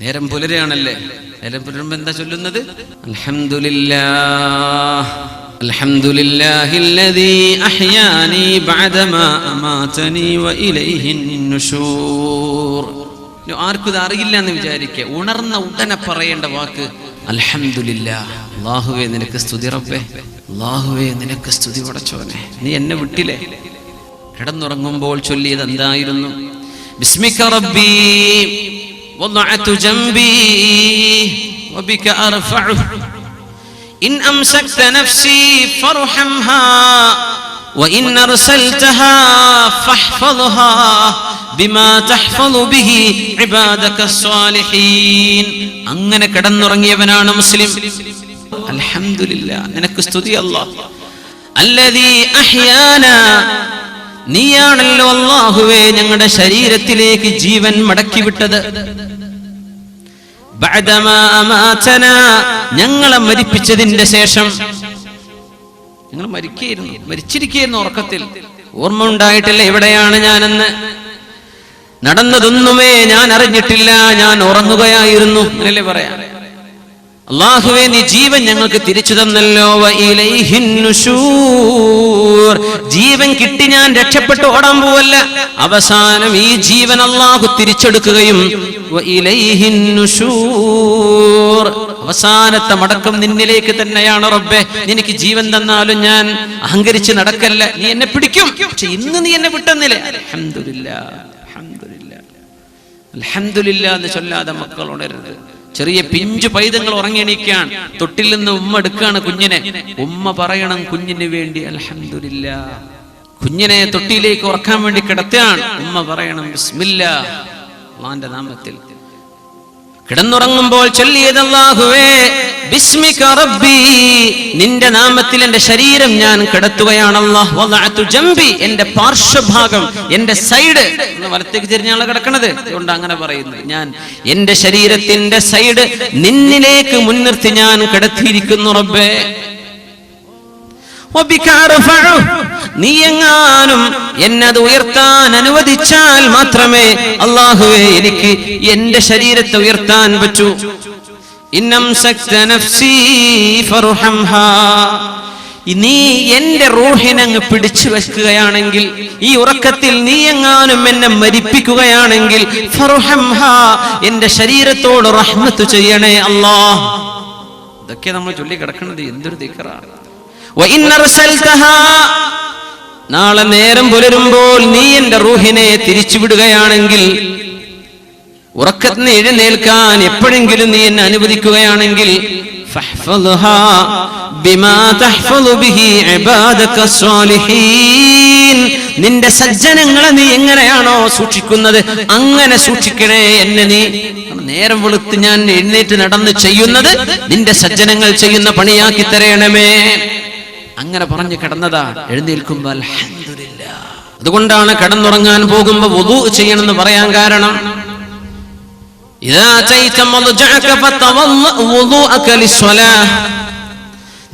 നേരം പുലരുകയാണല്ലേ. നേരം പുലരുമ്പോ എന്താ ചൊല്ലുന്നത്? അൽഹംദുലില്ലാഹ് അൽഹംദുലില്ലാഹില്ലദീ അഹ്യാനി ബഅദമാ അമാതനി വഇലൈഹിൻ നുശൂർ. ആർക്കും ഇത് അറിയില്ല എന്ന് വിചാരിക്കുക. ഉണർന്ന ഉടനെ പറയേണ്ട വാക്ക് അൽഹംദുലില്ലാഹ്. അല്ലാഹുവേ നിനക്ക് സ്തുതി റബ്ബേ, അല്ലാഹുവേ നിനക്ക് സ്തുതി പടച്ചോനെ, നീ എന്നെ വിട്ടില്ലേ. കിടന്നുറങ്ങുമ്പോൾ ചൊല്ലിയത് എന്തായിരുന്നു? ബിസ്മിക റബ്ബി വദഅതു ജംബി വബിക അർഫഉ ഇൻ അംസക്ത നഫ്സി ഫർഹംഹാ വഇൻ അർസൽതഹാ ഫഹ്ഫദ്ഹാ ബിമാ തഹ്ഫദു ബിഹി ഇബാദകസ് സ്വാലിഹീൻ. അങ്ങനെ കിടന്നുറങ്ങിയവനാണ് മുസ്ലിം. അൽഹംദുലില്ലാഹ്, നിനക്ക് സ്തുതി അല്ലാഹ്. അല്ലദീ അഹ്യാനാ, നീയാണല്ലോ അല്ലാഹുവേ ഞങ്ങളുടെ ശരീരത്തിലേക്ക് ജീവൻ മടക്കി വിട്ടത്. ബഅദമാ അമാതനാ, ഞങ്ങളെ മരിപ്പിച്ചതിന്റെ ശേഷം. ഞങ്ങൾ മരിച്ചിരിക്കുകയായിരുന്നു ഉറക്കത്തിൽ. ഓർമ്മ ഉണ്ടായിട്ടില്ല എവിടെയാണ് ഞാനെന്ന്. നടന്നതൊന്നുമേ ഞാൻ അറിഞ്ഞിട്ടില്ല, ഞാൻ ഉറങ്ങുകയായിരുന്നു എന്നല്ലേ പറയാം. അല്ലാഹുവേ നീ ജീവൻ ഞങ്ങൾക്ക് തിരിച്ചു തന്നല്ലോ. വഇലൈഹിൻ നുശൂർ, ജീവൻ കിട്ടി ഞാൻ രക്ഷപ്പെട്ടു ഓടാൻ പോവല്ല. അവസാനം ഈ ജീവൻ അല്ലാഹു തിരിച്ചെടുക്കുകയും വഇലൈഹിൻ നുശൂർ, അവസാനത്തെ മടക്കം നിന്നിലേക്ക് തന്നെയാണ് റബ്ബേ. നിനക്ക് ജീവൻ തന്നാലും ഞാൻ അഹങ്കരിച്ച് നടക്കല്ല, നീ എന്നെ പിടിക്കും. പക്ഷെ ഇന്ന് നീ എന്നെ വിട്ടെന്നില്ലേ. അൽഹംദുലില്ലാഹ് അൽഹംദുലില്ലാഹ് അൽഹംദുലില്ലാഹ് എന്ന് ചൊല്ലാതെ മക്കൾ ഉണരരുത്. ചെറിയ പിഞ്ചു പൈതങ്ങൾ ഉറങ്ങിയെണീക്കാൻ തൊട്ടിൽ നിന്ന് ഉമ്മ എടുക്കുകയാണ് കുഞ്ഞിനെ. ഉമ്മ പറയണം കുഞ്ഞിന് വേണ്ടി അൽഹംദുലില്ലാഹ്. കുഞ്ഞിനെ തൊട്ടിയിലേക്ക് ഉറക്കാൻ വേണ്ടി കിടത്തുകയാണ്. ഉമ്മ പറയണം ബിസ്മില്ലാഹ്, അല്ലാഹുവിന്റെ നാമത്തിൽ. കിടന്നുറങ്ങുമ്പോൾ ചൊല്ലിയത് അല്ലാഹുവേ ബിസ്മിക റബ്ബി, നിന്റെ നാമത്തിൽ എന്റെ ശരീരം ഞാൻ കിടത്തുകയാണ്. അല്ലാഹ് വദഅതു ജംബി, എന്റെ പാർശ്വഭാഗം, എന്റെ സൈഡ്, വലത്തേക്ക് തിരിഞ്ഞാണ് കിടക്കണത്. അതുകൊണ്ട് അങ്ങനെ പറയുന്നത്. ഞാൻ എന്റെ ശരീരത്തിന്റെ സൈഡ് നിന്നിലേക്ക് മുൻനിർത്തി ഞാൻ കിടത്തിയിരിക്കുന്നു റബ്ബേ. നീ എങ്ങാനും എന്നത് ഉയർത്താൻ അനുവദിച്ചാൽ മാത്രമേ അല്ലാഹുവേ എനിക്ക് എന്റെ ശരീരത്തെ ഉയർത്താൻ പറ്റൂ. ഇന്നംസക്ത നഫ്സി ഫർഹംഹാ, നീ എന്റെ റൂഹിനങ്ങ് പിടിച്ചു വെക്കുകയാണെങ്കിൽ, ഈ ഉറക്കത്തിൽ നീ എങ്ങാനും എന്നെ മരിപ്പിക്കുകയാണെങ്കിൽ, ഫർഹംഹാ, എന്റെ ശരീരത്തോട് റഹ്മത്ത് ചെയ്യണേ അല്ലാഹ്. ഇതൊക്കെ നമ്മൾ ചൊല്ലി കിടക്കുന്നത് എന്തൊരു ദിക്റാണ്. നാളെ നേരം പുലരുമ്പോൾ നീ എന്റെ റൂഹിനെ തിരിച്ചുവിടുകയാണെങ്കിൽ, ഉറക്കത്തിന് എഴുന്നേൽക്കാൻ എപ്പോഴെങ്കിലും നീ എന്നെ അനുവദിക്കുകയാണെങ്കിൽ, നിന്റെ സജ്ജനങ്ങളെ നീ എങ്ങനെയാണോ സൂക്ഷിക്കുന്നത് അങ്ങനെ സൂക്ഷിക്കണേ എന്നെ. നീ നേരം വെളുത്ത് ഞാൻ എഴുന്നേറ്റ് നടന്ന് ചെയ്യുന്നത് നിന്റെ സജ്ജനങ്ങൾ ചെയ്യുന്ന പണിയാക്കി തരണമേ. അങ്ങനെ പറഞ്ഞു കിടന്നതാ. എഴുന്നേൽക്കുമ്പോ അൽഹംദുലില്ലാഹ്. അതുകൊണ്ടാണ് കിടന്നുറങ്ങാൻ പോകുമ്പോ വുദൂ ചെയ്യണമെന്ന് പറയാൻ കാരണം. ഇദാ അതൈത മദ്ജഅക ഫതവല്ല വുദൂഅക ലിസ്സലാഹ്,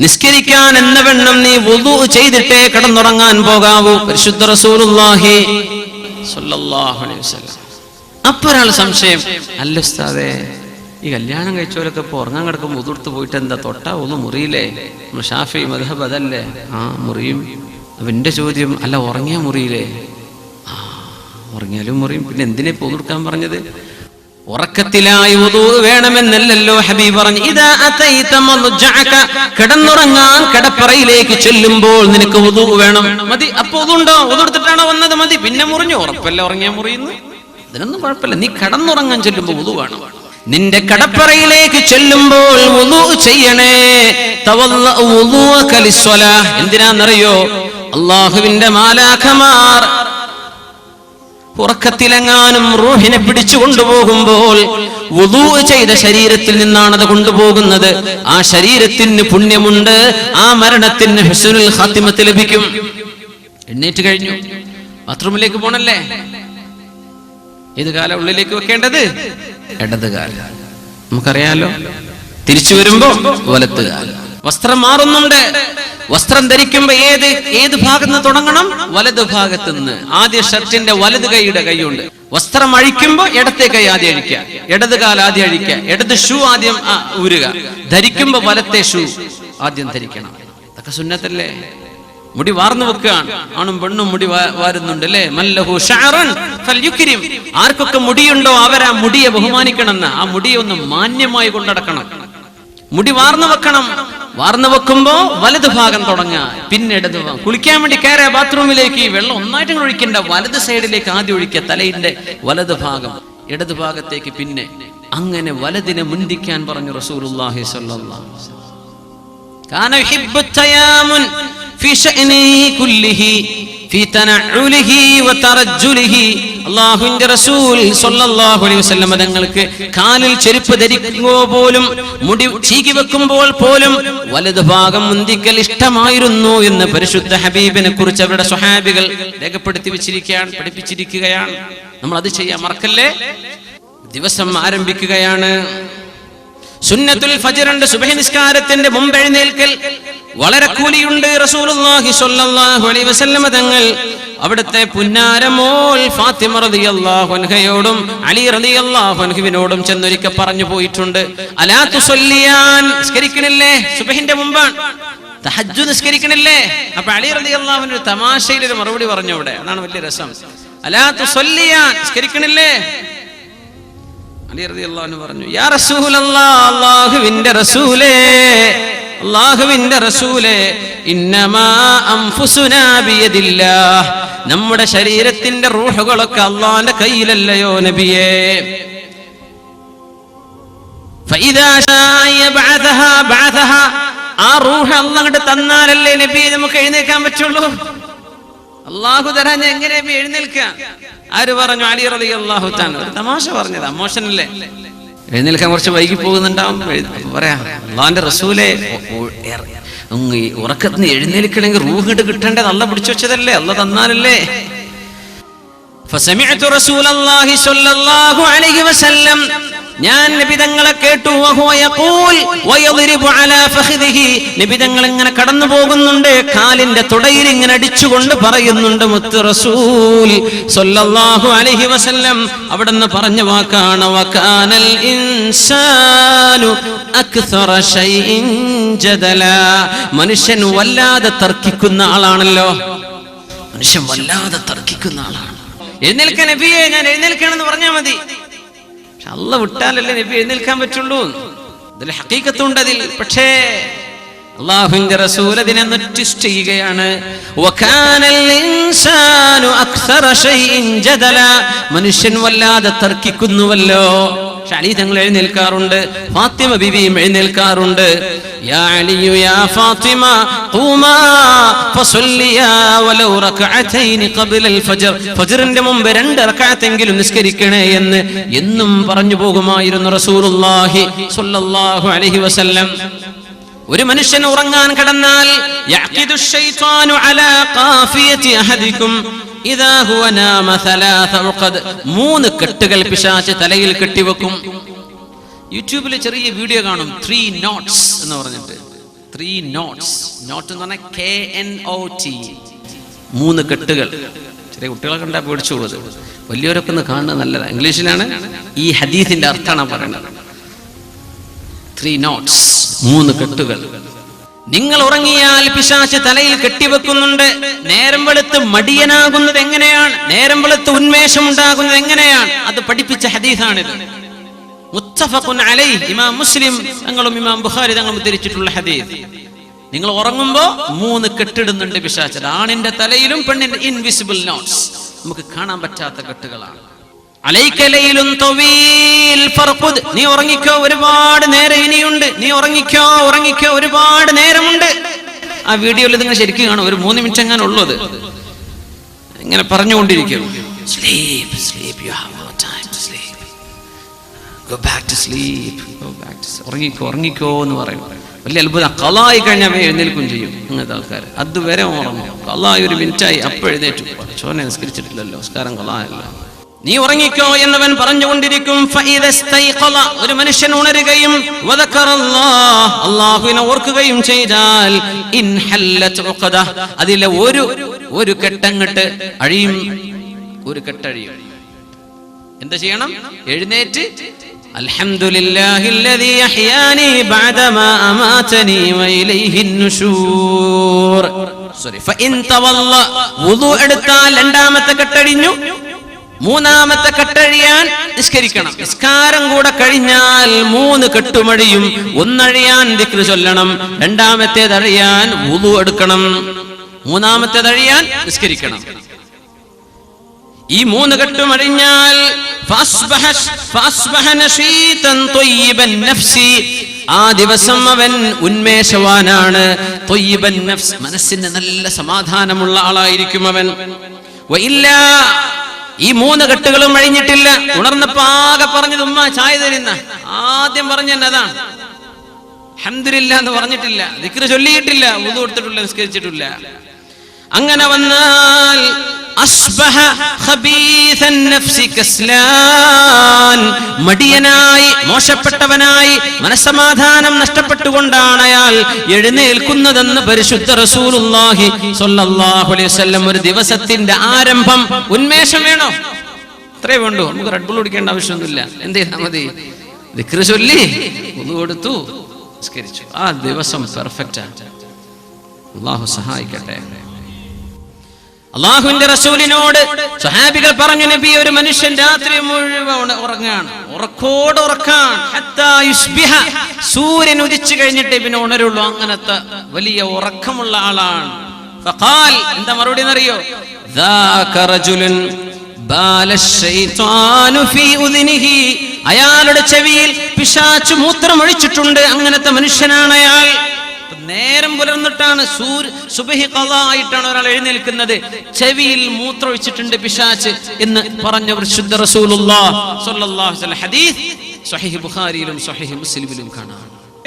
നിസ്കരിക്കാൻ എന്ന വണ്ണം നീ വുദൂ ചെയ്തിട്ടേ കിടന്നുറങ്ങാൻ പോകാവൂ. പരിശുദ്ധ റസൂലുള്ളാഹി സ്വല്ലല്ലാഹു അലൈഹി വസല്ലം. അപ്പോഴാണ് സംശയം, അല്ല ഉസ്താദേ, ഈ കല്യാണം കഴിച്ചവരൊക്കെ ഇപ്പൊ ഉറങ്ങാൻ കിടക്കുമ്പോൾ ഉതുർത്ത് പോയിട്ട് എന്താ തൊട്ടാ ഒന്നും മുറിയില്ലേ? ഷാഫി മദ്ഹബ് അതല്ലേ? ആ മുറിയും. അപ്പൊ എന്റെ ചോദ്യം, അല്ല ഉറങ്ങിയാ മുറിയില്ലേ? ആ ഉറങ്ങിയാലും മുറിയും. പിന്നെ എന്തിനെ ഉതുർക്കാൻ പറഞ്ഞത്? ഉറക്കത്തിലായി വുദൂ വേണമെന്നല്ലല്ലോ ഹബീബ് പറഞ്ഞു. ഇദാ അതൈത മദ്ജഅക, കിടന്നുറങ്ങാൻ കിടപ്പറയിലേക്ക് ചെല്ലുമ്പോൾ നിനക്ക് വുദൂ വേണം. മതി. അപ്പൊ ഉദുണ്ടോ? ഉതുർത്തിട്ടാണോ വന്നത്? മതി. പിന്നെ മുറിഞ്ഞു. ഉറപ്പല്ല ഉറങ്ങിയാ മുറിയുന്നു. ഇതിനൊന്നും കുഴപ്പമില്ല. നീ കിടന്നുറങ്ങാൻ ചെല്ലുമ്പോൾ വുദൂ വേണം. നിന്റെ കടപ്പറയിലേക്ക് ചെല്ലുമ്പോൾ വുദൂ ചെയ്യണേ. തവല്ലഉ വുദൂഅക ലിസ്സലാഹ്. എന്തിനാണെന്നറിയോ? അല്ലാഹുവിന്റെ മാലാഖമാർ ഉറക്കത്തിലെങ്ങാനും റൂഹിനെ പിടിച്ചു കൊണ്ടുപോകുമ്പോൾ വുദൂ ചെയ്ത ശരീരത്തിൽ നിന്നാണത് കൊണ്ടുപോകുന്നത്. ആ ശരീരത്തിന് പുണ്യമുണ്ട്, ആ മരണത്തിന് ഹുസ്നുൽ ഖാത്തിമത്ത് ലഭിക്കും. എണ്ണീറ്റ് കഴിഞ്ഞു, ബാത്റൂമിലേക്ക് പോണല്ലേ? ഏത് കാലം ഉള്ളിലേക്ക് വെക്കേണ്ടത്? ഇടത് കാലം. നമുക്കറിയാലോ. തിരിച്ചു വരുമ്പോ വലത്ത് കാലം. വസ്ത്രം മാറുന്നുണ്ട്. വസ്ത്രം ധരിക്കുമ്പോ ഏത് ഭാഗത്ത് നിന്ന് തുടങ്ങണം? വലത് ഭാഗത്ത് നിന്ന്. ആദ്യ ഷർട്ടിന്റെ വലത് കൈയുടെ കൈയുണ്ട്. വസ്ത്രം അഴിക്കുമ്പോ ഇടത്തെ കൈ ആദ്യം അഴിക്കുക, ഇടത് കാൽ ആദ്യം അഴിക്കുക, ഇടത് ഷൂ ആദ്യം ഊരുക, ധരിക്കുമ്പോ വലത്തെ ഷൂ ആദ്യം ധരിക്കണം. അതൊക്കെ സുന്നത്തല്ലേ? മുടി വാർന്നു വെക്കുകയാണ്, ആണും പെണ്ണും മുടി വാരുന്നുണ്ട് അല്ലേ? മല്ലഹു ഷഅറുൻ ഫൽയുക്രിം. ആർക്കൊക്കെ മുടിയുണ്ടോ അവരാ മുടിയെ ബഹുമാനിക്കണമെന്ന്. ആ മുടിയെ ഒന്ന് മാന്യമായി കൊണ്ടടക്കണം. മുടി വാർന്നു വെക്കണം. വാർന്നു വെക്കുമ്പോ വലത് ഭാഗം തുടങ്ങുക, പിന്നെ ഇടത് ഭാഗം. കുളിക്കാൻ വേണ്ടി കയറിയ ബാത്റൂമിലേക്ക് വെള്ളം ഒന്നായിട്ട് ഒഴിക്കണ്ട, വലത് സൈഡിലേക്ക് ആദ്യം ഒഴിക്കുക, തലയിന്റെ വലത് ഭാഗം, ഇടത് ഭാഗത്തേക്ക് പിന്നെ. അങ്ങനെ വലതിനെ മുന്തിക്കാൻ പറഞ്ഞു റസൂലുള്ളാഹി സ്വല്ലല്ലാഹു അലൈഹി വസല്ലം. കാന യുഹിബ്ബു തയാമുൻ ഫീ ശഅനിഹി കുല്ലിഹി ഫീ തനഉലിഹി വതറജ്ജുലിഹി. അല്ലാഹുവിന്റെ റസൂൽ സ്വല്ലല്ലാഹു അലൈഹി വസല്ലം തങ്ങൾക്ക് കാലിൽ ചെരുപ്പ് ധരിക്കുമ്പോൾ പോലും, മുടി ചീകി വെക്കുമ്പോൾ പോലും വലതു ഭാഗം മുന്തിക്കൽ ഇഷ്ടമായിരുന്നു എന്ന് പരിശുദ്ധ ഹബീബിനെ കുറിച്ച് അവരുടെ സ്വഹാബികൾ രേഖപ്പെടുത്തി വെച്ചിരിക്കുകയാണ്, പഠിപ്പിച്ചിരിക്കുകയാണ്. നമ്മൾ അത് ചെയ്യാൻ മറക്കല്ലേ. ദിവസം ആരംഭിക്കുകയാണ്. സുന്നത്തുൽ ഫജ്റുണ്ട്, സുബ്ഹി നിസ്കാരത്തിന്റെ മുമ്പ് എഴുന്നേൽക്കൽ. വളരെ കൂലിയുണ്ട്. റസൂലുള്ളാഹി സ്വല്ലല്ലാഹു അലൈഹി വസല്ലം തങ്ങൾ അവിടുത്തെ പുന്നാരമോൾ ഫാത്തിമ റളിയല്ലാഹു അൻഹയോടും അലി റളിയല്ലാഹു അൻഹുവിനോടും ചെന്നൊരിക്കൽ പറഞ്ഞു പോയിട്ടുണ്ട്, അലാ തുസല്ലിയാൻ, നിസ്കരിക്കണില്ലേ? സുബ്ഹിന്റെ മുമ്പാണ്, തഹജ്ജുദ് നിസ്കരിക്കണില്ലേ? അപ്പൊ അലി റളിയല്ലാഹു അൻഹു തമാശയിൽ ഒരു മറുപടി പറഞ്ഞു അവിടെ. അതാണ് വലിയ രസം. അലാ തുസല്ലിയാൻ, നിസ്കരിക്കണില്ലേ? അലി റളിയല്ലാഹു അൻഹു പറഞ്ഞു, യാ റസൂലല്ലാഹ്, അല്ലാഹുവിന്റെ റസൂലേ, അല്ലാഹുവിന്റെ റസൂലേ, ഇന്നമാ അൻഫുസുനാ ബിയദില്ലാഹ്, നമ്മുടെ ശരീരത്തിന്റെ റൂഹുകളൊക്കെ അല്ലാഹുവിന്റെ കയ്യിലല്ലയോ നബിയേ. ഫഇദാ ശാഅ യബ്അഥഹാ ബഅഥഹാ, ആ റൂഹ് അല്ലാഹു തന്നാലല്ലേ നബിയെ നമുക്ക് എഴുന്നേൽക്കാൻ പറ്റുള്ളൂ. അല്ലാഹു തരാൻ എങ്ങനെ എഴുന്നേൽക്കുക? ആര് പറഞ്ഞു? അലി റളിയല്ലാഹു തആല. ഒരു തമാശ പറഞ്ഞത്, അമോഷനല്ലേ? എഴുന്നേൽക്കാൻ കുറച്ച് വൈകി പോകുന്നുണ്ടാവും. പറയാ, അല്ലാഹുവിന്റെ റസൂലേ, ഉറക്കത്തിന് എഴുന്നേൽക്കണമെങ്കിൽ റൂഹ് കിട്ടേണ്ടത് അല്ലാഹു പിടിച്ചു വെച്ചതല്ലേ, അല്ലാഹു തന്നാലല്ലേ. ഫസമിഅതു റസൂലല്ലാഹി സ്വല്ലല്ലാഹു അലൈഹി വസല്ലം, ഞാൻ നബി തങ്ങളെ കേട്ടു, വഹുവ യഖൂൽ വയദ്രിബു അലാ ഫഖദിഹി, നബി തങ്ങൾ ഇങ്ങനെ കടന്നു പോകുന്നുണ്ട്, കാലിന്റെ തുടയിൽ ഇങ്ങനെ അടിച്ചുകൊണ്ട് പറയുന്നുണ്ട്, മുത്ത് റസൂൽ സ്വല്ലല്ലാഹു അലൈഹി വസല്ലം അവിടുന്ന് പറഞ്ഞ വാക്കാണ്, വകാനൽ ഇൻസാനു അക്സറ ശൈഇൻ ജദലാ, മനുഷ്യൻ വല്ലാതെ തർക്കിക്കുന്ന ആളാണല്ലോ. മനുഷ്യൻ വല്ലാതെ തർക്കിക്കുന്ന ആളാണ്. എഴുന്നേൽക്കാൻ നബിയെ, ഞാൻ എഴുന്നേൽക്കണമെന്ന് പറഞ്ഞാൽ മതി. പക്ഷെ അല്ലാഹു വിട്ടാലല്ലേ നബി എഴുന്നേൽക്കാൻ പറ്റുള്ളൂ. അതിൽ ഹഖീഖത്തുണ്ട് അതിൽ. പക്ഷേ അല്ലാഹുവിന്റെ റസൂൽ അതിനെ ട്വിസ്റ്റ് ചെയ്യുകയാണ്. വകാനൽ ഇൻസാനു അക്സറ ശൈഇൻ ജദലാ, മനുഷ്യൻ വല്ലാതെ തർക്കിക്കുന്നുവല്ലോ. അലി തങ്ങൾ എഴുന്നേൽക്കാറുണ്ട്, ഫാത്തിമ ബിബിയും എഴുന്നേൽക്കാറുണ്ട്. യാ അലിയു യാ ഫാത്തിമ ഖൂമാ ഫസല്ലിയാ വലൗ റകഅതൈൻ ഖബ്ല അൽ ഫജ്ർ, ഫജ്റിന്റെ മുമ്പ് 2 റകഅത്തെങ്കിലും നിസ്കരിക്കണേ എന്ന് എന്നും പറഞ്ഞു പോകുമായിരുന്നു റസൂലുള്ളാഹി സ്വല്ലല്ലാഹു അലൈഹി വസല്ലം. ഒരു മനുഷ്യൻ ഉറങ്ങാൻ കിടന്നാൽ യഅഖിദു ശൈത്വാനു അലാ ഖാഫിയതി അഹദികും ഇദാ ഹുവ നാമ 3 ഉഖദ്, 3 കെട്ടുകൾ പിശാച് തലയിൽ കെട്ടിവെക്കും. യൂട്യൂബിൽ ചെറിയ വീഡിയോ കാണും, 3 നോട്ട്സ് എന്ന് പറഞ്ഞിട്ട്. 3 നോട്ട്സ്, നോട്ട് എന്ന് പറഞ്ഞാൽ KNOT, 3 കെട്ടുകൾ. ചെറിയ കുട്ടികളെ കണ്ടാൽ പേടിച്ചു പോകുന്നത്, വലിയവരൊക്കെ ഒന്ന് കാണുന്നത് നല്ലതാണ്. ഇംഗ്ലീഷിലാണ് ഈ ഹദീസിന്റെ അർത്ഥമാണ് പറയുന്നത്. 3 നോട്ട്സ്, 3 കെട്ടുകൾ. നിങ്ങൾ ഉറങ്ങിയാൽ പിശാച് തലയിൽ കെട്ടിവെക്കുന്നുണ്ട്. നേരം വെളുത്ത് മടിയനാകുന്നത് എങ്ങനെയാണ്, നേരം വെളുത്ത് ഉന്മേഷം ഉണ്ടാകുന്നത് എങ്ങനെയാണ്, അത് പഠിപ്പിച്ച ഹദീസാണിത്. മുത്തഫഖുൻ അലൈഹി, ഇമാം മുസ്ലിം തങ്ങളും ഇമാം ബുഖാരി തങ്ങളും ഉദ്ധരിച്ചിട്ടുള്ള ഹദീസ്. നിങ്ങൾ ഉറങ്ങുമ്പോ 3 കെട്ടിടുന്നുണ്ട് പിശാച്. ആണിന്റെ തലയിലും പെണ്ണിന്റെ ഇൻവിസിബിൾ നോട്ട്സ്, നമുക്ക് കാണാൻ പറ്റാത്ത കെട്ടുകളാണ്. അലൈക ലൈലുൻ തവീൽ ഫർഖുദ്, നീ ഉറങ്ങിക്കോ, ഒരുപാട് നേരം ഇനിയുണ്ട്, നീ ഉറങ്ങിക്കോ, ഉറങ്ങിക്കോ, ഒരുപാട് നേരമുണ്ട്. ആ വീഡിയോയിൽ നിങ്ങൾ ശരിക്കും കാണും, ഒരു 3 മിനിറ്റ് എങ്ങാനും ഉള്ളത് ഇങ്ങനെ പറഞ്ഞുകൊണ്ടിരിക്കും. Sleep sleep, you have no time to sleep, go back to sleep, go back to, ഉറങ്ങിക്കോ ഉറങ്ങിക്കോ എന്ന് പറയും. വലിയ അത്ഭുതം. ഖളായി കഴിഞ്ഞാൽ എഴുന്നേൽക്കും ചെയ്യും അങ്ങനത്തെ ആൾക്കാർ. അതുവരെ ഉറങ്ങും. ഖളായി 1 മിനിറ്റായി അപ്പൊ എഴുന്നേറ്റു, ചോനെ നിസ്കരിച്ചിട്ടില്ലല്ലോ, നിസ്കാരം ഖളായല്ല. നീ ഉറങ്ങിക്കോ എന്നവൻ പറഞ്ഞുകൊണ്ടിരിക്കും. ഒരു മനുഷ്യൻ ഉണരുകയും അല്ലാഹുവിനെ ഓർക്കുകയും ചെയ്താൽ അതിലെ ഒരു കെട്ടങ്ങട്ട് അഴിയും, ഒരു കെട്ടഴിയും. എന്താ ചെയ്യണം? എഴുന്നേറ്റ് അൽഹംദുലില്ലാഹില്ലദീ അഹ്യാനി ബഅദമാ അമാതനി വഇലൈഹിൻ നുശൂർ. ഫഇൻ തവല്ല, വുദു എടുത്താൽ രണ്ടാമത്തെ കെട്ടഴിഞ്ഞു, മൂന്നാമത്തെ കെട്ടഴിയാൻ നിസ്കരിക്കണം. നിസ്കാരം കൂടെ കഴിഞ്ഞാൽ 3 കെട്ടുമഴിയും. ഒന്നഴിയാൻ ദിക്ർ ചൊല്ലണം, രണ്ടാമത്തേതഴിയാൻ വുദു എടുക്കണം, മൂന്നാമത്തേതഴിയാൻ നിസ്കരിക്കണം. ഈ 3 കെട്ടും അഴിഞ്ഞാൽ ആ ദിവസം അവൻ ഉന്മേഷവാനാണ്. ത്വയ്യിബൻ നഫ്സ്, മനസ്സിന് നല്ല സമാധാനമുള്ള ആളായിരിക്കും അവൻ. ഈ 3 കെട്ടുകളും അഴിഞ്ഞിട്ടില്ല. ഉണർന്നപ്പോ ആകെ പറഞ്ഞത് ഉമ്മ ചായ തരുന്ന, ആദ്യം പറഞ്ഞ അതാണ്. അൽഹംദുലില്ലാഹ് എന്ന് പറഞ്ഞിട്ടില്ല, ദിക്ർ ചൊല്ലിയിട്ടില്ല, വുദു എടുത്തിട്ടില്ല, നിസ്കരിച്ചിട്ടില്ല. അങ്ങനെ വന്നാൽ അസ്ബഹ ഖബീസൻ നഫ്സി കസ്ലാൻ, മടിയനായി, മോശപ്പെട്ടവനായി, മനസ്സമാധാനം നഷ്ടപ്പെട്ടുകൊണ്ടാണ് അയാൾ എഴുന്നേൽക്കുന്നതെന്ന് പരിശുദ്ധ റസൂലുള്ളാഹി സ്വല്ലല്ലാഹു അലൈഹി വസല്ലം. ഒരു ദിവസത്തിന്റെ ആരംഭം ഉന്മേഷം വേണോ? അത്രേ വേണ്ടൂ. നമുക്ക് റെഡ് ബുൾ കുടിക്കേണ്ട ആവശ്യമൊന്നുമില്ല. എന്ത് ചെയ്താൽ മതി? ദിക്ർ ചൊല്ലി വുദു എടുത്തു, നിസ്കരിച്ചു. ആ ദിവസം പെർഫെക്റ്റ് ആണ്. അല്ലാഹു സഹായിക്കട്ടെ. അള്ളാഹുവിന്റെ റസൂലിനോട് സ്വഹാബികൾ പറഞ്ഞു, നബി, ഒരു മനുഷ്യൻ രാത്രി മുഴുവൻ ഉറങ്ങാണ്, ഉറക്കോട് ഉറക്കാൻ, ഹത്താ യുസ്ബിഹ, സൂര്യൻ ഉദിച്ചു കഴിഞ്ഞിട്ട് പിന്നെ ഉണരുള്ളൂ. അങ്ങനത്തെ വലിയ ഉറക്കമുള്ള ആളാണ്. ഫഖാൽ, എന്താ മറുപടി എന്നറിയോ? ദാക റജുലുൻ ബാല ശൈത്വാനു ഫീ ഉദ്നിഹി, അയാളുടെ ചെവിയിൽ പിശാച് മൂത്രമൊഴിച്ചിട്ടുണ്ട്. അങ്ങനത്തെ മനുഷ്യനാണ് അയാൾ. നേരം പുലർന്നിട്ടാണ്, സുബഹി ഖളാ ആയിട്ടാണ് ഒരാൾ എഴുന്നേൽക്കുന്നത്, ചെവിയിൽ മൂത്രമൊഴിച്ചിട്ടുണ്ട് പിശാച് എന്ന് പറഞ്ഞ പരിശുദ്ധ റസൂലുള്ളാഹി സ്വല്ലല്ലാഹു അലൈഹി വസല്ലം. ഹദീസ് സ്വഹീഹ് ബുഖാരിയിലും സ്വഹീഹ് മുസ്ലിമിലും കാണാം.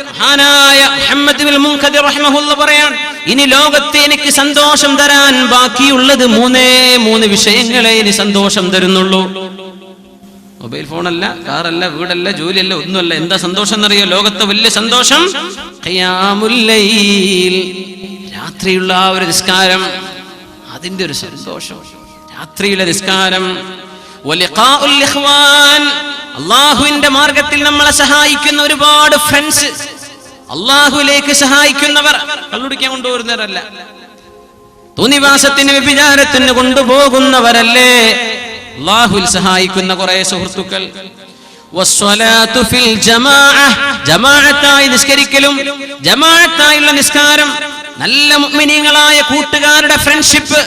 മഹാനായ മുഹമ്മദ് ഇബ്നുൽ മുൻകദിർ റഹിമഹുല്ലാഹ് പറയാൻ, ഇനി ലോകത്തെ എനിക്ക് സന്തോഷം തരാൻ ബാക്കിയുള്ളത് 3 വിഷയങ്ങളെ ഇനി സന്തോഷം തരുന്നുള്ളൂ. മൊബൈൽ ഫോണല്ല, കാറല്ല, വീടല്ല, ജോലിയല്ല, ഒന്നുമല്ല. എന്താ സന്തോഷം എന്നറിയോ? ലോകത്തെ വലിയ സന്തോഷം ഖിയാമുൽ ലൈൽ, രാത്രിയുള്ള ആ ഒരു നിസ്കാരം, അതിന്റെ ഒരു സന്തോഷം. രാത്രിയിലെ നിസ്കാരം. വലിഖാഉൽ ഇഖ്വാൻ, അല്ലാഹുവിന്റെ മാർഗത്തിൽ നമ്മളെ സഹായിക്കുന്ന ഒരുപാട് ഫ്രണ്ട്സ്, അല്ലാഹുവിലേക്ക് സഹായിക്കുന്നവർ. കള്ളുടിക്കാൻ കൊണ്ടുപോകുന്നവരല്ല, തോന്നിവാസത്തിന്, വ്യഭിചാരത്തിന് കൊണ്ടുപോകുന്നവരല്ലേ. അല്ലാഹുവിൽ സഹായിക്കുന്ന കുറെ സുഹൃത്തുക്കൾ. വസ്സലാത്തു ഫിൽ ജമാഅ, ജമാഅത്തായി നിസ്കരിക്കലും, ജമാഅത്തായുള്ള നിസ്കാരം, നല്ല മുഅ്മിനീങ്ങളായ കൂട്ടുകാരുടെ ഫ്രണ്ട്ഷിപ്പ്,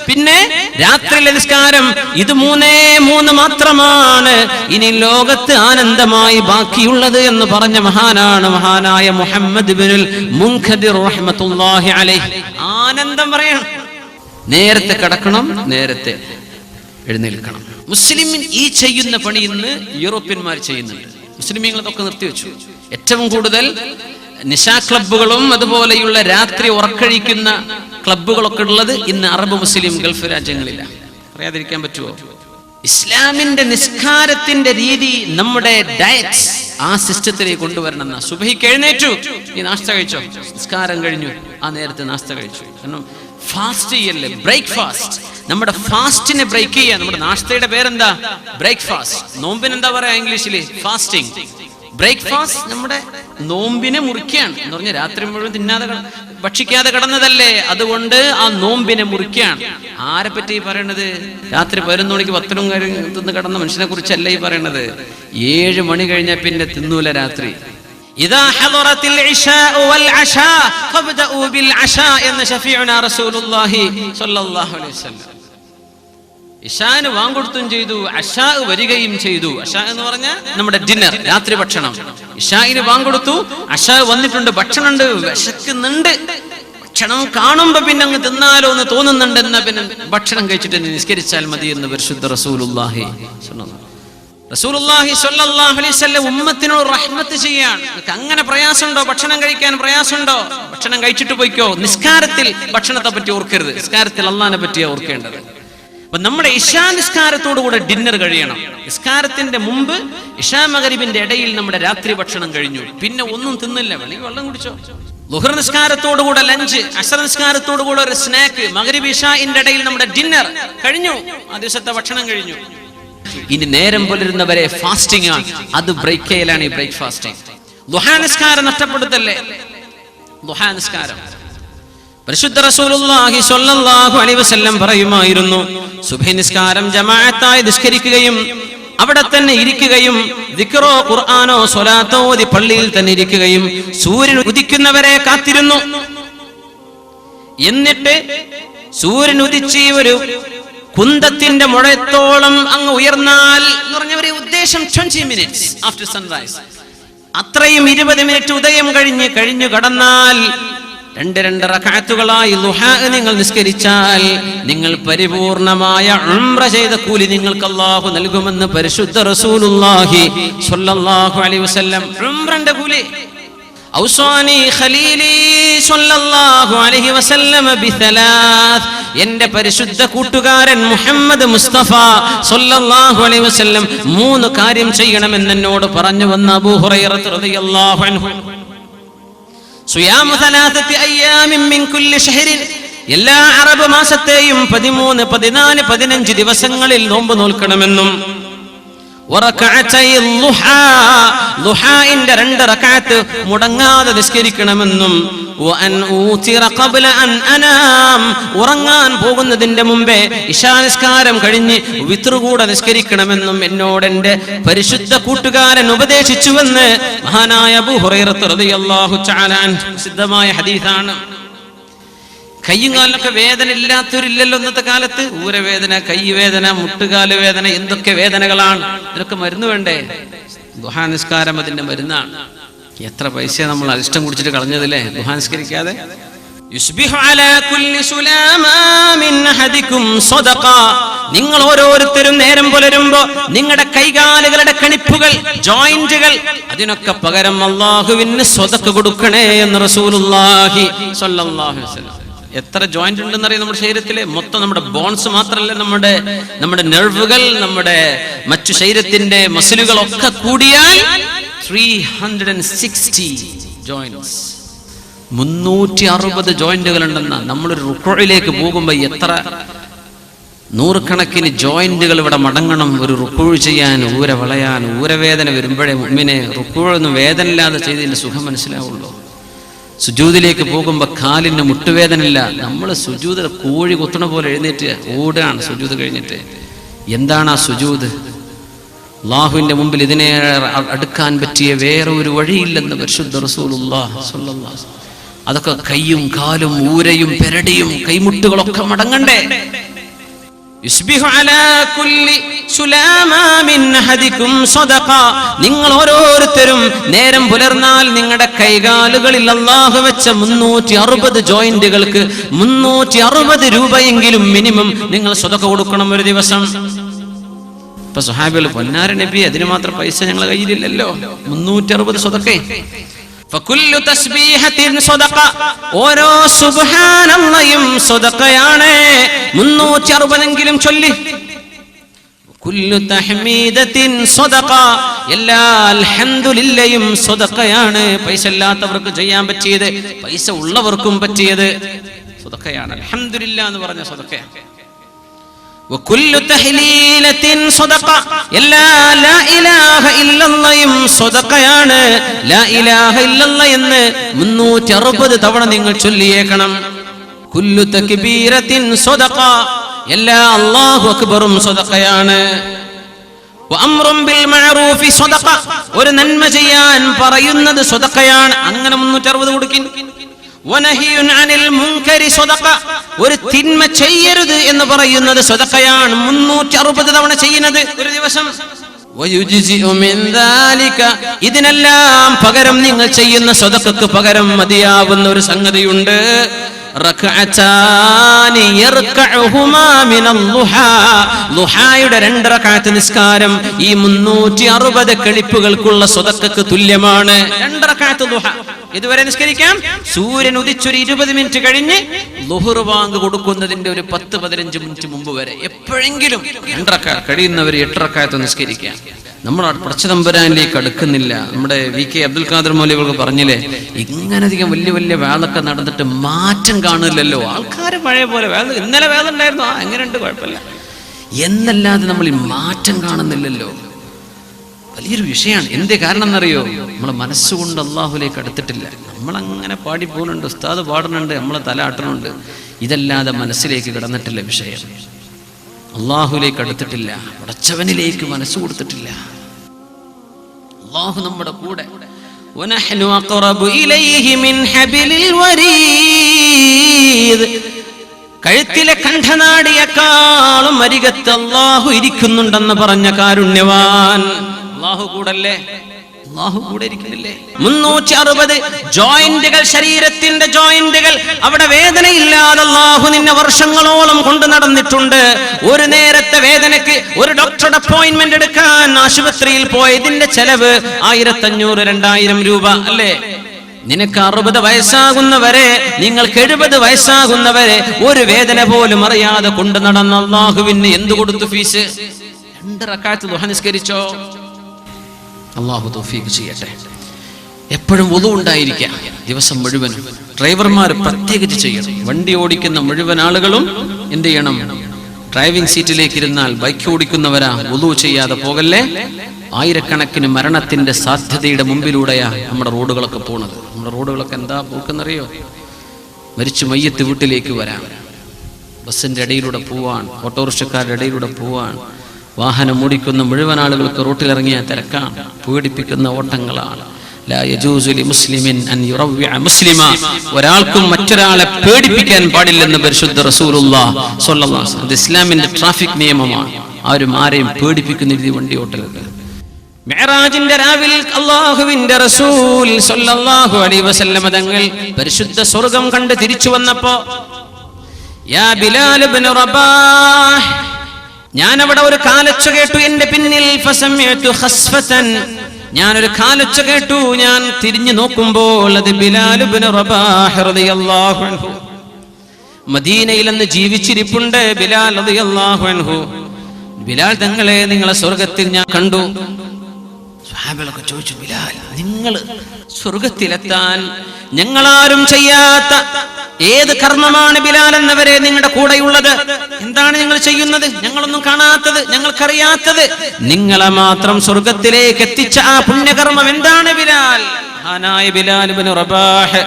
പിന്നെ രാത്രിയിലെ നിസ്കാരം. ഇത് 3 മാത്രമാണ് ഇനി ലോകത്ത് ആനന്ദമായി ബാക്കിയുള്ളത് എന്ന് പറഞ്ഞ മഹാനാണ് മഹാനായ മുഹമ്മദ് ഇബ്നുൽ മുൻകദിർ റഹ്മത്തുള്ളാഹി അലൈഹി. ആനന്ദം പറയണം. നേരത്തെ കിടക്കണം, നേരത്തെ എഴുന്നേൽക്കണം. മുസ്ലിമിൻ ഈ ചെയ്യുന്ന പണി ഇന്ന് യൂറോപ്യന്മാർ ചെയ്യുന്നുണ്ട്. മുസ്ലിമീങ്ങൾ അതൊക്കെ നിർത്തിവെച്ചു. ഏറ്റവും കൂടുതൽ നിശാ ക്ലബ്ബുകളും അതുപോലെയുള്ള രാത്രി ഉറക്കഴിക്കുന്ന ക്ലബ്ബുകളൊക്കെ ഉള്ളത് ഇന്ന് അറബ് മുസ്ലിം ഗൾഫ് രാജ്യങ്ങളിലാണ്. പറയാതിരിക്കാൻ പറ്റുമോ? ഇസ്ലാമിന്റെ നിസ്കാരത്തിന്റെ രീതി, നമ്മുടെ ഡയറ്റ് ആ സിസ്റ്റത്തിലേക്ക് കൊണ്ടുവരണം. എന്നാ സുബഹിക്ക് എഴുന്നേറ്റു, ഈ നാസ്ത കഴിച്ചോ, നിസ്കാരം കഴിഞ്ഞു, ആ നേരത്തെ നാസ്ത കഴിച്ചു. കാരണം ഫാസ്റ്റ് ചെയ്യല്ലേ, ബ്രേക്ക്ഫാസ്റ്റ്. നമ്മുടെ ഫാസ്റ്റിനെ ബ്രേക്ക് ചെയ്യാൻ. നമ്മുടെ നാസ്തയുടെ പേരെന്താ? ബ്രേക്ക്ഫാസ്റ്റ്. നോമ്പിന് എന്താ പറയാ ഇംഗ്ലീഷില്? ഫാസ്റ്റിംഗ്. ബ്രേക്ക്ഫാസ്റ്റ് നമ്മുടെ നോമ്പിനെ മുറിക്കുകയാണ് എന്ന് പറഞ്ഞാൽ രാത്രി മുഴുവൻ തിന്നാതെ ഭക്ഷിക്കാതെ കിടന്നതല്ലേ, അതുകൊണ്ട് ആ നോമ്പിനെ മുറിക്കുകയാണ്. ആരെ പറ്റി പറയണത്? രാത്രി 11 മണിക്ക് 10 കഴിഞ്ഞ് തിന്ന് കിടന്ന മനുഷ്യനെ കുറിച്ചല്ല ഈ പറയണത്. 7 മണി കഴിഞ്ഞ പിന്നെ തിന്നൂല രാത്രി. ഇദാ ഹദറത്തിൽ ഇശാഉ വൽ അശാ ഫബ്ദഉ ബിൽ അശാ എന്ന് ശഫീഉനാ റസൂലുള്ളാഹി സ്വല്ലല്ലാഹു അലൈഹി വസല്ലം. ഇശാന് വാങ്കൊടുത്തും ചെയ്തു, അശാ വരികയും ചെയ്തു. അശാ എന്ന് പറഞ്ഞാൽ നമ്മുടെ ഡിന്നർ, രാത്രി ഭക്ഷണം. ഇശായിന് വാങ്കൊടുത്തു, അശാ വന്നിട്ടുണ്ട്, ഭക്ഷണമുണ്ട്, വിശക്കുന്നുണ്ട്. ഭക്ഷണം കാണുമ്പോ പിന്നെ അങ്ങ് തിന്നാലോ എന്ന് തോന്നുന്നുണ്ട്. എന്നാ പിന്നെ ഭക്ഷണം കഴിച്ചിട്ട് നിസ്കരിച്ചാൽ മതി എന്ന് പരിശുദ്ധ റസൂലുള്ളാഹി സ്വല്ലല്ലാഹു അലൈഹി വസല്ലം ഉമ്മത്തിനോട് റഹ്മത്ത് ചെയ്യാൻ. അങ്ങനെ പ്രയാസമുണ്ടോ? ഭക്ഷണം കഴിക്കാൻ പ്രയാസമുണ്ടോ? ഭക്ഷണം കഴിച്ചിട്ട് പോയിക്കോ. നിസ്കാരത്തിൽ ഭക്ഷണത്തെ പറ്റി ഓർക്കരുത്, നിസ്കാരത്തിൽ അള്ളാഹിനെ പറ്റിയാ ഓർക്കേണ്ടത്. അപ്പൊ നമ്മുടെ ഇശാ നിസ്കാരത്തോടു കൂടെ ഡിന്നർ കഴിയണം. നിസ്കാരത്തിന്റെ മുമ്പ് ഇശാ മഗ്രിബിന്റെ ഇടയിൽ നമ്മുടെ രാത്രി ഭക്ഷണം കഴിഞ്ഞു, പിന്നെ ഒന്നും തിന്നില്ല, വേണമെങ്കിൽ വെള്ളം കുടിച്ചോ. ളുഹർ നിസ്കാരത്തോടു കൂടെ ലഞ്ച്, അസ്ർ നിസ്കാരത്തോടു കൂടെ ഒരു സ്നാക്ക്, മഗ്രിബ് ഇശാഇന്റെ ഇടയിൽ നമ്മുടെ ഡിന്നർ കഴിഞ്ഞു, ആ ദിവസത്തെ ഭക്ഷണം കഴിഞ്ഞു. ഇനി നേരം പുലരുന്നവരെ ഫാസ്റ്റിംഗ് ആണ്. അത് ബ്രേക്ക് ചെയ്യലാണ് ഈ ബ്രേക്ക് ഫാസ്റ്റിംഗ്. ദുഹാ നിസ്കാരം നഷ്ടപ്പെടുത്തല്ലേ. ദുഹാ നിസ്കാരം പരിശുദ്ധ റസൂലുള്ളാഹി സ്വല്ലല്ലാഹു അലൈഹി വസല്ലം പറയുമായിരുന്നു, സുബ്ഹി നിസ്കാരം ജമാഅത്തായി നിസ്കരിക്കുകയും അവിടെ തന്നെ ഇരിക്കുകയും ദിക്റോ ഖുർആനോ സ്വലാത്തോ ഓതി പള്ളിയിൽ തന്നെ ഇരിക്കുകയും സൂര്യൻ ഉദിക്കുന്നവരെ കാത്തിരുന്നു. എന്നിട്ട് സൂര്യൻ ഉദിച്ച് ഒരു കുന്തത്തിന്റെ മുഴത്തോളം അങ്ങ് ഉയർന്നാൽ എന്ന് പറഞ്ഞ ഒരു ഉദ്ദേശം 20 minutes ആഫ്റ്റർ സൺറൈസ്, അത്രയും 20 മിനിറ്റ് ഉദയം കഴിഞ്ഞു കടന്നാൽ 2 റക്അത്തുകളായി ദുഹാ നിങ്ങൾ നിസ്കരിച്ചാൽ നിങ്ങൾ പരിപൂർണമായ ഉംറ ചെയ്ത കൂലി നിങ്ങൾക്ക് അല്ലാഹു നൽകുമെന്ന് പരിശുദ്ധ റസൂലുള്ളാഹി സ്വല്ലല്ലാഹു അലൈഹി വസല്ലം. ഉംറന്റെ കൂലി. ഔസാനി ഖലീലി സ്വല്ലല്ലാഹു അലൈഹി വസല്ലം ബിസലാസ്, എന്റെ പരിശുദ്ധ കൂട്ടുകാരൻ മുഹമ്മദ് മുസ്തഫ സ്വല്ലല്ലാഹു അലൈഹി വസല്ലം 3 കാര്യം ചെയ്യണമെന്ന് എന്നോട് പറഞ്ഞു വന്ന അബൂ ഹുറൈറ റളിയല്ലാഹു അൻഹു. സുയാമു 3 അയ്യാമിൻ മിൻ കുല്ലി ശഹ്റിൻ, എല്ലാ അറബ് മാസത്തെയും 13, 14, 15 ദിവസങ്ങളിൽ നോമ്പ് നോൽക്കണമെന്നും ളുഹാന്റെ 2 റക്അത്ത് മുടങ്ങാതെ നിസ്കരിക്കണമെന്നും ഉറങ്ങാൻ പോകുന്നതിന്റെ മുമ്പേ ഇശാ നിസ്കാരം കഴിഞ്ഞ് വിത്ർ കൂടെ നിസ്കരിക്കണമെന്നും എന്നോട് എന്റെ പരിശുദ്ധ കൂട്ടുകാരൻ ഉപദേശിച്ചുവെന്ന് മഹാനായ അബൂ ഹുറൈറ റളിയല്ലാഹു തആല അൻഹു പ്രസിദ്ധമായ ഹദീസാണ്. കയ്യും കാലിനൊക്കെ വേദന ഇല്ലാത്തവരില്ലല്ലോ ഇന്നത്തെ കാലത്ത്. ഊരവേദന, കൈവേദന, മുട്ടുകാല് വേദന, എന്തൊക്കെ വേദനകളാണ്. ഇതിനൊക്കെ മരുന്ന് വേണ്ടേ? ദുഹാ നിസ്കാരം അതിന്റെ മരുന്നാണ്. എത്ര പൈസ നമ്മൾ അരിഷ്ടം കുടിച്ചിട്ട് കളഞ്ഞതില്ലേ ദുഹാ നിസ്കരിക്കാതെ. നിങ്ങൾ ഓരോരുത്തരും നേരം പുലരുമ്പോ നിങ്ങളുടെ കൈകാലുകളുടെ കണിപ്പുകൾ, ജോയിന്റുകൾ, അതിനൊക്കെ പകരം അല്ലാഹുവിന് സ്വതക്ക കൊടുക്കണേ എന്ന് റസൂലുള്ളാഹി സ്വല്ലല്ലാഹു അലൈഹി വസല്ലം. എത്ര ജോയിന്റ് ഉണ്ടെന്നറിയാം നമ്മുടെ ശരീരത്തിലെ? മൊത്തം നമ്മുടെ ബോൺസ് മാത്രമല്ല, നമ്മുടെ നെർവുകൾ, നമ്മുടെ മറ്റു ശരീരത്തിന്റെ മസിലുകളൊക്കെ കൂടിയാൽ 360 ജോയിന്റ്സ്, 360 ജോയിന്റുകൾ ഉണ്ടെന്ന. നമ്മളൊരു റുക്കൂഇലേക്ക് പോകുമ്പോൾ എത്ര നൂറുകണക്കിന് ജോയിന്റുകൾ ഇവിടെ മടങ്ങണം ഒരു റുക്കൂഅ് ചെയ്യാൻ, ഊര വളയാൻ. ഊരവേദന വരുമ്പോഴേ മുഅ്മിനെ റുക്കൂഅൊന്നും വേദന ഇല്ലാതെ ചെയ്തതിന്റെ സുഖം മനസ്സിലാവുള്ളൂ. സുജൂദിലേക്ക് പോകുമ്പോ കാലിന് മുട്ടുവേദനയില്ല. നമ്മൾ സുജൂദ് കോഴി കുത്തണ പോലെ എഴുന്നേറ്റ് ഓടുകയാണ് സുജൂദ് കഴിഞ്ഞിട്ട്. എന്താണ് ആ സുജൂദ്? അല്ലാഹുവിന്റെ മുമ്പിൽ ഇതിനെ അടുക്കാൻ പറ്റിയ വേറെ ഒരു വഴിയില്ലെന്ന് പരിശുദ്ധ റസൂലുള്ളാഹി സ്വല്ലല്ലാഹു അലൈഹി വസല്ലം. അതൊക്കെ കൈയും കാലും ഊരയും പെരടിയും കൈമുട്ടുകളൊക്കെ മടങ്ങണ്ടേ? നിങ്ങൾ ഓരോരുത്തരും നേരം പുലർന്നാൽ നിങ്ങളുടെ കൈകാലുകളിൽ അല്ലാഹു വെച്ച 360 ജോയിന്റുകൾക്ക് 360 രൂപയെങ്കിലും മിനിമം നിങ്ങൾ സ്വതക്ക കൊടുക്കണം ഒരു ദിവസം. ഇപ്പൊ സ്വഹാബികൾ, പൊന്നാര നബി, അതിന് മാത്രം പൈസ ഞങ്ങളുടെ കയ്യിലില്ലല്ലോ. 360 സ്വതക്കേ. ഫകുല്ലു തസ്ബീഹത്തിൻ സ്വദഖ, ഓരോ സുബ്ഹാനല്ലാഹും സ്വദഖയാണ്. 360 ചൊല്ലി. കുല്ലു തഹ്മീദത്തിൻ സ്വദഖ, എല്ലാ അൽഹംദുലില്ലയും സ്വദഖയാണ്. പൈസ ഇല്ലാത്തവർക്ക് ചെയ്യാൻ പറ്റിയത്, പൈസ ഉള്ളവർക്കും പറ്റിയത് സ്വദഖയാണ്. അൽഹംദുലില്ലാ എന്ന് പറഞ്ഞ സ്വദഖയാണ്. വകുല്ലു തഹ്ലീലത്തിൻ സ്വദഖ, എല്ലാ ലാ ഇലാഹ ഇല്ലല്ലാഹും സ്വദഖയാണ്. ലാ ഇലാഹ ഇല്ലല്ലാഹ് എന്ന് 360 തവണ നിങ്ങൾ ചൊല്ലിയേക്കണം. കുല്ലു തക്ബീറത്തിൻ സ്വദഖ, എല്ലാ അല്ലാഹു അക്ബറും സ്വദഖയാണ്. വഅംറുൻ ബിൽ മഅറൂഫി സ്വദഖ, ഒരു നന്മ ചെയ്യാൻ പറയുന്നത് സ്വദഖയാണ്. അങ്ങനെ 360 കൊടുക്കിൻ. വനഹിയുൻ അനിൽ മുൻകരി സ്വദഖ, ഒരു തിന്മ ചെയ്യരുത് എന്ന് പറയുന്നത് സ്വദഖയാണ്. 360 തവണ ചെയ്യുന്നത് ഒരു ദിവസം. വയുജിഉ മിൻ ദാലിക, ഇതിനെല്ലാം പകരം നിങ്ങൾ ചെയ്യുന്ന സ്വദഖക്ക് പകരം മതിയാവുന്ന ഒരു സംഗതിയുണ്ട്. റക്അതാനി യർകഉഹുമാ മിനൽ ളുഹാ, ളുഹായുടെ 2 റക്അത്ത് നിസ്കാരം ഈ 360 കളിപ്പുകൾക്കുള്ള സ്വദഖക്ക് തുല്യമാണ്. 2 റക്അത്ത് ളുഹ ഇതുവരെ നിസ്കരിക്കാം. സൂര്യൻ ഉദിച്ചൊരു 20 മിനിറ്റ് കഴിഞ്ഞ് ളുഹർ ബാങ്ക് കൊടുക്കുന്നതിന്റെ ഒരു 10-15 മിനിറ്റ് മുമ്പ് വരെ എപ്പോഴെങ്കിലും 2 റക്അത്ത് കഴിയുന്നവർ 8 റക്അത്ത് നിസ്കരിക്കാം. നമ്മൾ പടച്ചതമ്പുരാനിലേക്ക് അടുക്കുന്നില്ല. നമ്മുടെ VK അബ്ദുൽ ഖാദർ മൗലവി പറഞ്ഞില്ലേ, ഇങ്ങനധികം വലിയ വലിയ വേളൊക്കെ നടന്നിട്ട് മാറ്റം കാണില്ലല്ലോ. ആൾക്കാർ പഴയ പോലെ ഇന്നലെ വേളുണ്ടായിരുന്നു, എങ്ങനെയുണ്ട്, കുഴപ്പമില്ല. എന്നല്ലാതെ നമ്മൾ ഈ മാറ്റം കാണുന്നില്ലല്ലോ. വലിയൊരു വിഷയമാണ്. എന്തേ കാരണം എന്നറിയോ? നമ്മളെ മനസ്സുകൊണ്ട് അള്ളാഹുലേക്ക് അടുത്തിട്ടില്ല. നമ്മളങ്ങനെ പാടി പോകുന്നുണ്ട്, ഉസ്താദ് പാടുന്നുണ്ട്, നമ്മളെ തല ആട്ടണുണ്ട്, ഇതല്ലാതെ മനസ്സിലേക്ക് കിടന്നിട്ടില്ല വിഷയം. അള്ളാഹുലേക്ക് അടുത്തിട്ടില്ല, പടച്ചവനിലേക്ക് മനസ്സ് കൊടുത്തിട്ടില്ല. അള്ളാഹു നമ്മുടെ കൂടെ. വനഹ്നു അഖറബു ഇലൈഹി മിൻ ഹബിലിൽ വരീദ്. കഴുത്തിലെ കണ്ഠനാടിയേക്കാളും അരികത്ത് അള്ളാഹു ഇരിക്കുന്നുണ്ടെന്ന് പറഞ്ഞ കാരുണ്യവാൻ. അള്ളാഹു കൂടല്ലേ? അള്ളാഹു കൂടെ ഇരിക്കുന്നില്ലേ? 360 ജോയിന്റുകൾ, ശരീരത്തിന്റെ ജോയിന്റുകൾ, അവിടെ വേദനയില്ലാതെ അള്ളാഹു നിന്നെ വർഷങ്ങളോളം കൊണ്ട് നടന്നിട്ടുണ്ട്. ഒരു നേരത്തെ വേദനയ്ക്ക് ഒരു ഡോക്ടറുടെ അപ്പോയിന്റ്മെന്റ് എടുക്കാൻ ആശുപത്രിയിൽ പോയതിന്റെ ചെലവ് 1500-2000 രൂപ അല്ലേ? നിനക്ക് 60 വയസ്സാകുന്നവരെ, നിങ്ങൾക്ക് 70 വയസ്സാകുന്നവരെ ഒരു വേദന പോലും അറിയാതെ കൊണ്ട് നടന്ന അള്ളാഹുവിന് എന്ത് കൊടുത്തു ഫീസ്? 2 റക്അത്ത് ദുഹ നിസ്കരിച്ചോ? അള്ളാഹു തൗഫീഖ് ചെയ്യട്ടെ. എപ്പോഴും വുളു ഉണ്ടായിരിക്കാം ദിവസം മുഴുവൻ. ഡ്രൈവർമാർ പ്രത്യേകിച്ച് ചെയ്യണം. വണ്ടി ഓടിക്കുന്ന മുഴുവൻ ആളുകളും എന്ത് ചെയ്യണം? ഡ്രൈവിംഗ് സീറ്റിലേക്ക് ഇരുന്നാൽ ബൈക്ക് ഓടിക്കുന്നവരാ, വുളു ചെയ്യാതെ പോകല്ലേ. ആയിരക്കണക്കിന് മരണത്തിന്റെ സാധ്യതയുടെ മുമ്പിലൂടെയാ നമ്മുടെ റോഡുകളൊക്കെ പോണത്. നമ്മുടെ റോഡുകളൊക്കെ എന്താ പോക്കെന്നറിയോ? മരിച്ചു മയ്യത്ത് വീട്ടിലേക്ക് വരാൻ, ബസ്സിന്റെ ഇടയിലൂടെ പോവാൻ, ഓട്ടോറിക്ഷക്കാരുടെ ഇടയിലൂടെ പോവാൻ, വാഹനം ഓടിക്കുന്ന മുഴുവൻ ആളുകൾക്ക് റോട്ടിലിറങ്ങിയ തിരക്കാണ്, പേടിപ്പിക്കുന്ന ഓട്ടങ്ങളാണ്. ലാ യജൂസു ലിമുസ്ലിമിൻ അൻ യുറവ്വിഅ മുസ്ലിമ. ഒരാൾക്കും മറ്റൊരാളെ പേടിപ്പിക്കാൻ പാടില്ലെന്ന് പരിശുദ്ധ റസൂലുള്ളാഹി സ്വല്ലല്ലാഹു അലൈഹി വസല്ലം. ഇത് ഇസ്ലാമിന്റെ ട്രാഫിക് നിയമമാണ്. ആരും ആരെയും പേടിപ്പിക്കുന്ന രീതി വണ്ടി ഓട്ടലുണ്ട്. മിഅ്റാജിന്റെ രാവിൽ അല്ലാഹുവിന്റെ റസൂൽ സ്വല്ലല്ലാഹു അലൈഹി വസല്ലം തങ്ങൾ പരിശുദ്ധ സ്വർഗ്ഗം കണ്ട് തിരിച്ചു വന്നപ്പോ, യാ ബിലാൽ ഇബ്നു റബാഹ്, ഞാൻ അവിടെ ഒരു കാലൊച്ച കേട്ടു എന്റെ പിന്നിൽ. ഫസമിഅതു ഖസ്ഫതൻ, ഞാനൊരു കാലൊച്ച കേട്ടു. ഞാൻ തിരിഞ്ഞു നോക്കുമ്പോൾ അത് ബിലാൽ ഇബ്നു റബാഹ് റളിയല്ലാഹു അൻഹു. മദീനയിൽ അന്ന് ജീവിച്ചിരിപ്പുണ്ട് ബിലാൽ റളിയല്ലാഹു അൻഹു. ബിലാൽ തങ്ങളെ നിങ്ങളെ സ്വർഗ്ഗത്തിൽ ഞാൻ കണ്ടു. സ്വഹാബികളൊക്കെ ചോദിച്ചു, ബിലാൽ നിങ്ങൾ സ്വർഗ്ഗത്തിലെത്താൻ ഞങ്ങളാരും ചെയ്യാത്ത ഏത് കർമ്മമാണ് ബിലാൽ എന്നവരെ നിങ്ങളുടെ കൂടെയുള്ളത്? എന്താണ് നിങ്ങൾ ചെയ്യുന്നത്? ഞങ്ങളൊന്നും കാണാത്തത്, ഞങ്ങൾക്കറിയാത്തത്. നിങ്ങളെ മാത്രം സ്വർഗത്തിലേക്ക് എത്തിച്ച ആ പുണ്യകർമ്മം എന്താണ് ബിലാൽ? മഹാനായ ബിലാൽ ഇബ്നു റബാഹ്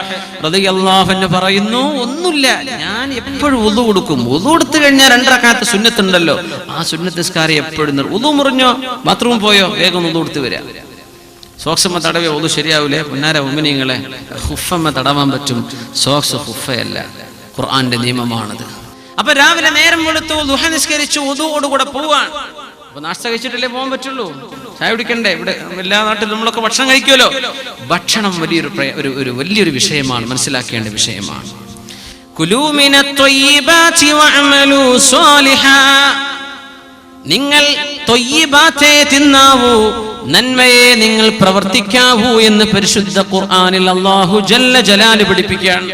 റളിയല്ലാഹു അൻഹു പറയുന്നു, ഒന്നുമില്ല, ഞാൻ എപ്പോഴും വുളു കൊടുക്കും. വുളു കൊടുത്തു കഴിഞ്ഞാൽ 2 റക്അത്ത് സുന്നത്തുണ്ടല്ലോ, ആ സുന്നത്ത് നിസ്കാരം എപ്പോഴും. വുളു മുറിഞ്ഞോ, ബാത്റൂം പോയോ, വേഗം വുളു കൊടുത്ത് വരാം. സോക്സമ്മ തടവേ ഒതു ശരിയാവൂലേ? പൊന്നാര ഉമ്മിനിങ്ങളെ, ഹുഫമ്മ തടവാൻ പറ്റും, സോക്സ് ഹുഫയല്ല. ഖുർആന്റെ നിയമമാണത്. അപ്പൊ രാവിലെ നേരം വെളുത്തു, ദുഹ നിസ്കരിച്ചു, വുദൂഓടുകൂടെ പോവാൻ. അപ്പൊ നാസ്ത കഴിച്ചിട്ടല്ലേ പോകാൻ പറ്റുള്ളൂ, ചായ കുടിക്കണ്ടേ? ഇവിടെ എല്ലാ നാട്ടിലും നമ്മളൊക്കെ ഭക്ഷണം കഴിക്കുമല്ലോ. ഭക്ഷണം വലിയൊരു വിഷയമാണ്, മനസ്സിലാക്കേണ്ട വിഷയമാണ്. കുലൂ മിനത് ത്വയ്യിബാതി വഅമലൂ സ്വാലിഹാ. നിങ്ങൾ ത്വയ്യിബാത്തെ തിന്നാവൂ, നന്മയെ നിങ്ങൾ പ്രവർത്തിക്കാവൂ എന്ന് പരിശുദ്ധ ഖുർആനിൽ അല്ലാഹു ജല്ല ജലാല് പഠിപ്പിക്കുകയാണ്.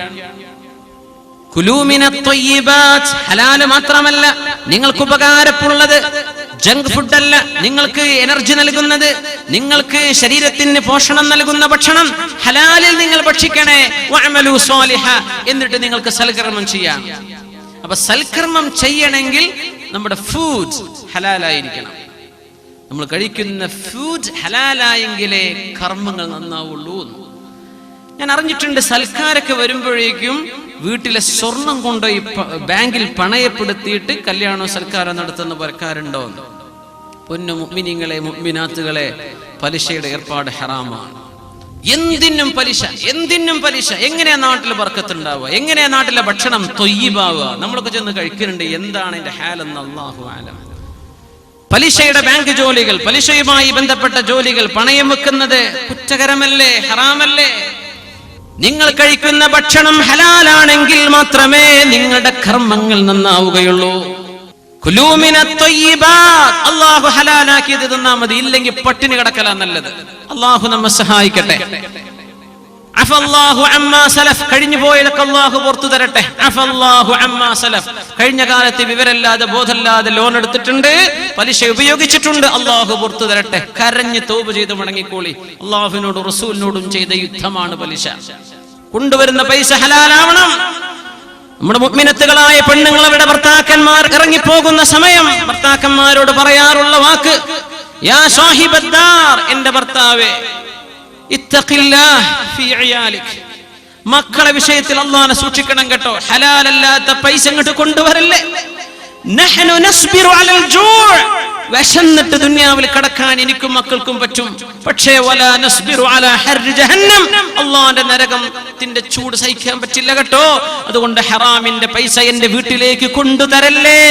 കുലൂ മിനത് ത്വയ്യിബാത്ത്, ഹലാൽ മാത്രമല്ല, നിങ്ങൾക്ക് ഉപകാരമുള്ളത്, ജങ്ക് ഫുഡ് അല്ല, നിങ്ങൾക്ക് എനർജി നൽകുന്നത്, നിങ്ങൾക്ക് ശരീരത്തിന് പോഷണം നൽകുന്ന ഭക്ഷണം ഹലാലിൽ നിങ്ങൾ ഭക്ഷിക്കണേ. വഅമലൂ സ്വാലിഹാ, എന്നിട്ട് നിങ്ങൾക്ക് സൽക്കർമ്മം ചെയ്യാം. അപ്പൊ സൽക്കർമ്മം ചെയ്യണമെങ്കിൽ നമ്മുടെ ഫുഡ് ഹലാലായിരിക്കണം. നമ്മൾ കഴിക്കുന്ന ഫുഡ് ഹലാലായെങ്കിലേ കർമ്മങ്ങൾ നന്നാവുള്ളൂ. ഞാൻ അറിഞ്ഞിട്ടുണ്ട്, സൽക്കാരൊക്കെ വരുമ്പോഴേക്കും വീട്ടിലെ സ്വർണം കൊണ്ടുപോയി ബാങ്കിൽ പണയപ്പെടുത്തിയിട്ട് കല്യാണവും സൽക്കാരം നടത്തുന്ന പരക്കാരുണ്ടോ? പൊന്നു മുഅ്മിനീങ്ങളെ, മുഅ്മിനാത്തുകളെ, പലിശയുടെ ഏർപ്പാട് ഹറാമാണ്. എന്തിനും പലിശ, എന്തിനും പലിശ. എങ്ങനെയാ നാട്ടിൽ ബർക്കത്തുണ്ടാവുക? എങ്ങനെയാ നാട്ടിലെ ഭക്ഷണം ത്വയ്യിബാവുക? നമ്മളൊക്കെ ചെന്ന് കഴിക്കുന്നുണ്ട്, എന്താണ് അതിന്റെ ഹാലെന്ന് അല്ലാഹു അലം. പലിശയുടെ ബാങ്ക് ജോലികൾ, പലിശയുമായി ബന്ധപ്പെട്ട ജോലികൾ, പണയം വെക്കുന്നത് കുറ്റകരമല്ലേ, ഹറാമല്ലേ? നിങ്ങൾ കഴിക്കുന്ന ഭക്ഷണം ഹലാലാണെങ്കിൽ മാത്രമേ നിങ്ങളുടെ കർമ്മങ്ങൾ നന്നാവുകയുള്ളൂ. കുലൂ മിനത് ത്വയ്യിബാത്ത്, അല്ലാഹു ഹലാലാക്കിയത് തിന്നാ മതി, ഇല്ലെങ്കിൽ പട്ടിണി കിടക്കലാ നല്ലത്. അല്ലാഹു നമ്മെ സഹായിക്കട്ടെ. അഫല്ലാഹു അമ്മാ സലഫ്, കഴിഞ്ഞു പോയതൊക്കെ അല്ലാഹു പുറത്തു തരട്ടെ. അഫല്ലാഹു അമ്മാ സലഫ്, കഴിഞ്ഞ കാലത്ത് വിവരമില്ലാതെ ബോധമില്ലാതെ ലോൺ എടുത്തിട്ടുണ്ട്, പലിശ ഉപയോഗിച്ചിട്ടുണ്ട്, അല്ലാഹു പുറത്തു തരട്ടെ. കരഞ്ഞ് തൗബ ചെയ്ത് മടങ്ങിക്കോളി. അല്ലാഹുവിനോടും റസൂലിനോടും ചെയ്ത യുദ്ധമാണ് പലിശ. കൊണ്ടുവരുന്ന പൈസ ഹലാലാവണം. നമ്മുടെ മുഅ്മിനത്തുകളായ പെണ്ണുങ്ങൾ അവരുടെ ഭർത്താക്കന്മാർ ഇറങ്ങിപ്പോകുന്ന സമയം ഭർത്താക്കന്മാരോട് പറയാറുള്ള വാക്ക്, യാ സാഹിബദ്ദാർ, എന്റെ ഭർത്താവേ, ഇത്തഖില്ലാഹ് ഫീ ഇയാലിക്, മക്കളെ വിഷയത്തിൽ അല്ലാഹനെ സൂക്ഷിക്കണം കേട്ടോ. ഹലാലല്ലാത്ത പൈസ ഇങ്ങോട്ട് കൊണ്ടുവരല്ലേ. നഹ്നു നസ്ബിറു അലൽ ജൂഅ്, വിശന്നിട്ട് ദുനിയാവിൽ കടക്കാൻ എനിക്കും മക്കൾക്കും പറ്റും. പക്ഷേ വലാ നസ്ബിറു അലാ ഹർരി ജഹന്നം, അല്ലാഹുവിന്റെ നരകത്തിന്റെ ചൂട് സഹിക്കാൻ പറ്റില്ല കേട്ടോ. അതുകൊണ്ട് ഹറാമിന്റെ പൈസ എന്റെ വീട്ടിലേക്ക് കൊണ്ടുതരല്ലേ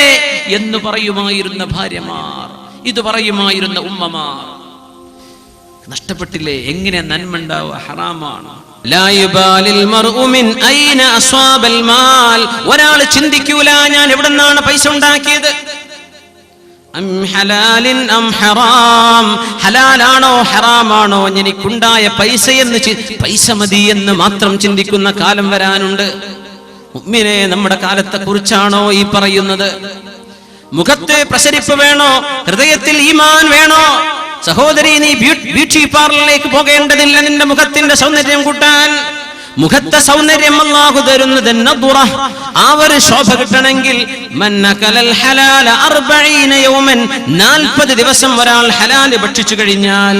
എന്ന് പറയുമായിരുന്ന ഭാര്യമാർ, ഇത് പറയുമായിരുന്ന ഉമ്മമാർ. നഷ്ടപ്പെട്ടില്ലേ? എങ്ങനെ നന്മ ഉണ്ടാവുക? ഹറാമാണ്. ലാ യുബാലിൽ മർഉ മിൻ ഐന അസ്വാബൽ മാൽ, ഒരാൾ ചിന്തിക്കൂല ഞാൻ എവിടെ നിന്നാണ് പൈസ ഉണ്ടാക്കിയത്. അം ഹലാലിൻ അം ഹറാം, ഹലാലാണോ ഹറാമാണോ എനിക്കുണ്ടായ പൈസ എന്ന് പൈസ മതി എന്ന് മാത്രം ചിന്തിക്കുന്ന കാലം വരാനുണ്ട്. മുഅ്മിനെ, നമ്മുടെ കാലത്തെ കുറിച്ചാണോ ഈ പറയുന്നത്? മുഖത്ത് പ്രസരിപ്പ് വേണോ? ഹൃദയത്തിൽ ഈമാൻ വേണോ? സഹോദരി, നീ ബ്യൂട്ടി പാർലറിലേക്ക് പോകേണ്ടതില്ല നിന്റെ മുഖത്തിന്റെ സൗന്ദര്യം കൂട്ടാൻ. മുഖത്തെ സൗന്ദര്യം അല്ലാഹു തരുന്നത് നദ്റ, ആ ഒരു ശോഭ കിട്ടണമെങ്കിൽ മന്നകലൽ ഹലാല 40 യൗമൻ, 40 ദിവസം ഒരാൾ ഹലാൽ ഭക്ഷിച്ചു കഴിഞ്ഞാൽ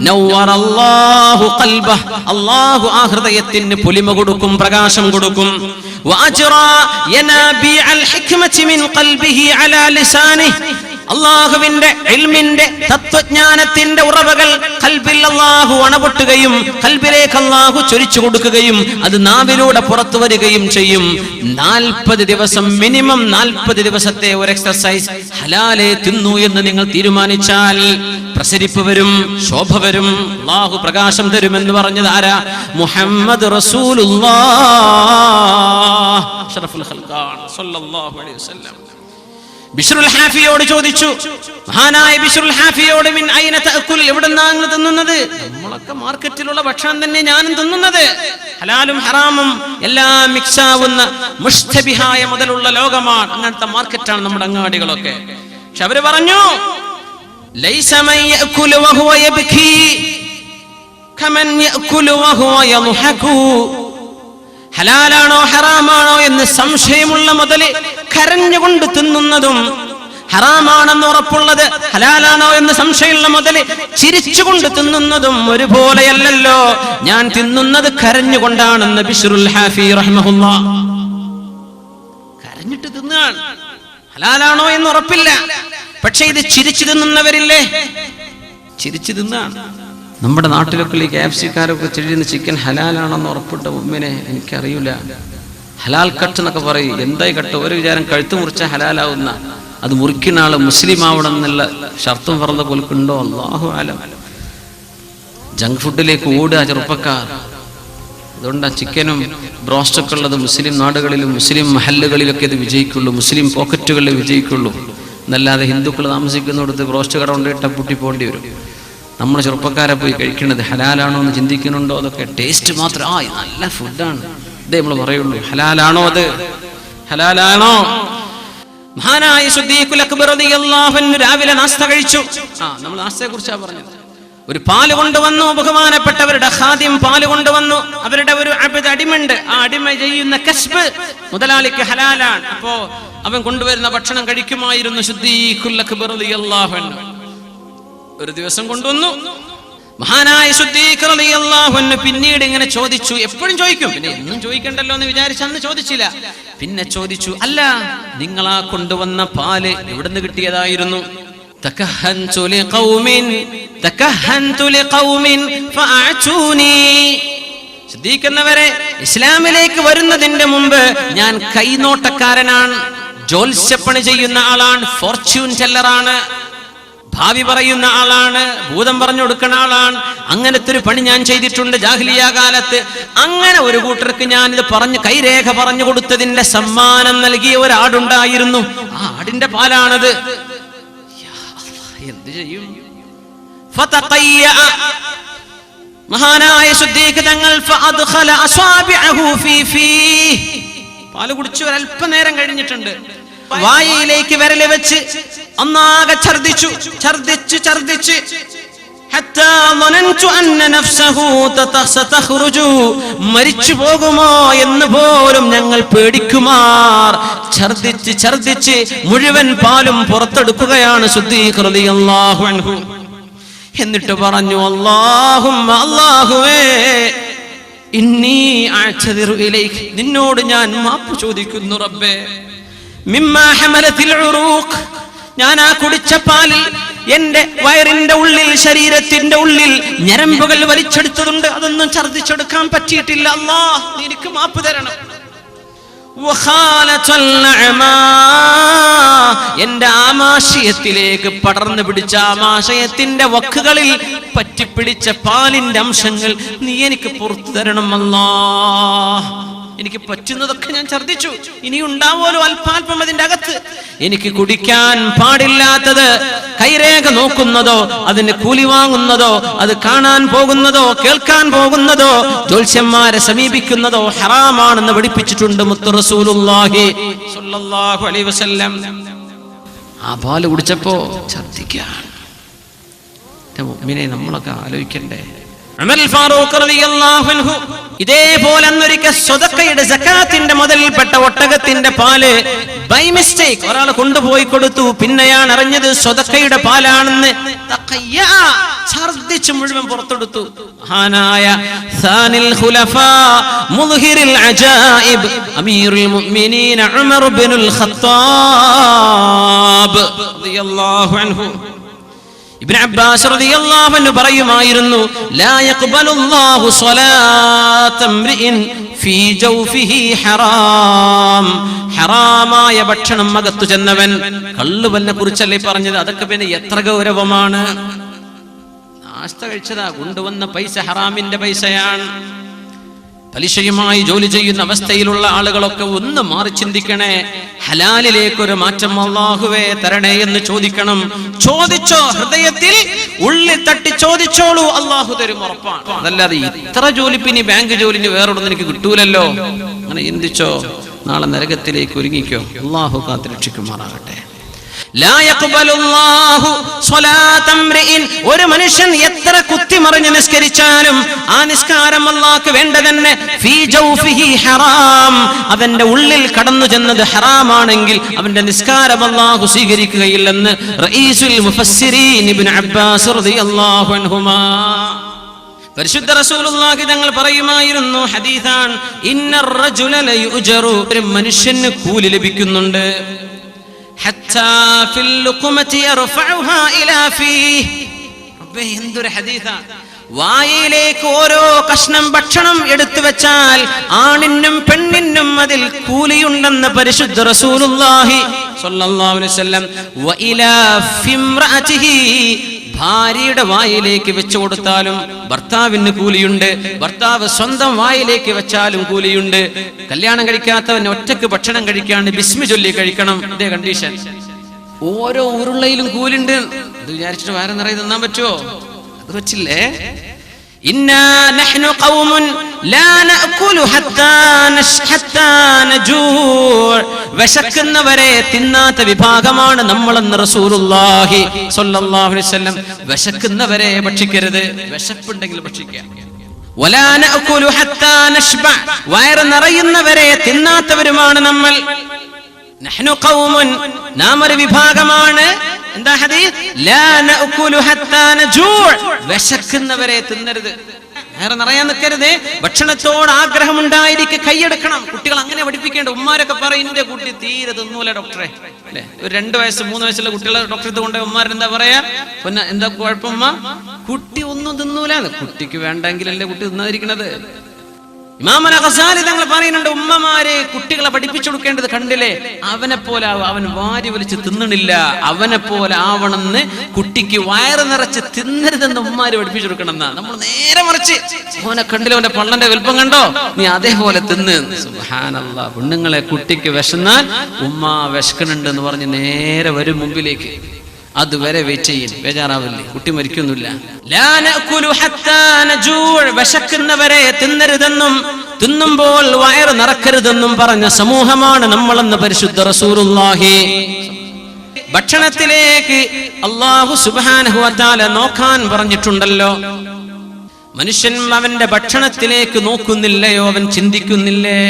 നവ്വറല്ലാഹു ഖൽബഹ്, അല്ലാഹു ആ ഹൃദയത്തിന് പൊലിമ കൊടുക്കും, പ്രകാശം കൊടുക്കും. വഅജ്റാ യനാബിഅൽ ഹിക്മതി മിൻ ഖൽബിഹി അലാ ലിസാനിഹി, അല്ലാഹുവിന്റെ ഇൽമിന്റെ തത്വജ്ഞാനത്തിന്റെ ഉറവകൾ ഖൽബിൽ അല്ലാഹു അണപൊട്ടുകയും ഖൽബിലേക്ക് അല്ലാഹു ചൊരിച്ചു കൊടുക്കുകയും അത് നാവിലൂടെ പുറത്തു വരികയും ചെയ്യും. 40 ദിവസം, മിനിമം 40 ദിവസത്തെ ഒരു എക്സർസൈസ് ഹലാലെ തിന്നു എന്ന് നിങ്ങൾ തീരുമാനിച്ചാൽ പ്രസരിപ്പ് വരും, ശോഭ വരും, അല്ലാഹു പ്രകാശം തരുമെന്ന് പറഞ്ഞത് ആരാ? മുഹമ്മദ് റസൂലുള്ളാഹ് അഷ്റഫുൽ ഖൽഖാൻ സ്വല്ലല്ലാഹു അലൈഹി വസല്ലം. ബിശ്റുൽ ഹാഫിയോട് ചോദിച്ചു, മഹാനായ ബിശ്റുൽ ഹാഫിയോട്, മിൻ ഐന തഅകുൽ, എവിടുന്നാണ് തിന്നുന്നത്? നമ്മളൊക്കെ മാർക്കറ്റിലുള്ള ഭക്ഷണം തന്നെ ഞാനും തിന്നുന്നത്. ഹലാലും ഹറാമും എല്ലാം മിക്സ് ആവുന്ന മുഷ്തബിഹായ മുതലുള്ള ലോകമാണ്. അങ്ങനത്തെ മാർക്കറ്റാണ് നമ്മുടെ അങ്ങാടികളൊക്കെ. പക്ഷെ അവര് പറഞ്ഞു, ലൈസ മൻ യഅകുലു വഹുവ യബ്കി കമൻ യഅകുലു വഹുവ യദ്ഹകു, ഹലാലാണോ ഹറാമാണോ എന്ന് സംശയമുള്ള മുതല് കരഞ്ഞുകൊണ്ട് തിന്നുന്നതും, ഹറാമാണെന്ന് ഉറപ്പുള്ളത് ഹലാലാണോ എന്ന് സംശയമുള്ള മുതല് ചിരിച്ചുകൊണ്ട് തിന്നുന്നതും ഒരുപോലെയല്ലല്ലോ. ഞാൻ തിന്നുന്നത് കരഞ്ഞുകൊണ്ടാണെന്ന് ബിശ്റുൽ ഹാഫി റഹ്മഹുല്ലാഹ്. കരഞ്ഞിട്ട് തിന്നാണ്, ഹലാലാണോ എന്ന് ഉറപ്പില്ല. പക്ഷെ ഇത് ചിരിച്ചു തിന്നുന്നവരില്ലേ, ചിരിച്ചു തിന്നാണ്. നമ്മുടെ നാട്ടിലൊക്കെ ഈ KFC-കാരൊക്കെ ചെല്ലുന്ന ചിക്കൻ ഹലാലാണെന്ന് ഉറപ്പിട്ട മുമ്പിനെ എനിക്കറിയില്ല. ഹലാൽ കട്ട് എന്നൊക്കെ പറയും. എന്തായി കട്ട്? ഒരു വിചാരം കഴുത്ത് മുറിച്ച ഹലാലാവുന്ന, അത് മുറിക്കുന്ന ആള് മുസ്ലിം ആവണം എന്നുള്ള ഷർത്തും പറഞ്ഞ കൊൽക്കുണ്ടോ? അല്ലാഹു ആലം. ജങ്ക് ഫുഡിലേക്ക് ഓടുക ചെറുപ്പക്കാർ. അതുകൊണ്ട് ആ ചിക്കനും ബ്രോസ്റ്റൊക്കെ ഉള്ളത് മുസ്ലിം നാടുകളിലും മുസ്ലിം മഹല്ലുകളിലൊക്കെ ഇത് വിജയിക്കുള്ളൂ, മുസ്ലിം പോക്കറ്റുകളിൽ വിജയിക്കുള്ളൂ. എന്നല്ലാതെ ഹിന്ദുക്കൾ താമസിക്കുന്നിടത്ത് ബ്രോസ്റ്റ് കട കൊണ്ടിട്ട് പൂട്ടി പോകേണ്ടി വരും. നമ്മൾ ചെറുപ്പക്കാരെ പോയി കഴിക്കുന്നത് ഹലാലാണോ എന്ന് ചിന്തിക്കുന്നുണ്ടോ? അതൊക്കെ ടേസ്റ്റ് മാത്രം, ആ നല്ല ഫുഡാണ് ഇതേ നമ്മൾ പറയുള്ളൂ. ഹലാലാണോ അത്? ഹലാലാണോ? മഹാനായ സിദ്ദീഖുൽ അക്ബർ റളിയല്ലാഹു അൻഹു രാവിലെ നാസ്ത കഴിച്ചു. നമ്മൾ നാസ്തയെ കുറിച്ചാണ് പറഞ്ഞത്. ഒരു പാല് കൊണ്ടുവന്നു, ബഹുമാനപ്പെട്ടവരുടെ ഖാദിം പാല് കൊണ്ടുവന്നു. അവരുടെ ഒരു അബ്ദ് അടിമയുണ്ട്. ആ അടിമ ചെയ്യുന്ന കസ്ബ് മുതലാളിക്ക് ഹലാലാണ്. അപ്പോ അവൻ കൊണ്ടുവരുന്ന ഭക്ഷണം കഴിക്കുമായിരുന്നു സിദ്ദീഖുൽ അക്ബർ റളിയല്ലാഹു അൻഹു. ഒരു ദിവസം കൊണ്ടുവന്നു. മഹാനായ സിദ്ദീഖ് റളിയല്ലാഹു അൻഹു പിന്നീട് ഇങ്ങനെ ചോദിച്ചു. എപ്പോഴും ചോദിക്കും, പിന്നെ എന്നും ചോദിക്കണ്ടല്ലോ എന്ന് വിചാരിച്ച് അന്ന് ചോദിച്ചില്ല. പിന്നെ ചോദിച്ചു, അല്ല, നിങ്ങളാ കൊണ്ടുവന്ന പാല് എവിടുന്ന് കിട്ടിയതായിരുന്നു? തകഹൻതു ലിഖൗമിൻ ഫഅഅതൂനി. സിദ്ദീഖ് എന്നവരെ, ഇസ്ലാമിലേക്ക് വരുന്നതിന്റെ മുമ്പ് ഞാൻ കൈനോട്ടക്കാരനാണ്, ജോത്സ്യപ്പണി ചെയ്യുന്ന ആളാണ്, ഫോർച്യൂൺ ടെല്ലറാണ്, ഭാവി പറയുന്ന ആളാണ്, ഭൂതം പറഞ്ഞു കൊടുക്കുന്ന ആളാണ്. അങ്ങനത്തെ ഒരു പണി ഞാൻ ചെയ്തിട്ടുണ്ട് ജാഹിലിയ കാലത്ത്. അങ്ങനെ ഒരു കൂട്ടർക്ക് ഞാൻ ഇത് പറഞ്ഞു കൈരേഖ പറഞ്ഞു കൊടുത്തതിന്റെ സമ്മാനം നൽകിയ ഒരാടുണ്ടായിരുന്നു. ആ ആടിന്റെ പാലാണത്. എന്ത് ചെയ്യും? മഹാനായ സിദ്ദീഖ് തങ്ങൾ ഫഅദ്ഖല അസ്വാബിഅഹു ഫീ ഫീഹി, പാല് കുടിച്ചു ഒരല്പനേരം കഴിഞ്ഞിട്ടുണ്ട്. വായയിലേക്ക് വിരല് വെച്ച് ഒന്നാകെ ഛർദിച്ചു. മരിച്ചു പോകുമോ എന്ന് പോലും ഞങ്ങൾ പേടിക്കുമാർ ഛർദിച്ച് മുഴുവൻ പാലും പുറത്തെടുക്കുകയാണ് സിദ്ദീഖ് റളിയല്ലാഹു അൻഹു. എന്നിട്ട് പറഞ്ഞു, അല്ലാഹുവേ ഇന്നി അഅ്തദിറു ഇലൈക, നിന്നോട് ഞാൻ മാപ്പ് ചോദിക്കുന്നു റബ്ബേ. മിമ്മാ ഹമലത്തിൽ ഉറൂഖ്, ഞാൻ ആ കുടിച്ച പാലിൽ എന്റെ വയറിന്റെ ഉള്ളിൽ, ശരീരത്തിന്റെ ഉള്ളിൽ ഞരമ്പുകൾ വലിച്ചെടുത്തതുണ്ട്, അതൊന്നും ഛർദിച്ചെടുക്കാൻ പറ്റിയിട്ടില്ല. അല്ലാഹ്, നീ എനിക്ക് മാപ്പ് തരണം. എന്റെ ആമാശയത്തിലേക്ക് പടർന്നു പിടിച്ച ആമാശയത്തിന്റെ വക്കുകളിൽ പറ്റിപ്പിടിച്ച പാലിന്റെ അംശങ്ങൾ നീ എനിക്ക് പുറത്തു തരണം അല്ലാഹ്. എനിക്ക് പറ്റുന്നതൊക്കെ ഞാൻ ഛർദിച്ചു, ഇനി ഉണ്ടാവുമല്ലോ അല്പാൽപ്പം അതിന്റെ അകത്ത്. എനിക്ക് കുടിക്കാൻ പാടില്ലാത്തത്, കൈരേഖ നോക്കുന്നതോ, അതിന് കൂലി വാങ്ങുന്നതോ, അത് കാണാൻ പോകുന്നതോ, കേൾക്കാൻ പോകുന്നതോ, ജ്യോത്സ്യന്മാരെ സമീപിക്കുന്നതോ ഹറാമാണെന്ന് പഠിപ്പിച്ചിട്ടുണ്ട് മുത്ത് റസൂലുള്ളാഹി സ്വല്ലല്ലാഹു അലൈഹി വസല്ലം. ആ പാല് കുടിച്ചപ്പോ ഛർദിക്കാൻ മുഅ്മിനെ നമ്മളൊക്കെ ആലോചിക്കണ്ടേ. ഉമർ ഫാറൂഖ് റളിയല്ലാഹു അൻഹു ഇതേപോലെ അന്നൊരിക്കൽ സ്വതക്കയുടെ സകാത്തിന്റെ മുതൽപ്പെട്ട ഒട്ടകത്തിന്റെ പാല് ബൈ മിസ്റ്റേക്ക് ഒരാൾ കൊണ്ടുപോയി കൊടുത്തു. പിന്നെയാണ് അറിഞ്ഞത് സ്വതക്കയുടെ പാലാണെന്ന്. ഛർദിച്ച് മുഴുവൻ പുറത്തെടുത്തു. മഹാനായ സാനിൽ ഖുലഫാ മുദ്ഹിറുൽ അജായിബ് അമീറുൽ മുഅ്മിനീൻ ഉമർ ഇബ്നുൽ ഖത്താബ് റളിയല്ലാഹു അൻഹു ഇബ്നു അബ്ബാസ് റളിയല്ലാഹു അൻഹു പറയുമായിരുന്നു, ലാ യഖ്ബലുല്ലാഹു സ്വലാത ഇംറിഇൻ ഫീ ജൗഫിഹി ഹറാം. ഹറാമായ ഭക്ഷണം അകത്തു ചെന്നവൻ, കള്ളുവനെ കുറിച്ചല്ലേ പറഞ്ഞത്, അതൊക്കെ പിന്നെ എത്ര ഗൗരവമാണ്. നാസ്ത കഴിച്ചതാ, കൊണ്ടുവന്ന പൈസ ഹറാമിന്റെ പൈസയാണ്. പലിശയുമായി ജോലി ചെയ്യുന്ന അവസ്ഥയിലുള്ള ആളുകളൊക്കെ ഒന്ന് മാറി ചിന്തിക്കണേ. ഹലാലിലേക്കൊരു മാറ്റം അല്ലാഹുവേ തരണേ എന്ന് ചോദിക്കണം. ചോദിച്ചോ, ഹൃദയത്തിൽ ഉള്ളിൽ തട്ടി ചോദിച്ചോളൂ, അല്ലാഹു തരും, ഉറപ്പാണ്. അതല്ലാതെ ഇത്ര ജോലി പിന്നെ ബാങ്ക് ജോലിന് വേറൊന്നും എനിക്ക് കിട്ടൂലല്ലോ അങ്ങനെ ചിന്തിച്ചോ, നാളെ നരകത്തിലേക്ക് ഒരുങ്ങിക്കോ. അല്ലാഹു കാത്ത് രക്ഷിക്കുമാറാകട്ടെ. ലാ യഖ്ബലുല്ലാഹു സ്വലാത ഇംറിഇൻ, ഒരു മനുഷ്യൻ എത്ര കുത്തിമറിഞ്ഞ് നിസ്കരിച്ചാലും ആ നിസ്കാരം അല്ലാഹുക്ക് വേണ്ട തന്നെ. ഫീ ജൗഫിഹി ഹറാം, അവന്റെ ഉള്ളിൽ കടന്നു ചെന്നത് ഹറാമാണെങ്കിൽ അവന്റെ നിസ്കാരം അല്ലാഹു സ്വീകരിക്കുകയില്ലെന്ന് റഈസുൽ മുഫസ്സിരീൻ ഇബ്നു അബ്ബാസ് റളിയല്ലാഹു അൻഹുമാ. പരിശുദ്ധ റസൂലുള്ളാഹി തങ്ങൾ പറയുമായിരുന്നു, ഹദീസാണ്, ഇന്നർ റജുല ലയുജറു, ഒരു മനുഷ്യന് കൂലി ലഭിക്കുന്നുണ്ട്. എന്തൊരു ഹദീസാണ്. വായിലേക്ക് ഓരോ കഷ്ണം ഭക്ഷണം എടുത്തു വെച്ചാൽ ആണിനും പെണ്ണിനും അതിൽ കൂലിയുണ്ടെന്ന് പരിശുദ്ധ റസൂലുള്ളാഹി സ്വല്ലല്ലാഹു അലൈഹി വസല്ലം. വഇലാ ഫിംറഅതിഹി, ഭാര്യയുടെ വായിലേക്ക് വെച്ചു കൊടുത്താലും ഭർത്താവിന് കൂലിയുണ്ട്. ഭർത്താവ് സ്വന്തം വായിലേക്ക് വെച്ചാലും കൂലിയുണ്ട്. കല്യാണം കഴിക്കാത്തവൻ ഒറ്റക്ക് ഭക്ഷണം കഴിക്കാണ്ട് ബിസ്മി ചൊല്ലി കഴിക്കണം. ഇതേ കണ്ടീഷൻ. ഓരോ ഉരുളയിലും കൂലുണ്ട്. ഇത് വിചാരിച്ചിട്ട് വേറെ നിറയെ തിന്നാൻ പറ്റുമോ? അത് പറ്റില്ലേ. ഇന്നാ നഹ്നു ഖൗമുൻ ലാ നഅകുലു ഹത്താ നജൂ, വിശക്കുന്നവരെ തിന്നാത്ത വിഭാഗമാണ് നമ്മളെന്ന് റസൂലുള്ളാഹി സ്വല്ലല്ലാഹു അലൈഹി വസല്ലം. വിശക്കുന്നവരെ ഭക്ഷിക്കരുത്, വിശപ്പുണ്ടെങ്കിൽ ഭക്ഷിക്കാം. വലാ നഅകുലു ഹത്താ നശ്ബ, വയറ് നിറയുന്നവരെ തിന്നാത്തവരുമാണ് നമ്മൾ. നഹ്നു ഖൗമുൻ, നാം ഒരു വിഭാഗമാണ്. എന്താ ഹദീസ്? ലാ നഅകുലു ഹത്താ നജൂ, വിശക്കുന്നവരെ തിന്നരുത്, വേറെ നിറയാൻ നിൽക്കരുത്. ഭക്ഷണത്തോട് ആഗ്രഹം ഉണ്ടായിരിക്കെ കൈയെടുക്കണം. കുട്ടികൾ അങ്ങനെ പഠിപ്പിക്കേണ്ട. ഉമ്മാരൊക്കെ പറയും, എന്റെ കുട്ടി തീരെ തിന്നൂല ഡോക്ടറെ, അല്ലെ? ഒരു 2 വയസ്സ് 3 വയസ്സുള്ള കുട്ടികളെ ഡോക്ടറെ കൊണ്ട് ഉമ്മാരെന്താ പറയാ, പിന്നെ എന്താ കുഴപ്പമ്മ, കുട്ടി ഒന്നും തിന്നൂല. കുട്ടിക്ക് വേണ്ടെങ്കിലല്ലേ കുട്ടി തിന്നാതിരിക്കണത്. ഇമാം അൽ-ഗസാലി തങ്ങൾ പറയുന്നുണ്ട്, ഉമ്മമാരെ കുട്ടികളെ പഠിപ്പിച്ചു കൊടുക്കേണ്ടത് കണ്ടില്ലേ, അവനെ പോലെ അവൻ വാരി വലിച്ച് തിന്നണില്ല, അവനെ പോലെ ആവണമെന്ന്, കുട്ടിക്ക് വയറ് നിറച്ച് തിന്നരുതെന്ന് ഉമ്മാര് പഠിപ്പിച്ചു കൊടുക്കണം എന്നാ. നമ്മൾ നേരെ മറിച്ച്, അവനെ കണ്ടില്ല, അവന്റെ പള്ളന്റെ വലുപ്പം കണ്ടോ, നീ അതേപോലെ തിന്ന്. സുബ്ഹാനല്ലാഹ്. പെണ്ണുങ്ങളെ കുട്ടിക്ക് വിശന്നാൽ ഉമ്മ വിശക്കണുണ്ട് എന്ന് പറഞ്ഞ് നേരെ വരും മുമ്പിലേക്ക്. അതുവരെ വെയിറ്റ് ചെയ്യും, ബേജാറാവില്ലേ, കുട്ടി മരിക്കൊന്നുമില്ല. ലാ നഅകുലു ഹത്താ നജൂ, വിശക്കുന്നവരെ തിന്നരുതെന്നും തിന്നുമ്പോൾ വയറ് നിറക്കരുതെന്നും പറഞ്ഞ സമൂഹമാണ് നമ്മളെന്ന് പരിശുദ്ധ റസൂലുള്ളാഹി. ഭക്ഷണത്തിലേക്ക് അല്ലാഹു സുബ്ഹാനഹു വ തആല നോക്കാൻ പറഞ്ഞിട്ടുണ്ടല്ലോ. മനുഷ്യൻ അവന്റെ ഭക്ഷണത്തിലേക്ക് നോക്കുന്നില്ലയോ? അവൻ ചിന്തിക്കുന്നില്ലേ?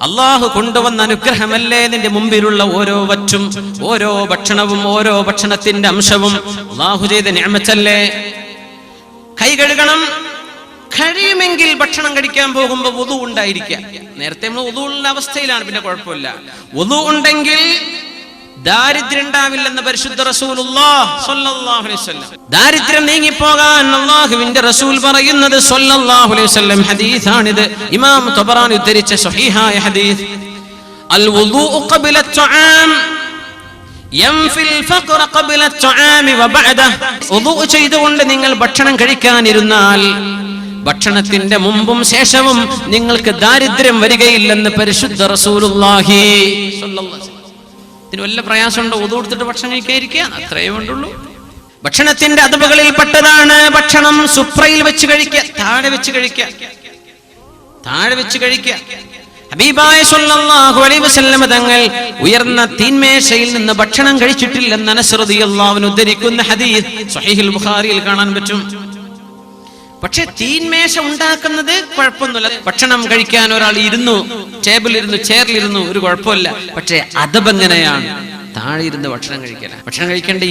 അല്ലാഹു കൊണ്ടുവന്ന അനുഗ്രഹമല്ലേ നിന്റെ മുമ്പിലുള്ള ഓരോ വറ്റും, ഓരോ ഭക്ഷണവും, ഓരോ ഭക്ഷണത്തിന്റെ അംശവും അല്ലാഹു ചെയ്ത നിഅമത്തല്ലേ? കൈ കഴുകണം, കഴിയുമെങ്കിൽ ഭക്ഷണം കഴിക്കാൻ പോകുമ്പോൾ വുദു ഉണ്ടായിരിക്കുക. നേരത്തെ നമ്മൾ വുദു ഉള്ള അവസ്ഥയിലാണ്, പിന്നെ കുഴപ്പമില്ല. വുദു ഉണ്ടെങ്കിൽ ദാരിദ്ര്യം ഉണ്ടാവില്ലെന്ന് പരിശുദ്ധ റസൂലുള്ളാഹി സ്വല്ലല്ലാഹു അലൈഹി വസല്ലം. ദാരിദ്ര്യം നീങ്ങിപ്പോകാൻ അല്ലാഹുവിന്റെ റസൂൽ പറയുന്നത് സ്വല്ലല്ലാഹു അലൈഹി വസല്ലം ഹദീസാണിത്. ഇമാം തബറാനി ഉദ്ധരിച്ച സ്വഹീഹായ ഹദീസ്. അൽ വുദൂഉ ഖബ്ല അത്'ആം യൻഫിൽ ഫഖ്റ ഖബ്ല അത്'ആമി വ ബഅദഹ്. വുദൂ ചെയ്തുകൊണ്ട് നിങ്ങൾ ഭക്ഷണം കഴിക്കാനിരുന്നാൽ ഭക്ഷണത്തിന്റെ മുമ്പും ശേഷവും നിങ്ങൾക്ക് ദാരിദ്ര്യം വരികയില്ലെന്ന് പരിശുദ്ധ റസൂലുള്ളാഹി സ്വല്ലല്ലാഹു അലൈഹി വസല്ലം. ഇതിന് വല്ല പ്രയാസമുണ്ടോ? വുദൂ എടുത്തിട്ട് ഭക്ഷണം കഴിക്കാതിരിക്കുക, അത്രയേ വേണ്ടുള്ളൂ. ഭക്ഷണത്തിന്റെ അദബുകളിൽ പെട്ടതാണ് ഭക്ഷണം സുഫ്രയിൽ വെച്ച് കഴിക്കുക, താഴെ വെച്ച് കഴിക്കുക, താഴെ വെച്ച് കഴിക്കുക. ഹബീബായ സ്വല്ലല്ലാഹു അലൈഹി വസല്ലം തങ്ങൾ ഉയർന്ന തീന്മേശയിൽ നിന്ന് ഭക്ഷണം കഴിച്ചിട്ടില്ലെന്ന് അനസ് റളിയല്ലാഹു അൻഹു ഉദ്ധരിക്കുന്ന ഹദീസ് സ്വഹീഹുൽ ബുഖാരിയിൽ കാണാൻ പറ്റും. പക്ഷെ തീന്മേശ ഉണ്ടാക്കുന്നത് കുഴപ്പമൊന്നുമില്ല. ഭക്ഷണം കഴിക്കാൻ ഒരാൾ ഇരുന്നു, ടേബിളിലിരുന്നു, ചെയറിലിരുന്നു, ഒരു കുഴപ്പമില്ല. പക്ഷെ അദബ് എങ്ങനെയാണ്? താഴെ ഇരുന്ന് ഭക്ഷണം കഴിക്കല. ഭക്ഷണം കഴിക്കേണ്ട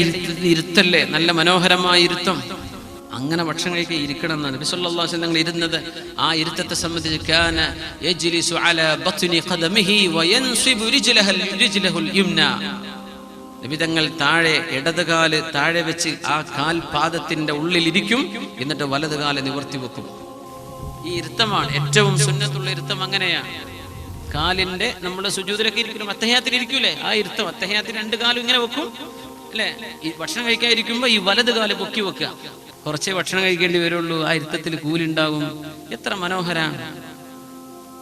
ഇരുത്തല്ലേ, നല്ല മനോഹരമായ ഇരുത്തം. അങ്ങനെ ഭക്ഷണം കഴിക്കാൻ ഇരിക്കണം എന്നാണ് നബി സല്ലല്ലാഹു അലൈഹി വസല്ലം ഇരുന്നത്. ആ ഇരുത്തത്തെ സംബന്ധിച്ച് കാന യജ്ലിസു അലാ ബത്നി ഖദമിഹി വയൻസിബു റിജ്ലഹുൽ യുംനാ. നബി തങ്ങൾ താഴെ ഇടതുകാല് താഴെ വെച്ച് ആ കാൽ പാദത്തിന്റെ ഉള്ളിൽ ഇരിക്കും, എന്നിട്ട് വലതുകാല് നിവർത്തി വെക്കും. ഈ ഇരുത്തമാണ് ഏറ്റവും സുന്നത്തുള്ള ഇരുത്തം. അങ്ങനെയാണ് കാലിന്റെ നമ്മുടെ സുജൂദിലൊക്കെ ഇരിക്കണം, അത്തഹിയാത്തിൽ ഇരിക്കൂലേ, ആ ഇരുത്തം. അത്തഹിയാത്തിൽ രണ്ട് കാലും ഇങ്ങനെ വെക്കും അല്ലെ. ഈ ഭക്ഷണം കഴിക്കാൻ ഇരിക്കുമ്പോ ഈ വലതുകാല് പൊക്കി വെക്കുക. കുറച്ചേ ഭക്ഷണം കഴിക്കേണ്ടി വരുള്ളൂ, ആ ഇരുത്തത്തിൽ കൂലുണ്ടാകും. എത്ര മനോഹരാണ്.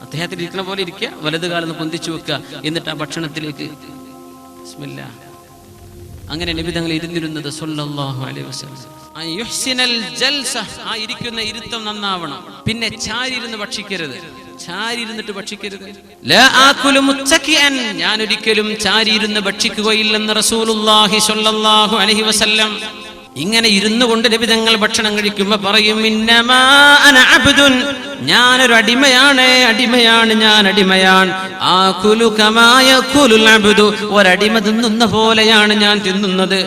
അത്തഹിയാത്തിൽ ഇരിക്കുന്ന പോലെ ഇരിക്കുക, വലതുകാലൊന്ന് പൊന്തിച്ചു വെക്കുക, എന്നിട്ട് ആ ഭക്ഷണത്തിലേക്ക് ബിസ്മില്ലാ. അങ്ങനെ നബി തങ്ങൾ ഇരുന്നിരുന്നത് സ്വല്ലല്ലാഹു അലൈഹി വസല്ലം. യുഹ്സിനൽ ജൽസ, ആ ഇരിക്കുന്ന ഇരുത്തം നന്നാവണം. പിന്നെ ചാരിയിരുന്ന് ഭക്ഷിക്കരുത്, ചാരിയിരുന്നിട്ട് ഭക്ഷിക്കരുത്. ലാ ആകുലു മുത്തക്കിഅൻ, ഞാൻ ഒരിക്കലും ചാരിയിരുന്ന് ഭക്ഷിക്കുകയില്ലെന്ന് റസൂലുള്ളാഹി സ്വല്ലല്ലാഹു അലൈഹി വസല്ലം. ഇങ്ങനെ ഇരുന്നു കൊണ്ട് നബി തങ്ങൾ ഭക്ഷണം കഴിക്കുമ്പോ പറയും ഇന്നമാ അന അബ്ദുൻ, ഞാനൊരു അടിമയാണ്, അടിമയാണ്, ഞാൻ അടിമയാണ്. ആകുലു കമാ യകുലുൽ അബ്ദു, ഒരടിമ തിന്നുന്ന പോലെയാണ് ഞാൻ തിന്നുന്നത്.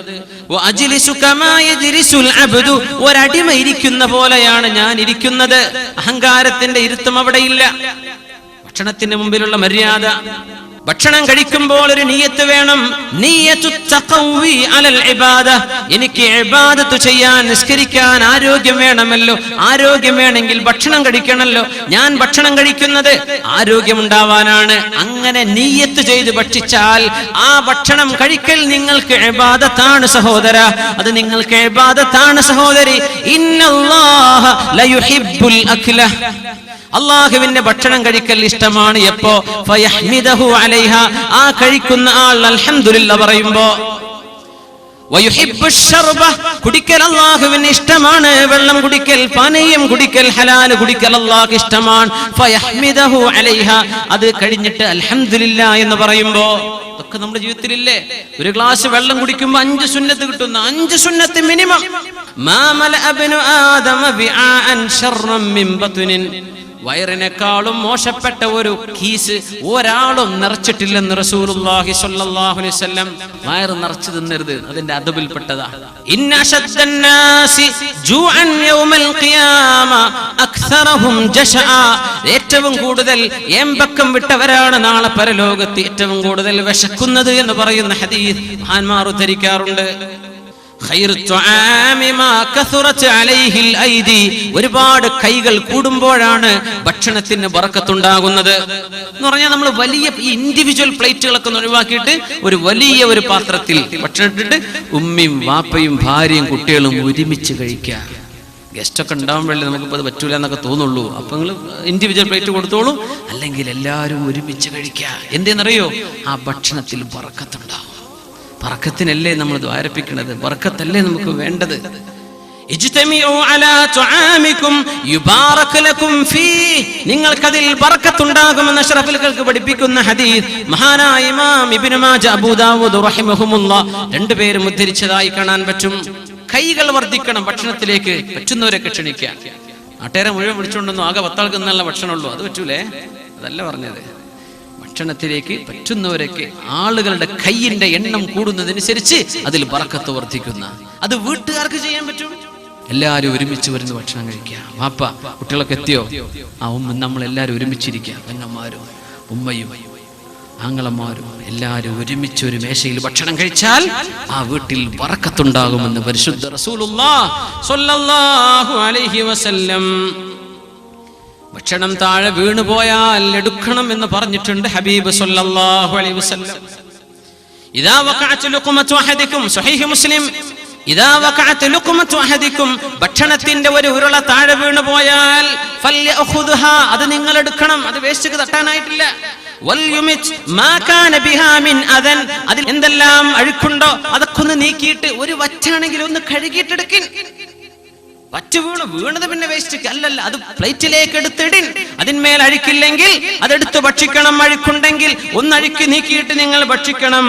വഅജ്ലിസു കമാ യജ്ലിസുൽ അബ്ദു, ഒരടിമ ഇരിക്കുന്ന പോലെയാണ് ഞാൻ ഇരിക്കുന്നത്. അഹങ്കാരത്തിന്റെ ഇരുത്തം അവിടെയില്ല. ഭക്ഷണത്തിന് മുമ്പിലുള്ള മര്യാദ. ഭക്ഷണം കഴിക്കുമ്പോൾ ഒരു നിയ്യത്ത് വേണം. നിയ്യത്തു തഖവി അലൽ ഇബാദ, എനിക്ക് ഇബാദത്ത് ചെയ്യാൻ, നിസ്കരിക്കാൻ ആരോഗ്യം വേണമല്ലോ. ആരോഗ്യം വേണമെങ്കിൽ ഭക്ഷണം കഴിക്കണമല്ലോ. ഞാൻ ഭക്ഷണം കഴിക്കുന്നത് ആരോഗ്യമുണ്ടാവാനാണ്. അങ്ങനെ നിയ്യത്ത് ചെയ്ത് ഭക്ഷിച്ചാൽ ആ ഭക്ഷണം കഴിക്കൽ നിങ്ങൾക്ക് ഇബാദത്താണ് സഹോദര, അത് നിങ്ങൾക്ക് ഇബാദത്താണ് സഹോദരി. ഇന്നല്ലാഹ ലയുഹിബ്ബുൽ അക്ല, അല്ലാഹുവിന്റെ ഭക്ഷണം കഴിക്കൽ ഇഷ്ടമാണ്. എപ്പോ? ഫയഹ്മിദഹു അലൈഹ, ആ കഴിക്കുന്ന ആൾ അൽഹംദുലില്ലാഹ് പറയുമ്പോ. വയുഹിബ്ബുശ് ശർബ, കുടിക്കൽ അല്ലാഹുവിന് ഇഷ്ടമാണ്. വെള്ളം കുടിക്കൽ, പാനീയം കുടിക്കൽ, ഹലാൽ കുടിക്കൽ അല്ലാഹുവിന് ഇഷ്ടമാണ്. ഫയഹ്മിദഹു അലൈഹ, അത് കഴിഞ്ഞിട്ട് അൽഹംദുലില്ലാഹ് എന്ന് പറയുമ്പോ. ഇതൊക്കെ നമ്മുടെ ജീവിതത്തിലില്ലേ? ഒരു ഗ്ലാസ് വെള്ളം കുടിക്കുമ്പോ 5 സുന്നത്ത് കിട്ടുന്നു. 5 സുന്നത്ത് മിനിമം. മാ മലഅ ഇബ്നു ആദമ ബിആഅൻ ശർറൻ മിൻ ബത്നിൻ, വയറിനേക്കാളും മോശപ്പെട്ട ഒരു കീസ് ഒരാളും നിറച്ചിട്ടില്ലെന്ന് റസൂലുള്ളാഹി സ്വല്ലല്ലാഹു അലൈഹി വസല്ലം. വയറ് നിറച്ചു തിന്നരുത്, അതിന്റെ അദബിൽപ്പെട്ടതാ. ഇന്ന അശദ്ദന്നാസി ജൂഅൻ യൗമൽ ഖിയാമ അക്സറഹും ജശഅ, ഏറ്റവും കൂടുതൽ ഏമ്പക്കം വിട്ടവരാണ് നാളെ പരലോകത്ത് ഏറ്റവും കൂടുതൽ വിശക്കുന്നത് എന്ന് പറയുന്ന ഹദീസ് മഹാന്മാർ ഉദ്ധരിക്കാറുണ്ട്. ഒരുപാട് കൈകൾ കൂടുമ്പോഴാണ് ഭക്ഷണത്തിന് ബറക്കത്തുണ്ടാകുന്നത് എന്ന് പറഞ്ഞാൽ നമ്മൾ വലിയ ഈ ഇൻഡിവിജ്വൽ പ്ലേറ്റുകളൊക്കെ ഒഴിവാക്കിയിട്ട് ഒരു വലിയ ഒരു പാത്രത്തിൽ ഭക്ഷണം ഇട്ടിട്ട് ഉമ്മയും വാപ്പയും ഭാര്യയും കുട്ടികളും ഒരുമിച്ച് കഴിക്കുക. ഗസ്റ്റൊക്കെ ഉണ്ടാകുമ്പോഴല്ലേ നമുക്കിപ്പോൾ അത് പറ്റൂല എന്നൊക്കെ തോന്നുള്ളൂ. അപ്പൊ നിങ്ങൾ ഇൻഡിവിജ്വൽ പ്ലേറ്റ് കൊടുത്തോളൂ, അല്ലെങ്കിൽ എല്ലാവരും ഒരുമിച്ച് കഴിക്കുക. എന്തെന്നറിയോ? ആ ഭക്ഷണത്തിൽ ബറക്കത്തുണ്ടാവും. ബറക്കത്തിനല്ലേ നമ്മൾ ദ്വാരപ്പിക്കുന്നത്, ബറക്കത്തല്ലേ നമുക്ക് വേണ്ടത്. ഇജ്തമിഉ അലാ തുആമികും യുബാറക് ലക്കും ഫീഹി, നിങ്ങൾക്കതിൽ ബറക്കത്തുണ്ടാകുമെന്ന് അഷ്റഫുൽ ഖൽഖ് പഠിപ്പിക്കുന്ന ഹദീസ് മഹാനായ ഇമാം ഇബ്നു മാജ, അബൂ ദാവൂദ് റഹിമഹുമുല്ലാഹ് രണ്ടുപേരും ഉദ്ധരിച്ചതായി കാണാൻ പറ്റും. കൈകൾ വർദ്ധിക്കണം, ഭക്ഷണത്തിലേക്ക് പറ്റുന്നവരൊക്കെ ക്ഷണിക്കുക. നാട്ടുകാരെ മുഴുവൻ വിളിച്ചുകൊണ്ടൊന്നും ആകെ 10 ആൾക്ക് നല്ല ഭക്ഷണമുള്ളൂ, അത് പറ്റൂലേ? അതല്ല പറഞ്ഞത്. ഭക്ഷണത്തിലേക്ക് പറ്റുന്നവരൊക്കെ, ആളുകളുടെ കൈയിന്റെ എണ്ണം കൂടുന്നതനുസരിച്ച് അതിൽ ബറക്കത്ത് വർദ്ധിക്കുന്ന, അത് വീട്ടുകാർക്ക് ചെയ്യാൻ പറ്റും. എല്ലാവരും ഒരുമിച്ച് വരുന്ന ഭക്ഷണം കഴിക്കുക. വാപ്പ കുട്ടികളൊക്കെ എത്തിയോ? നമ്മളെല്ലാവരും ഒരുമിച്ചിരിക്കുക. പെങ്ങന്മാരും ഉമ്മയും ആങ്ങളമാരും എല്ലാവരും ഒരുമിച്ച് ഒരു മേശയിൽ ഭക്ഷണം കഴിച്ചാൽ ആ വീട്ടിൽ ബറക്കത്തുണ്ടാകുമെന്ന് പരിശുദ്ധ റസൂലുള്ളാഹി സ്വല്ലല്ലാഹു അലൈഹി വസല്ലം. ഭക്ഷണം താഴെ വീണുപോയാൽ എടുക്കണം എന്ന് പറഞ്ഞിട്ടുണ്ട് ഹബീബ് സ്വല്ലല്ലാഹു അലൈഹി വസല്ലം. ഇദാ വഖഅത് ലുഖ്മതു അഹദികും, സ്വഹീഹ് മുസ്ലിം, ഇദാ വഖഅത് ലുഖ്മതു അഹദികും, ഭക്ഷണത്തിന്റെ ഒരു ഉരുള താഴെ വീണുപോയാൽ ഫൽയഖുദ്ഹാ, അത് നിങ്ങൾ എടുക്കണം, അത് വേസ്റ്റ് തട്ടാനായിട്ടില്ല. വൽയുമിത് മാ കാന ബിഹാ മിൻ അദൻ, അതിൽ എന്തെല്ലാം അഴുക്കുണ്ടോ അതൊക്കെ ഒന്ന് നീക്കിയിട്ട്, ഒരു വറ്റാണെങ്കിൽ ഒന്ന് കഴുകിയിട്ടെടുക്കിൻ. വറ്റ് വീണത് പിന്നെ വേസ്റ്റ് അല്ലല്ല, അത് പ്ലേറ്റിലേക്ക് എടുത്തിടിൻ. അതിന്മേൽ അഴുക്കില്ലെങ്കിൽ അതെടുത്ത് ഭക്ഷിക്കണം. അഴുക്കുണ്ടെങ്കിൽ ഒന്ന് അഴുക്കി നീക്കിയിട്ട് നിങ്ങൾ ഭക്ഷിക്കണം.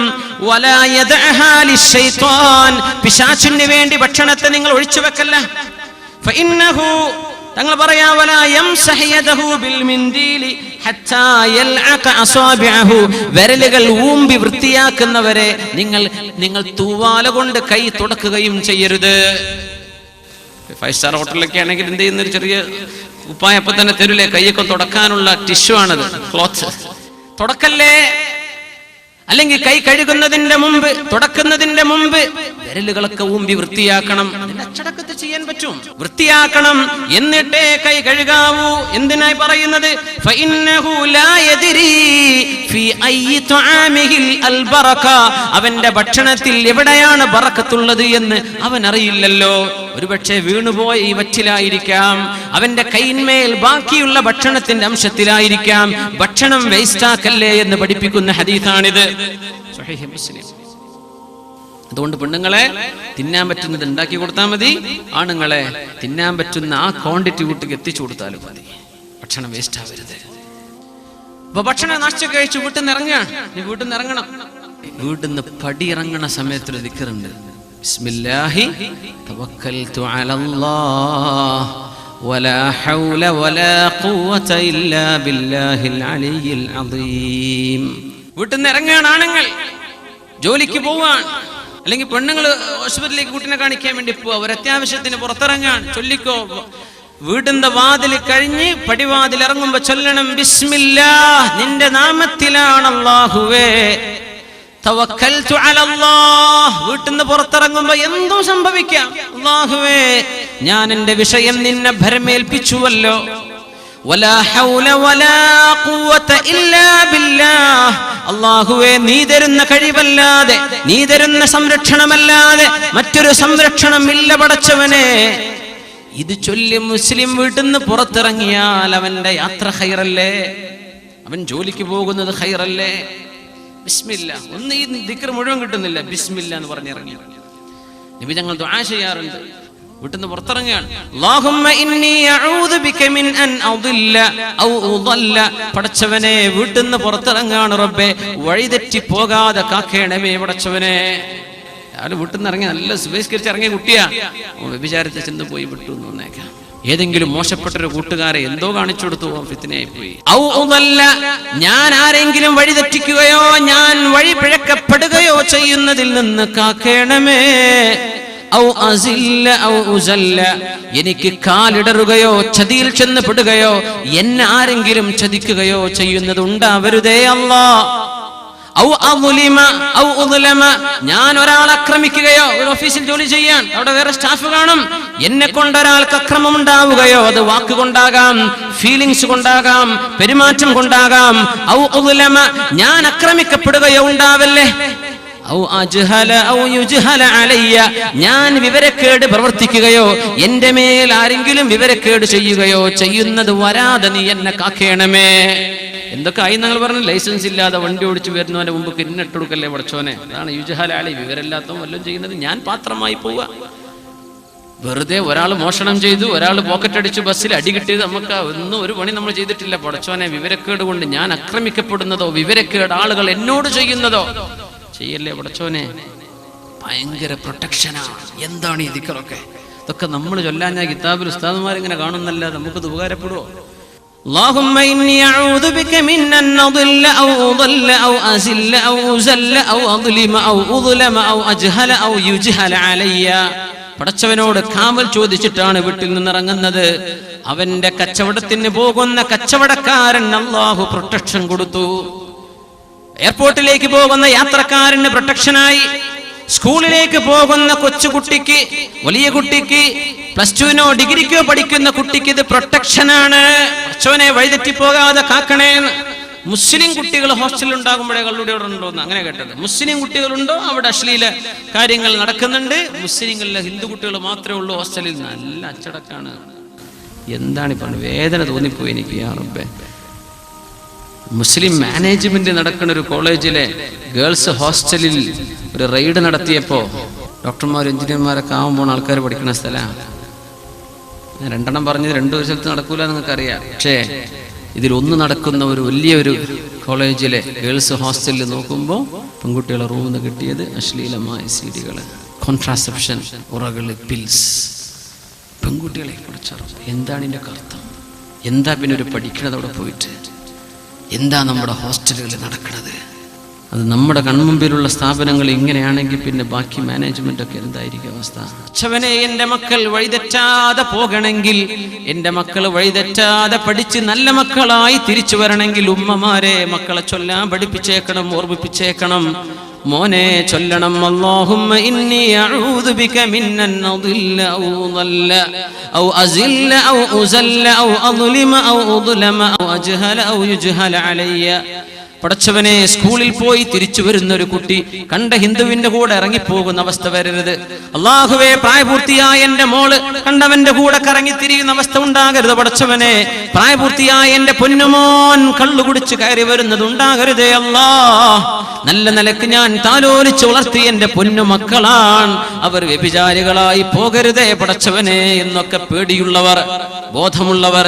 വലാ യദഅഹാ ലിശൈത്വാൻ, പിശാചിന് വേണ്ടി ഭക്ഷണത്തെ നിങ്ങൾ ഒഴിച്ചു വെക്കല്ല. ഫഇന്നഹു, തങ്ങൾ പറയാ, വലാ യംസഹ യദഹു ബിൽ മിൻദീലി ഹത്താ യൽഅക അസാബിഅഹു, വിരലുകൾ ഊമ്പി വൃത്തിയാക്കുന്നവരെ നിങ്ങൾ തൂവാല കൊണ്ട് കൈ തുടക്കുകയും ചെയ്യരുത്. 5 സ്റ്റാർ ഹോട്ടലിലൊക്കെ ആണെങ്കിൽ എന്ത് ചെയ്യുന്ന, ഒരു ചെറിയ കുപ്പായ അപ്പൊ തന്നെ തരൂലേ, കൈയൊക്കെ തുടക്കാനുള്ള ടിഷ്യൂ ആണത്, ക്ലോത്ത്. തുടക്കല്ലേ. അല്ലെങ്കിൽ കൈ കഴുകുന്നതിന്റെ മുമ്പ്, തുടക്കുന്നതിന്റെ മുമ്പ് വിരലുകളൊക്കെ ഊമ്പി വൃത്തിയാക്കണം. അതിന്റെ അച്ചടക്കത്തിൽ ചെയ്യാൻ പറ്റും. വൃത്തിയാക്കണം, എന്നിട്ടേ കൈ കഴുകാവൂ. എന്തിനായി പറയുന്നത്? ഫഇന്നഹു ലാ യദ്രി ഫീ അയ്യി തുആമിഹിൽ അൽ ബറക, അവന്റെ ഭക്ഷണത്തിൽ എവിടെയാണ് ബറക്കത്തുള്ളത് എന്ന് അവൻ അറിയില്ലല്ലോ. ഒരുപക്ഷെ വീണുപോയ ഈ വറ്റിലായിരിക്കാം, അവന്റെ കൈന്മേൽ ബാക്കിയുള്ള ഭക്ഷണത്തിന്റെ അംശത്തിലായിരിക്കാം. ഭക്ഷണം വേസ്റ്റാക്കല്ലേ എന്ന് പഠിപ്പിക്കുന്ന ഹദീസാണിത്, സ്വഹീഹ് മുസ്ലിം. അതുകൊണ്ട് പെണ്ണുങ്ങളെ തിന്നാൻ പറ്റുന്നത് ഉണ്ടാക്കി കൊടുത്താൽ മതി, ആണുങ്ങളെ തിന്നാൻ പറ്റുന്ന ആ ക്വാണ്ടിറ്റി വീട്ടിൽ എത്തിച്ചു കൊടുത്താലും മതി. ഭക്ഷണം വേസ്റ്റ് ആവരുത്. അപ്പൊ ഭക്ഷണം നാശം കഴിച്ചു വീട്ടിൽ നിന്ന് ഇറങ്ങുകയാണ്. നീ വീട്ടിൽ നിന്ന് ഇറങ്ങണം. വീട്ടിൽ നിന്ന് പടി ഇറങ്ങണ സമയത്തൊരു ദിക്റുണ്ട്, ബിസ്മില്ലാഹി തവക്കൽതു അലല്ലാഹ് വലാ ഹൗല വലാ ഖുവത ഇല്ലാ ബില്ലാഹിൽ അലിയിൽ അദീം. വീട്ടിൽ നിന്ന് ഇറങ്ങുകയാണ് ആണുങ്ങൾ, ജോലിക്ക് പോവാൻ, അല്ലെങ്കിൽ പെണ്ണുങ്ങൾ ഹോസ്പിറ്റലിലേക്ക് കുട്ടിനെ കാണിക്കാൻ വേണ്ടി പോവാ, അവർ അത്യാവശ്യത്തിന് പുറത്തിറങ്ങാൻ. ചൊല്ലിക്കോ, വീടിന്റെ വാതിൽ കഴിഞ്ഞ് പടിവാതിൽ ഇറങ്ങുമ്പോ ചൊല്ലണം, ബിസ്മില്ലാഹ്, നിന്റെ നാമത്തിലാണ് അല്ലാഹുവേ, തവക്കൽതു അലല്ലാഹ്. വീട്ടിൽ നിന്ന് പുറത്തിറങ്ങുമ്പോ എന്തോ സംഭവിക്കാം. അല്ലാഹുവേ, ഞാൻ എന്റെ വിഷയം നിന്നെ ഭരമേൽപ്പിച്ചുവല്ലോ. വലാ ഹൗല വലാ ഖുവത ഇല്ലാ ബില്ലാഹ്, അല്ലാഹുവേ, നീ തരുന്ന കഴിവല്ലാതെ, നീ തരുന്ന സംരക്ഷണമല്ലാതെ മറ്റൊരു സംരക്ഷണം ഇല്ല പടച്ചവനെ. ഇത് ചൊല്ലി മുസ്ലിം വീട്ടിൽ നിന്ന് പുറത്തിറങ്ങിയാൽ അവന്റെ യാത്ര ഖൈറല്ലേ, അവൻ ജോലിക്ക് പോകുന്നത് ഖൈറല്ലേ. ബിസ്മില്ലാ, ഒന്ന് ഈ ദിക്ർ മുഴുവൻ കിട്ടുന്നില്ല, ബിസ്മില്ലാ എന്ന് പറഞ്ഞിറങ്ങി. നബി ഞങ്ങൾ ദുആ ചെയ്യാറുണ്ട് വീട്ടിൽ നിന്ന് പുറത്തിറങ്ങുകയാണ്. അല്ലാഹുമ്മ ഇന്നി അഊദു ബിക മിൻ അൻ അദില്ല ഔ ഉദല്ല, പടച്ചവനെ വീട്ടിൽ നിന്ന് പുറത്തിറങ്ങാണ് റബ്ബേ, വഴിതെറ്റി പോകാതെ കാക്കേണമേ പടച്ചവനെ. അയാൾ വീട്ടിൽ നിന്ന് ഇറങ്ങി നല്ല സുബഹിസ്കരിച്ച് ഇറങ്ങിയ കുട്ടിയാ, വ്യഭിചാരത്തെ ചെന്ന് പോയി വിട്ടു എന്ന് വന്നേക്കാം. ഏതെങ്കിലും മോശപ്പെട്ടൊരു കൂട്ടുകാരെ എന്തോ കാണിച്ചു കൊടുത്തു, ഫിത്നയായി പോയി. ഔ ഉദല്ല, ഞാൻ ആരെങ്കിലും വഴി തെറ്റിക്കുകയോ ഞാൻ വഴി പിഴക്കപ്പെടുകയോ ചെയ്യുന്നതിൽ നിന്ന് കാക്കേണമേ. ഔ അസില്ല ഔ ഉസല്ല, എനിക്ക് കാലിടറുകയോ ചതിയിൽ ചെന്ന് പെടുകയോ എന്നെ ആരെങ്കിലും ചതിക്കുകയോ ചെയ്യുന്നത് ഉണ്ടാവരുതേ അല്ലാഹ്. ഔ അദ്ലിമ ഔ ഉദ്ലമ, ഞാൻ ഒരാളെ ആക്രമിക്കുകയോ, ഒരു ഓഫീസിൽ ജോലി ചെയ്യാൻ അവിടെ വേറെ സ്റ്റാഫ് കാണും, എന്നെ കൊണ്ട് ഒരാൾക്ക് അക്രമം ഉണ്ടാവുകയോ, അത് വാക്കുകൊണ്ടാകാം, ഫീലിങ്സ് കൊണ്ടാകാം, പെരുമാറ്റം കൊണ്ടാകാം. ഔ ഉദ്ലമ, ഞാൻ ആക്രമിക്കപ്പെടുകയോ ഉണ്ടാവല്ലേ. ഔ അജ്ഹല ഔ യുജ്ഹല അലയ്യ, ഞാൻ വിവരക്കേട് പ്രവർത്തിക്കുകയോ എന്റെ മേൽ ആരെങ്കിലും വിവരക്കേട് ചെയ്യുകയോ ചെയ്യുന്നത് വരാതെ നീ എന്നെ കാക്കേണമേ. എന്തൊക്കെ ആയി നിങ്ങൾ പറഞ്ഞു, ലൈസൻസ് ഇല്ലാതെ വണ്ടി ഓടിച്ചു വരുന്നവന്റെ മുമ്പ് കിന്നിട്ടെടുക്കല്ലേ പടച്ചോനെ. അതാണ് യുജ്ഹല അലൈ, വിവരമില്ലാത്തവൻ വല്ലതും ചെയ്യുന്നത് ഞാൻ പാത്രമായി പോവുക. വെറുതെ ഒരാൾ മോഷണം ചെയ്തു, ഒരാൾ പോക്കറ്റ് അടിച്ചു, ബസ്സിൽ അടി കിട്ടിയത്, നമുക്ക് ഒന്നും ഒരു പണി നമ്മൾ ചെയ്തിട്ടില്ല. പടച്ചോനെ, വിവരക്കേട് കൊണ്ട് ഞാൻ ആക്രമിക്കപ്പെടുന്നതോ വിവരക്കേട് ആളുകൾ എന്നോട് ചെയ്യുന്നതോ ചെയ്യല്ലേ പടച്ചോനെ. ഭയങ്കര പ്രൊട്ടക്ഷനാണ്. എന്താണ് ഈ ദിക്റൊക്കെ? ഇതൊക്കെ നമ്മൾ ചൊല്ലാൻ ഞാൻ കിതാബിൽ ഉസ്താദുമാരിങ്ങനെ കാണുന്നല്ല, നമുക്കത് ഉപകാരപ്പെടുവോ? اللهم إني أعوذ بك من أن أضل أو أضل أو أزل أو أزل أو أظلم أو أظلم أو أجهل أو يجهل علي. പടച്ചവനോട് കാമൽ ചോദിച്ചിട്ടാണ് വീട്ടിൽ നിന്നിറങ്ങുന്നത്. അവന്റെ കച്ചവടത്തിന് പോകുന്ന കച്ചവടക്കാരൻ അല്ലാഹു പ്രൊട്ടക്ഷൻ കൊടുത്തു. എയർപോർട്ടിലേക്ക് പോകുന്ന യാത്രക്കാരന് പ്രൊട്ടക്ഷനായി. സ്കൂളിലേക്ക് പോകുന്ന കൊച്ചുകുട്ടിക്ക്, വലിയ കുട്ടിക്ക്, +2നോ ഡിഗ്രിക്കോ പഠിക്കുന്ന കുട്ടിക്ക് ഇത് പ്രൊട്ടക്ഷനാണ്. അച്ഛനെ വഴിതെറ്റിപ്പോകാതെ കാക്കണേ. മുസ്ലിം കുട്ടികൾ ഹോസ്റ്റലിൽ ഉണ്ടാകുമ്പോഴേ കള്ളുടി അവിടെ ഉണ്ടോന്ന് അങ്ങനെ കേട്ടത്. മുസ്ലിം കുട്ടികളുണ്ടോ അവിടെ അശ്ലീല കാര്യങ്ങൾ നടക്കുന്നുണ്ട്. മുസ്ലിങ്ങളിലെ ഹിന്ദു കുട്ടികൾ മാത്രമേ ഉള്ളൂ ഹോസ്റ്റലിൽ. നല്ല അച്ചടക്കാണ്. എന്താണ് ഇപ്പം വേദന തോന്നിപ്പോയി എനിക്ക്. യാ റബ്ബേ, മുസ്ലിം മാനേജ്മെന്റ് നടക്കുന്ന ഒരു കോളേജിലെ ഗേൾസ് ഹോസ്റ്റലിൽ ഒരു റെയ്ഡ് നടത്തിയപ്പോൾ ഡോക്ടർമാരും എഞ്ചിനീയർമാരൊക്കെ ആവുമ്പോൾ ആൾക്കാർ പഠിക്കുന്ന സ്ഥലമാണ്. ഞാൻ 2 പറഞ്ഞത് 2 സ്ഥലത്ത് നടക്കൂല നിങ്ങൾക്കറിയാം. പക്ഷേ ഇതിലൊന്ന് നടക്കുന്ന ഒരു വലിയൊരു കോളേജിലെ ഗേൾസ് ഹോസ്റ്റലിൽ നോക്കുമ്പോൾ പെൺകുട്ടികളെ റൂമിൽ നിന്ന് കിട്ടിയത് അശ്ലീലമായ സീഡികൾ, കോൺട്രാസെപ്ഷൻ, ഉറകള്, പിൽസ്. പെൺകുട്ടികളെ കുറിച്ചറിയാം. എന്താണ് ഇതിൻ്റെ അർത്ഥം? എന്താ പിന്നെ ഒരു പഠിക്കണത് അവിടെ പോയിട്ട്? എന്താ നമ്മുടെ ഹോസ്റ്റലുകളിൽ നടക്കുന്നത്? അത് നമ്മുടെ കൺമുമ്പിലുള്ള സ്ഥാപനങ്ങൾ ഇങ്ങനെയാണെങ്കിൽ പിന്നെ ബാക്കി മാനേജ്മെന്റ് ഒക്കെ എന്തായിരിക്കും അവസ്ഥ? അച്ഛവനെ, എന്റെ മക്കൾ വഴിതെറ്റാതെ പോകണമെങ്കിൽ, എന്റെ മക്കൾ വഴിതെറ്റാതെ പഠിച്ച് നല്ല മക്കളായി തിരിച്ചു വരണമെങ്കിൽ ഉമ്മമാരെ മക്കളെ ചൊല്ലാൻ പഠിപ്പിച്ചേക്കണം, ഓർമ്മിപ്പിച്ചേക്കണം. മോനെ ചൊല്ലണം, അല്ലാഹുമ്മ ഇന്നി അഊദു ബിക മിൻ അൻ അദില്ല ഔ ദല്ല ഔ അസില്ല ഔ ഉസല്ല ഔ അദ്ലിമ ഔ ഉദ്ലമ ഔ അജ്ഹല ഔ യുജ്ഹല അലയ്യ. പടച്ചവനെ, സ്കൂളിൽ പോയി തിരിച്ചു വരുന്ന ഒരു കുട്ടി കണ്ട ഹിന്ദുവിന്റെ കൂടെ ഇറങ്ങിപ്പോകുന്ന അവസ്ഥ വരരുത്. അള്ളാഹുവേ, പ്രായപൂർത്തിയായ എന്റെ മോള് കണ്ടവന്റെ കൂടെ കറങ്ങി തിരിയുന്ന അവസ്ഥ ഉണ്ടാകരുത്. പടച്ചവനെ, പ്രായപൂർത്തിയായ എന്റെ പൊന്നുമോൻ കള്ളു കുടിച്ച് കയറി വരുന്നത് ഉണ്ടാകരുതേ അല്ലാ. നല്ല നിലക്ക് ഞാൻ താലോലിച്ച് വളർത്തി എന്റെ പൊന്നു മക്കളാണ്, അവർ വ്യഭിചാരികളായി പോകരുതേ പടച്ചവനെ എന്നൊക്കെ പേടിയുള്ളവർ, ബോധമുള്ളവർ,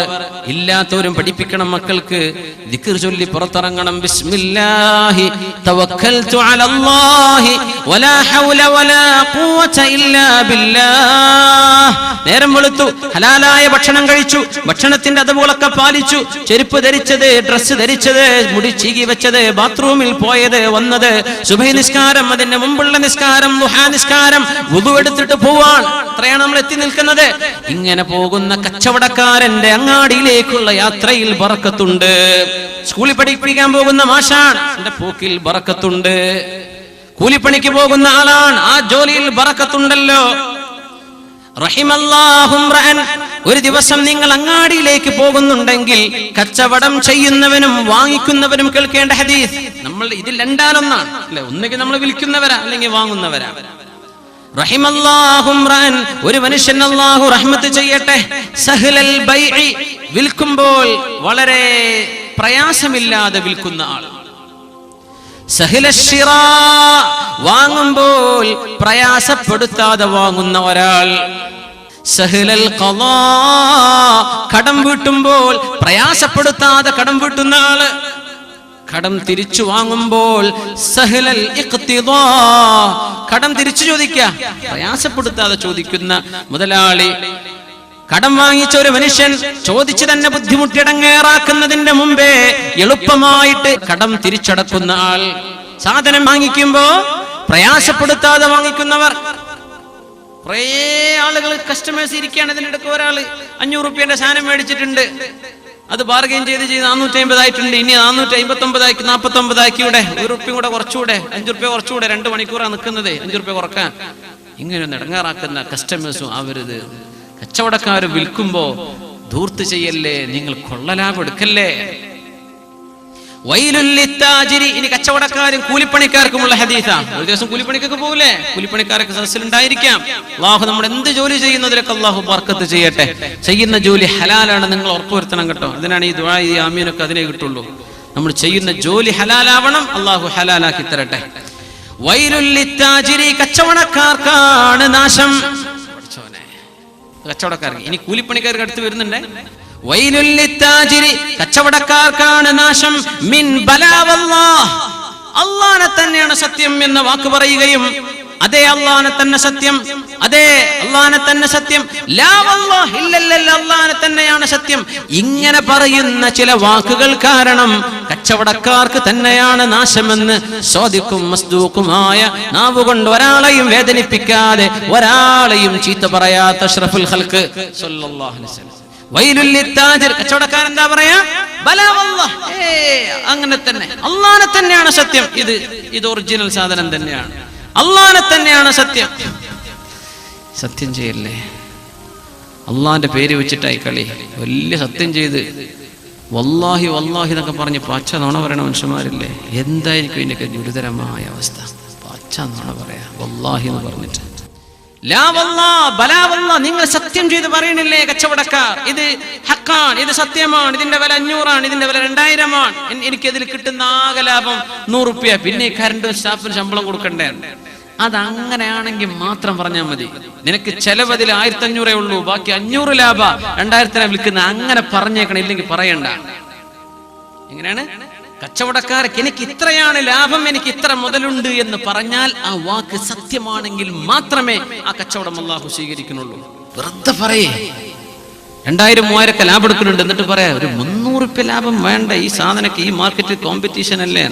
ഇല്ലാത്തവരും പഠിപ്പിക്കണം മക്കൾക്ക്. ദിക്ർ ചൊല്ലി പുറത്തിറങ്ങണം. ബിസ്മില്ലാഹി തവക്കൽതു അലല്ലാഹി വലാ ഹൗല വലാ ഖുവത ഇല്ലാ ബില്ലാഹ്. നേരം വെളുത്തു, ഹലാലായ ഭക്ഷണം കഴിച്ചു, ഭക്ഷണത്തിന്റെ അതുപോലൊക്കെ പാലിച്ചു, ചെരുപ്പ് ധരിച്ചത്, ഡ്രസ്സ് ധരിച്ചത്, മുടി ചീകി വെച്ചത്, ബാത്റൂമിൽ പോയത്, വന്നത്, സുബഹി നിസ്കാരം, അതിന്റെ മുമ്പുള്ള നിസ്കാരം, ദുഹാ നിസ്കാരം, വുദു എടുത്തിട്ട് പോവാൻ. അത്രയാണ് നമ്മൾ എത്തി നിൽക്കുന്നത്. ഇങ്ങനെ പോകുന്ന കച്ചവടക്കാരന്റെ അങ്ങാടിയിലേക്കുള്ള യാത്രയിൽ ബറക്കത്തുണ്ട്. സ്കൂളിൽ പഠിപ്പിക്കാൻ പോകുന്ന മാഷാണ്, എന്റെ പോക്കിൽ ബറക്കത്തുണ്ട്. കൂലിപ്പണിക്ക് പോകുന്ന ആളാണ്, ആ ജോലിയിൽ ബറക്കത്തുണ്ടല്ലോ. റഹിമല്ലാഹു ഇംറഅൻ. ഒരു ദിവസം നിങ്ങൾ അങ്ങാടിയിലേക്ക് പോകുന്നുണ്ടെങ്കിൽ കച്ചവടം ചെയ്യുന്നവനും വാങ്ങിക്കുന്നവനും കേൾക്കേണ്ട ഹദീസ്. നമ്മൾ ഇതിൽ രണ്ടാലൊന്നാണ് അല്ലെ, ഒന്നുകിൽ നമ്മൾ വിൽക്കുന്നവരാ അല്ലെങ്കിൽ വാങ്ങുന്നവരാ. റഹിമല്ലാഹു ഇംറഅൻ, ഒരു മനുഷ്യൻ അല്ലാഹു റഹ്മത്ത് ചെയ്യട്ടെ, സഹ്ലൽ ബൈഇ, വിൽക്കുമ്പോൾ വളരെ പ്രയാസമില്ലാതെ വിൽക്കുന്ന ആൾ. സഹ്ലശ്ശിറാ, വാങ്ങുമ്പോൾ പ്രയാസപ്പെടുത്താതെ വാങ്ങുന്ന ഒരാൾ. സഹ്ലൽ ഖളാ, കടം വീട്ടുമ്പോൾ പ്രയാസപ്പെടുത്താതെ കടം വീട്ടുന്ന ആള്. കടം തിരിച്ചു വാങ്ങുമ്പോൾ സഹ്ലൽ ഇഖ്തിദാ, കടം തിരിച്ചു ചോദിക്കുക, പ്രയാസപ്പെടുത്താതെ ചോദിക്കുന്ന മുതലാളി. കടം വാങ്ങിച്ച ഒരു മനുഷ്യൻ ചോദിച്ചു തന്നെ ബുദ്ധിമുട്ടിടങ്ങേറാക്കുന്നതിന്റെ മുമ്പേ എളുപ്പമായിട്ട് കടം തിരിച്ചടക്കുന്ന ആൾ. സാധനം വാങ്ങിക്കുമ്പോ പ്രയാസപ്പെടുത്താതെ വാങ്ങിക്കുന്നവർ. കുറേ ആളുകൾ, കസ്റ്റമേഴ്സ് ഇരിക്കുകയാണ്. ഇതിനിടയ്ക്ക് ഒരാള് 500 രൂപയുടെ സാധനം മേടിച്ചിട്ടുണ്ട്, അത് ബാർഗെയിൻ ചെയ്ത് 450 ആയിട്ടുണ്ട്. ഇനി 459 ആക്കി, 49 ആക്കിയൂടെ, 1 രൂപ കൂടെ കുറച്ചുകൂടെ, 5 രൂപ കുറച്ചുകൂടെ, 2 മണിക്കൂറാണ് നിൽക്കുന്നത്, 5 രൂപ കുറക്കാൻ. ഇങ്ങനെ നെടങ്ങാറാക്കുന്ന കസ്റ്റമേഴ്സും ആവരുത്. കച്ചവടക്കാർ വിൽക്കുമ്പോ ധൂർത്ത് ചെയ്യല്ലേ, നിങ്ങൾ കൊള്ളലാഭം എടുക്കല്ലേ. വൈലുൽ ലിത്താജിരി. ഇനി കച്ചവടക്കാരും കൂലിപ്പണിക്കാർക്കുമുള്ള ഹദീസാ. ഒരു ദിവസം കൂലിപ്പണിക്കൊക്കെ പോകൂലേ, കൂലിപ്പണിക്കാരൊക്കെ സദസ്സിലുണ്ടായിരിക്കാം. അള്ളാഹു നമ്മൾ എന്ത് ജോലി ചെയ്യുന്നതിലൊക്കെ അള്ളാഹു ബർക്കത്ത് ചെയ്യട്ടെ. ചെയ്യുന്ന ജോലി ഹലാലാണ് നിങ്ങൾ ഉറപ്പുവരുത്തണം കേട്ടോ. അതിനാണ് ഈ ദുആ, ഈ ആമീനൊക്കെ അതിനെ കിട്ടുള്ളൂ. നമ്മൾ ചെയ്യുന്ന ജോലി ഹലാലാവണം, അള്ളാഹു ഹലാലാക്കി തരട്ടെ. വൈലുൽ ലിത്താജിരി, കച്ചവടക്കാർക്കാണ് നാശം. കച്ചവടക്കാർക്ക്. ഇനി കൂലിപ്പണിക്കാർക്ക് അടുത്ത് വരുന്നുണ്ടേ. വൈലുൽ ലിത്താജിരി, കച്ചവടക്കാർക്കാണ് നാശം. മിൻ ബലാവല്ലാഹ്, അല്ലാഹനെ തന്നെയാണ് സത്യം എന്ന വാക്ക് പറയുകയും അതേ അല്ലാഹനെ തന്നെ സത്യം, അതേ അല്ലാഹനെ തന്നെ സത്യം, ലാ വല്ലാഹ് ഇല്ലല്ല അല്ലാഹനെ തന്നെയാണ് സത്യം, ഇങ്ങനെ പറയുന്ന ചില വാക്കുകൾ കാരണം കച്ചവടക്കാർക്ക് തന്നെയാണ് നാശമെന്ന് സ്വാദിഖും മസ്ദൂഖുമായ നാവുകൊണ്ട് ഒരാളെയും വേദനിപ്പിക്കാതെ ഒരാളെയും ചീത്ത പറയാത്ത അഷ്റഫുൽ ഖൽഖ് സല്ലല്ലാഹു അലൈഹി വസല്ലം. വൈലുൽ ലിത്താജിർ, കച്ചവടക്കാരൻ എന്താ പറയാ? ബലാ വല്ലാഹ്, അങ്ങനെ തന്നെ അല്ലാഹനെ തന്നെയാണ് സത്യം, ഇത് ഒറിജിനൽ സാധനം തന്നെയാണ്, അല്ലാഹനെ തന്നെയാണ് സത്യം. സത്യം ചെയ്യല്ലേ, അള്ളാന്റെ പേര് വെച്ചിട്ടായി കളി. വലിയ സത്യം ചെയ്ത് വല്ലാഹി വല്ലാഹി എന്നൊക്കെ പറഞ്ഞ് പച്ച നുണ പറയണ മനുഷ്യന്മാരില്ലേ, എന്തായിരിക്കും ഇതിൻ്റെയൊക്കെ ഗുരുതരമായ അവസ്ഥ? പച്ച നുണ പറയാ വല്ലാഹി എന്ന് പറഞ്ഞിട്ട്. ലാ വല്ലാഹ് ബലാ വല്ലാഹ്, നിങ്ങൾ സത്യം ചെയ്ത് പറയണില്ലേ കച്ചവടക്കാർ, ഇത് ഹക്കാണ്, ഇത് സത്യമാണ്, ഇതിന്റെ വില 500 ഇതിന്റെ വില 2000 എനിക്കതിൽ കിട്ടുന്ന ആകെ ലാഭം 100 രൂപ, പിന്നെ കറണ്ട് സ്റ്റാഫിന് ശമ്പളം കൊടുക്കണ്ടേ? അതങ്ങനെയാണെങ്കിൽ മാത്രം പറഞ്ഞാൽ മതി. നിനക്ക് ചെലവതിൽ 1500 ഉള്ളൂ, ബാക്കി 500 ലാഭ 2000 വിൽക്കുന്ന, അങ്ങനെ പറഞ്ഞേക്കണം, ഇല്ലെങ്കിൽ പറയണ്ട. എങ്ങനെയാണ്? കച്ചവടക്കാർക്ക് എനിക്ക് ഇത്രയാണ് ലാഭം, എനിക്ക് ഇത്ര മുതലുണ്ട് എന്ന് പറഞ്ഞാൽ ആ വാക്ക് സത്യമാണെങ്കിൽ മാത്രമേ ആ കച്ചവടം അല്ലാഹു സ്വീകരിക്കുന്നുള്ളൂ. വെറുതെ പറയേ 2000-3000 ലാഭം എടുക്കുന്നുണ്ട്, എന്നിട്ട് പറയാ ഒരു 300 രൂപ ലാഭം വേണ്ട, ഈ സാധനക്ക് ഈ മാർക്കറ്റിൽ കോമ്പറ്റീഷൻ അല്ലേ?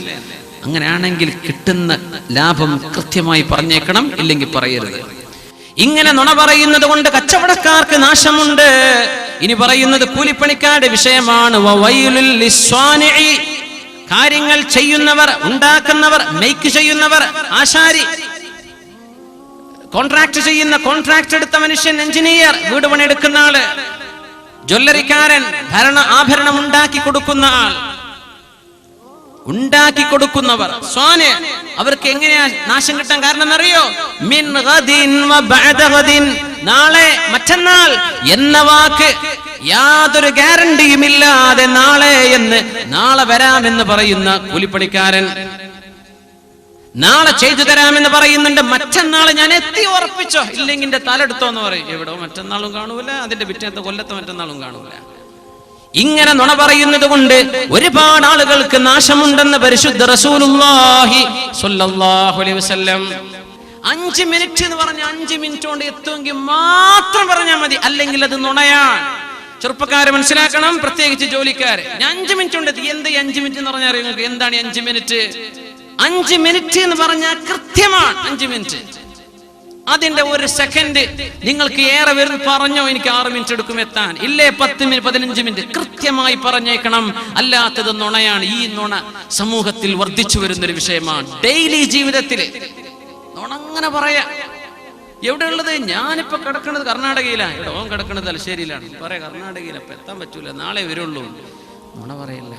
അങ്ങനെയാണെങ്കിൽ കിട്ടുന്ന ലാഭം കൃത്യമായി പറഞ്ഞേക്കണം, ഇല്ലെങ്കിൽ പറയരുത്. ഇങ്ങനെ നുണ പറയുന്നത് കൊണ്ട് കച്ചവടക്കാർക്ക് നാശമുണ്ട്. ഇനി പറയുന്നത് കൂലിപ്പണിക്കാരുടെ വിഷയമാണ്. വവൈലുൽ ലിസ്വാനിഇ, കാര്യങ്ങൾ ചെയ്യുന്നവർ, ഉണ്ടാക്കുന്നവർ, മേക്ക് ചെയ്യുന്നവർ, ആശാരി, കോൺട്രാക്ട് ചെയ്യുന്ന, കോൺട്രാക്ട് എടുത്ത മനുഷ്യൻ, എഞ്ചിനീയർ, വീട് പണിയെടുക്കുന്ന ആള്, ജ്വല്ലറിക്കാരൻ, ആഭരണം ഉണ്ടാക്കി കൊടുക്കുന്ന ആൾ, ഉണ്ടാക്കി കൊടുക്കുന്നവർ, സ്വാന്, അവർക്ക് എങ്ങനെയാ നാശം കിട്ടാൻ കാരണം എന്നറിയോ? മിൻ ഗദിൻ വ ബഅദ ഗദിൻ, നാളെ മറ്റന്നാൾ എന്ന വാക്ക് യാതൊരു ഗ്യാരണ്ടിയും ഇല്ലാതെ നാളെ എന്ന്, നാളെ വരാമെന്ന് പറയുന്ന കൂലിപ്പണിക്കാരൻ നാളെ ചെയ്തു തരാമെന്ന് പറയുന്നുണ്ട്, മറ്റന്നാൾ ഞാൻ എത്തി ഉറപ്പിച്ചോ, ഇല്ലെങ്കിൽ എന്റെ തലെടുത്തോ എന്ന് പറയും. എവിടോ മറ്റന്നാളും കാണൂല, അതിന്റെ പിറ്റേത്തെ കൊല്ലത്തെ മറ്റന്നാളും കാണൂല. ഇങ്ങനെ നുണ പറയുന്നത് കൊണ്ട് ഒരുപാട് ആളുകൾക്ക് നാശമുണ്ടെന്ന് പരിശുദ്ധ റസൂലുള്ളാഹി സ്വല്ലല്ലാഹു അലൈഹി വസല്ലം. 5 മിനിറ്റ് എന്ന് പറഞ്ഞ 5 മിനിറ്റ് കൊണ്ട് എത്തുമെങ്കിൽ മാത്രം പറഞ്ഞാൽ മതി, അല്ലെങ്കിൽ അത് നുണയാണ്. ചെറുപ്പക്കാരെ മനസ്സിലാക്കണം, പ്രത്യേകിച്ച് ജോലിക്കാരെ. ഞാൻ 5 മിനിറ്റ് കൊണ്ട് എത്തി. എന്ത് 5 മിനിറ്റ് എന്ന് പറഞ്ഞാൽ നിങ്ങൾക്ക് എന്താണ് 5 മിനിറ്റ്? 5 മിനിറ്റ് എന്ന് പറഞ്ഞാൽ കൃത്യമാണ് 5 മിനിറ്റ്. അതിന്റെ 1 സെക്കൻഡ് നിങ്ങൾക്ക് ഏറെ വരുന്ന പറഞ്ഞോ, എനിക്ക് 6 മിനിറ്റ് എടുക്കും എത്താൻ, ഇല്ലേ 10 മിനിറ്റ് 15 മിനിറ്റ് കൃത്യമായി പറഞ്ഞേക്കണം, അല്ലാത്തത് നുണയാണ്. ഈ നുണ സമൂഹത്തിൽ വർദ്ധിച്ചു വരുന്നൊരു വിഷയമാണ്. ഡെയിലി ജീവിതത്തിൽ നുണ അങ്ങനെ പറയാ. എവിടെ ഉള്ളത്? ഞാനിപ്പോ കിടക്കുന്നത് കർണാടകയിലാണ്, ഇവിടെ ഓൻ കിടക്കുന്നത് തലശ്ശേരിയിലാണ്. പറയാ കർണാടകയിൽ അപ്പൊ എത്താൻ പറ്റൂല, നാളെ വരുള്ളൂ. നുണ പറയില്ല.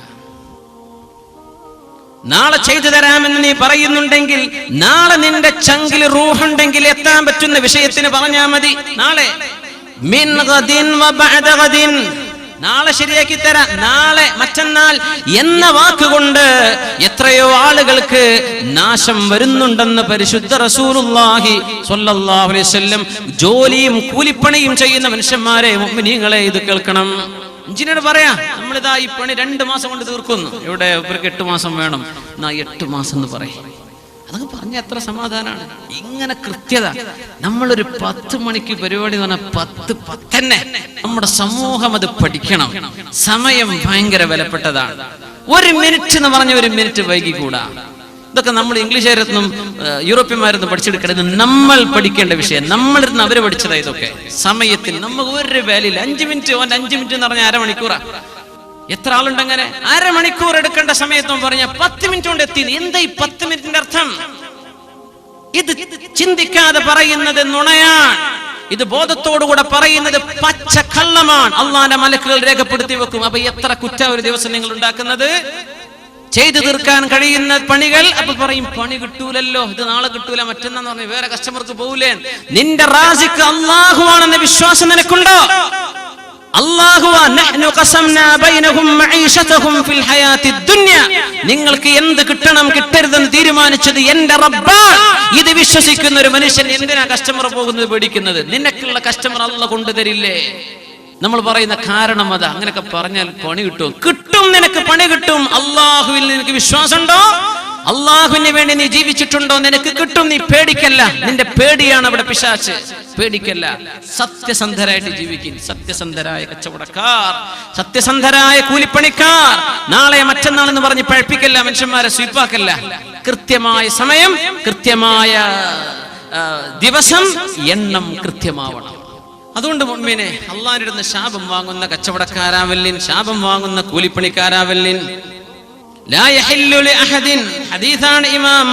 നാളെ ചെയ്തു തരാമെന്ന് നീ പറയുന്നുണ്ടെങ്കിൽ, നാളെ നിന്റെ ചങ്കിൽ റൂഹുണ്ടെങ്കിൽ എത്താൻ പറ്റുന്ന വിഷയത്തിന് പറഞ്ഞാൽ മതി. നാളെ മിൻ ഗദിൻ വ ബഅദ ഗദിൻ, നാളെ ശരിയാക്കി തരാം, നാളെ മറ്റന്നാൾ എന്ന വാക്കുകൊണ്ട് എത്രയോ ആളുകൾക്ക് നാശം വരുന്നുണ്ടെന്ന് പരിശുദ്ധ റസൂലുള്ളാഹി സ്വല്ലല്ലാഹു അലൈഹി വസല്ലം. ജോലിയും കൂലിപ്പണിയും ചെയ്യുന്ന മനുഷ്യന്മാരെ, മുഅ്മിനീങ്ങളെ, ഇത് കേൾക്കണം. എഞ്ചിനീയർ പറയാ, നമ്മളിതാ ഈ പണി 2 മാസം കൊണ്ട് തീർക്കുന്നു. ഇവിടെ ഇവർക്ക് 8 മാസം വേണം, എന്നാ 8 മാസം എന്ന് പറയും. അതൊക്കെ പറഞ്ഞ എത്ര സമാധാനമാണ്. ഇങ്ങനെ കൃത്യത. നമ്മളൊരു 10 മണിക്ക് പരിപാടി എന്ന് പറഞ്ഞാൽ 10 തന്നെ നമ്മുടെ സമൂഹം അത് പഠിക്കണം. സമയം ഭയങ്കര വിലപ്പെട്ടതാണ്. 1 മിനിറ്റ് എന്ന് പറഞ്ഞ 1 മിനിറ്റ് വൈകിക്കൂടാ. ഇതൊക്കെ നമ്മൾ ഇംഗ്ലീഷുകാരൊന്നും യൂറോപ്യന്മാരൊന്നും പഠിച്ചെടുക്കേണ്ടത് നമ്മൾ പഠിക്കേണ്ട വിഷയം. നമ്മളിരുന്ന് അവര് പഠിച്ചതാ ഇതൊക്കെ. സമയത്തിൽ നമുക്ക് ഒരു വാല്യൂ ഇല്ല. 5 മിനിറ്റ്, 5 മിനിറ്റ് എന്ന് പറഞ്ഞാൽ 1/2 മണിക്കൂറാ. എത്ര ആളുണ്ട് അങ്ങനെ? 1/2 മണിക്കൂർ എടുക്കേണ്ട സമയത്തും പറഞ്ഞ 10 മിനിറ്റ് കൊണ്ട് എത്തി. എന്താ ഈ 10 മിനിറ്റിന്റെ അർത്ഥം? ഇത് ചിന്തിക്കാതെ പറയുന്നത് നുണയാണ്. ഇത് ബോധത്തോടുകൂടെ പറയുന്നത് പച്ച കള്ളമാണ്. അള്ളാന്റെ മലക്കുകൾ രേഖപ്പെടുത്തി വെക്കും. അപ്പൊ എത്ര കുറ്റ ഒരു ദിവസം നിങ്ങൾ ഉണ്ടാക്കുന്നത്? ചെയ്തു തീർക്കാൻ കഴിയുന്ന പണികൾ. അപ്പൊ പറയും പണി കിട്ടൂലല്ലോ, ഇത് നാളെ കിട്ടൂല, മറ്റന്നാന്ന് പറഞ്ഞു വേറെ കസ്റ്റമർക്ക് പോകൂലേ. നിന്റെ റാസിക്ക് അല്ലാഹു ആണെന്ന വിശ്വാസം നിനക്കുണ്ടോ? നിങ്ങൾക്ക് എന്ത് കിട്ടണം കിട്ടരുതെന്ന് തീരുമാനിച്ചത് എന്റെ റബ്ബാണ്. ഇത് വിശ്വസിക്കുന്ന ഒരു മനുഷ്യൻ എന്തിനാ കസ്റ്റമർ പോകുന്നത് പേടിക്കുന്നത്? നിനക്കുള്ള കസ്റ്റമർ അല്ലാഹു കൊണ്ടുതരില്ലേ? നമ്മൾ പറയുന്ന കാരണം അതാ. അങ്ങനെയൊക്കെ പറഞ്ഞാൽ പണി കിട്ടും. കിട്ടും, നിനക്ക് പണി കിട്ടും. അള്ളാഹുവിൽ നിനക്ക് വിശ്വാസമുണ്ടോ? അള്ളാഹുവിന് വേണ്ടി നീ ജീവിച്ചിട്ടുണ്ടോ? നിനക്ക് കിട്ടും. നീ പേടിക്കല്ല. നിന്റെ പേടിയാണ് അവിടെ പിശാച്. പേടിക്കല്ല. സത്യസന്ധരായിട്ട് ജീവിക്കും. സത്യസന്ധരായ കച്ചവടക്കാർ, സത്യസന്ധരായ കൂലിപ്പണിക്കാർ. നാളെ മറ്റന്നാളെന്ന് പറഞ്ഞ് പഴപ്പിക്കല്ല, മനുഷ്യന്മാരെ സ്വീപ്പാക്കല്ല. കൃത്യമായ സമയം, കൃത്യമായ ദിവസം, എണ്ണം കൃത്യമാവണം. അതുകൊണ്ട് മുഅ്മിനെ, അള്ളാഹിന്റെ അടുത്ത് ശാപം വാങ്ങുന്ന കച്ചവടക്കാരാവല്ലിൻ, ശാപം വാങ്ങുന്ന കൂലിപ്പണിക്കാരാവല്ലിൻ. ലാ യഹില്ലു ലി അഹദിൻ, ഹദീസാണ് ഇമാം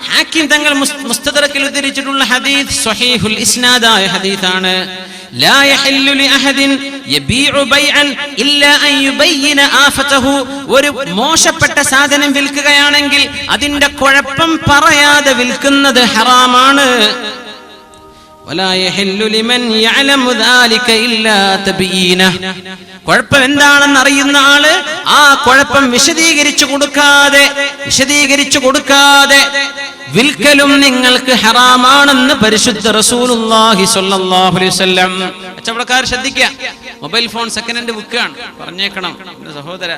ഹാക്കിം തങ്ങൾ മുസ്തദറക്കിൽ ഉദ്ധരിച്ചിട്ടുള്ള ഹദീസ്, സ്വഹീഹുൽ ഇസ്നാദായ ഹദീസാണ്. ലാ യഹില്ലു ലി അഹദിൻ യബീഉ ബൈഅൻ ഇല്ലാ അൻ യുബയ്യിന ആഫതഹു. ഒരു മോശപ്പെട്ട സാധനം വിൽക്കുകയാണെങ്കിൽ അതിന്റെ കുഴപ്പം പറയാതെ വിൽക്കുന്നത് ഹറാമാണ്. വലാ യഹില്ലു ലിമൻ യഅലമു ദാലിക ഇല്ലാ തബീനഹ. കുഴപ്പം എന്താണെന്ന് അറിയുന്ന ആള് ആ കുഴപ്പം വിശദീകരിച്ചു കൊടുക്കാതെ വിൽക്കലും നിങ്ങൾക്ക് ഹറാമാണെന്ന് പരിശുദ്ധ റസൂലുള്ളാഹി സ്വല്ലല്ലാഹു അലൈഹി വസല്ലം. കച്ചവടക്കാർ ശ്രദ്ധിക്കുക. മൊബൈൽ ഫോൺ സെക്കൻഡ് ഹാൻഡ് വിൽക്കുകയാണ്, പറഞ്ഞേക്കണം എന്റെ സഹോദര,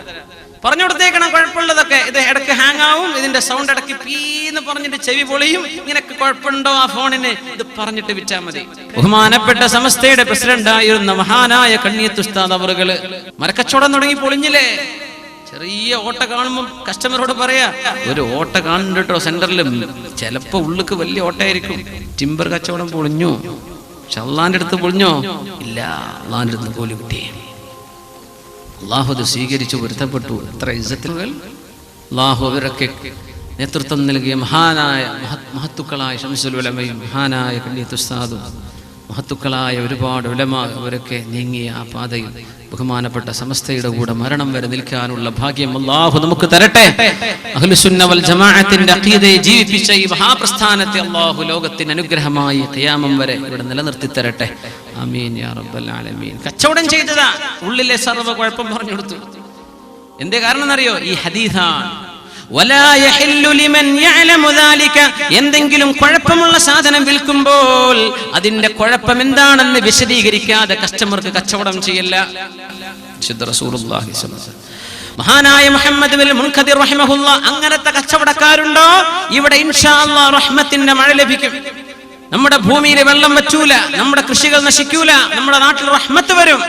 പറഞ്ഞു കൊടുത്തേക്കണം കുഴപ്പമുള്ളതൊക്കെ. ഇത് ഇടയ്ക്ക് ഹാങ് ആവും, ഇതിന്റെ സൗണ്ട് ഇടയ്ക്ക് പീന്ന് പറഞ്ഞിട്ട് ചെവി പൊളിയും. ഇങ്ങനൊക്കെ കുഴപ്പമുണ്ടോ ആ ഫോണിന്? ഇത് പറഞ്ഞിട്ട് വിറ്റാ മതി. ബഹുമാനപ്പെട്ട സമസ്തയുടെ പ്രസിഡന്റ് ആയിരുന്ന മഹാനായ കണ്ണിയത്ത് ഉസ്താദ് അവറുകള് മരക്കച്ചവടം തുടങ്ങി പൊളിഞ്ഞില്ലേ? ചെറിയ ഓട്ട കാണുമ്പോൾ കസ്റ്റമറോട് പറയാ, ഒരു ഓട്ട കാണുന്നുണ്ട് കേട്ടോ സെന്ററിൽ, ചിലപ്പോ ഉള്ളിക്ക് വലിയ ഓട്ടയായിരിക്കും. ടിമ്പർ കച്ചവടം പൊളിഞ്ഞു. പക്ഷെ അള്ളാന്റെ അടുത്ത് പൊളിഞ്ഞോ? ഇല്ല, അള്ളാന്റെ അടുത്ത് കൂലി കിട്ടി. അള്ളാഹു അത് സ്വീകരിച്ചു, പൊരുത്തപ്പെട്ടു. എത്ര ഇസ്സത്തുകൾ! അള്ളാഹു അവരൊക്കെ നേതൃത്വം നൽകിയ മഹാനായ മഹത്തുക്കളായ ശംസുൽ ഉലമയും മഹാനായ കണ്ണിയത്ത് ഉസ്താദും മഹത്തുക്കളായ ഒരുപാട് ഉലമാ അവരൊക്കെ നീങ്ങിയ ആ പാതയിൽ ബഹുമാനപ്പെട്ട സമസ്തയുടെ കൂടെ മരണം വരെ നിൽക്കാനുള്ള ഭാഗ്യം അള്ളാഹു നമുക്ക് തരട്ടെ. അഹ്ലുസുന്ന വൽ ജമാഅത്തിന്റെ അഖീദയെ ജീവിപ്പിച്ച ഈ മഹാപ്രസ്ഥാനത്തെ അള്ളാഹു ലോകത്തിന് അനുഗ്രഹമായി ഖിയാമം വരെ ഇവിടെ നിലനിർത്തി തരട്ടെ. ആമീൻ യാ റബ്ബൽ ആലമീൻ. കച്ചവടം ചെയ്തതാ, ഉള്ളിലെ സർവ്വ കുഴപ്പം പറഞ്ഞു കൊടുത്തു. എന്തേ കാരണം എന്നറിയോ? ഈ ഹദീസാണ്. വലാ യഹില്ലു ലിമൻ യഅലമു ദാലിക. എന്തെങ്കിലും കുഴപ്പമുള്ള സാധനം വിൽക്കുമ്പോൾ അതിന്റെ കുഴപ്പം എന്താണെന്ന് വിശദീകരിക്കാതെ കസ്റ്റമർക്ക് കച്ചവടം ചെയ്യല്ല. വിശുദ്ധ റസൂലുള്ളാഹി സ്വല്ലല്ലാഹു അലൈഹി വസല്ലം, മഹാനായ മുഹമ്മദ് ബിൻ മുൻകദിർ റഹിമഹുല്ലാ, അങ്ങനത്തെ കച്ചവടക്കാരുണ്ടോ ഇവിടെ ഇൻഷാ അല്ലാഹ് റഹ്മത്തിന്റെ മഴ ലഭിക്കും. നമ്മുടെ ഭൂമിയിൽ വെള്ളം വറ്റൂല, നമ്മുടെ കൃഷികൾ നശിക്കൂല, നമ്മുടെ നാട്ടിൽ റഹ്മത്ത് വരും.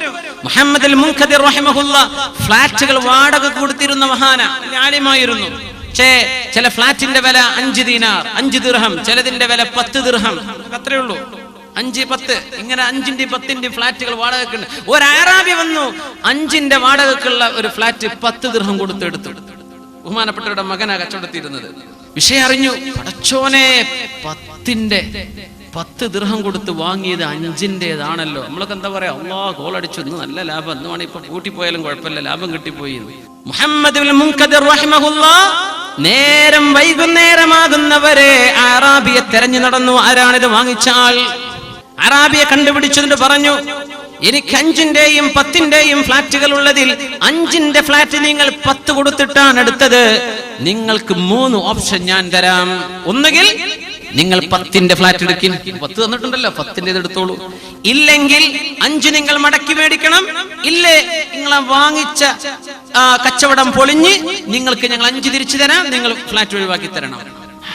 മുഹമ്മദ് അൽ മുൻകദിർ റഹിമഹുല്ലാ ഫ്ലാറ്റുകൾ വാടക കൊടുത്തിരുന്ന മഹാന, ആലിമായിരുന്നു. പക്ഷേ ചില ഫ്ലാറ്റിന്റെ വില 5 ദീനാർ, 5 ദിർഹം, ചിലതിന്റെ വില 10 ദിർഹം, അത്രേ ഉള്ളൂ. 5, 10 ഇങ്ങനെ 5ന്റെ 10ന്റെ ഫ്ലാറ്റുകൾ വാടകക്കുണ്ട്. ഒരു അറാബി വന്നു 5ന്റെ വാടകക്കുള്ള ഒരു ഫ്ലാറ്റ് 10 ദിർഹം കൊടുത്ത് എടുത്തു. ബഹുമാനപ്പെട്ടവരുടെ മകനാ കച്ചവടത്തിയിരുന്നത്. വിഷയം അറിഞ്ഞു. പടച്ചോനെ, 10 ദിർഹം കൊടുത്ത് വാങ്ങിയത് 5ന്റേതാണല്ലോ. നമ്മളൊക്കെ എന്താ പറയാ, അല്ലാഹ് ഗോളടിച്ചു, ഇന്ന് നല്ല ലാഭം, ഇന്ന് വേണം ഇപ്പൊ കൂട്ടിപ്പോയാലും കുഴപ്പമില്ല, ലാഭം കിട്ടിപ്പോയി. മുഹമ്മദ് ബിൻ മുൻകദിർ റഹിമഹുല്ലാ നേരം വൈകുന്നേരമാകുന്നവരെ അറാബിയെ തെരഞ്ഞു നടന്നു. ആരാണിത് വാങ്ങിച്ച ആൾ? അറാബിയെ കണ്ടുപിടിച്ചതിന് പറഞ്ഞു, എനിക്ക് 5ന്റെയും 10ന്റെയും ഫ്ലാറ്റുകൾ ഉള്ളതിൽ 5ന്റെ ഫ്ലാറ്റ് നിങ്ങൾ 10 കൊടുത്തിട്ടാണ് എടുത്തത്. നിങ്ങൾക്ക് 3 ഓപ്ഷൻ ഞാൻ തരാം. ഒന്നുകിൽ നിങ്ങൾ 10ന്റെ ഫ്ലാറ്റ് എടുക്കും, 10 തന്നിട്ടുണ്ടല്ലോ, 10ന്റെ എടുത്തോളൂ. ഇല്ലെങ്കിൽ 5 നിങ്ങൾ മടക്കി മേടിക്കണം. ഇല്ലേ നിങ്ങളെ വാങ്ങിച്ച കച്ചവടം പൊളിഞ്ഞ് നിങ്ങൾക്ക് ഞങ്ങൾ 5 തിരിച്ചു തരാം, നിങ്ങൾ ഫ്ലാറ്റ് ഒഴിവാക്കി തരണം.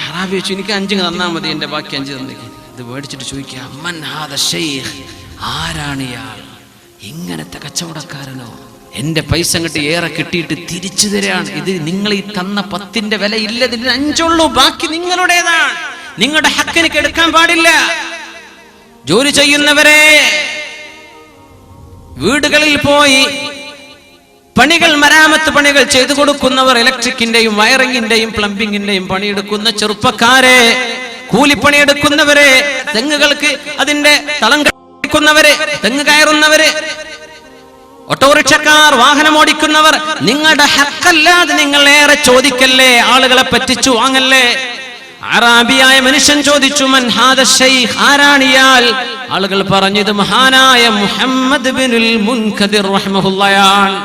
അറാബി വെച്ചു, എനിക്ക് 5 തന്നാ മതി, എന്റെ ബാക്കി 5 തന്നേക്ക്. ഇത് മേടിച്ചിട്ട് ചോദിക്കാം, മൻ ഹാദ ശൈഖ്, ആരാണ് ഇയാൾ? ഇങ്ങനത്തെ കച്ചവടക്കാരനോ? എന്റെ പൈസ അങ്ങോട്ട് ഏറെ കിട്ടിയിട്ട് തിരിച്ചു തരാണ്. ഇത് നിങ്ങൾ ഈ തന്ന 10ന്റെ വില ഇല്ല, ഇതിന് 5 ഉള്ളൂ, ബാക്കി നിങ്ങളുടേതാണ്. നിങ്ങളുടെ ഹക്കിന് എടുക്കാൻ പാടില്ല. ജോലി ചെയ്യുന്നവരെ, വീടുകളിൽ പോയി പണികൾ, മരാമത്ത് പണികൾ ചെയ്തു കൊടുക്കുന്നവർ, ഇലക്ട്രിക്കിന്റെയും വയറിങ്ങിന്റെയും പ്ലംബിങ്ങിന്റെയും പണിയെടുക്കുന്ന ചെറുപ്പക്കാരെ, കൂലിപ്പണിയെടുക്കുന്നവരെ, തെങ്ങുകൾക്ക് അതിന്റെ തളം കയറുന്നവരെ, തെങ്ങ് കയറുന്നവരെ, ഓട്ടോറിക്ഷക്കാർ, വാഹനം ഓടിക്കുന്നവർ, നിങ്ങളുടെ ഹക്കല്ലാതെ നിങ്ങൾ ഏറെ ചോദിക്കല്ലേ, ആളുകളെ പറ്റിച്ചു വാങ്ങല്ലേ. അറാബിയായ മനുഷ്യൻ ചോദിച്ചു, മൻ ഹാദ ശൈഖ്, ആരാണ് ഇയാൾ? ആളുകൾ പറഞ്ഞു ഇത് മഹാനായ മുഹമ്മദ് ബിനുൽ മുൻകദിർ റഹിമഹുള്ളയാണ്.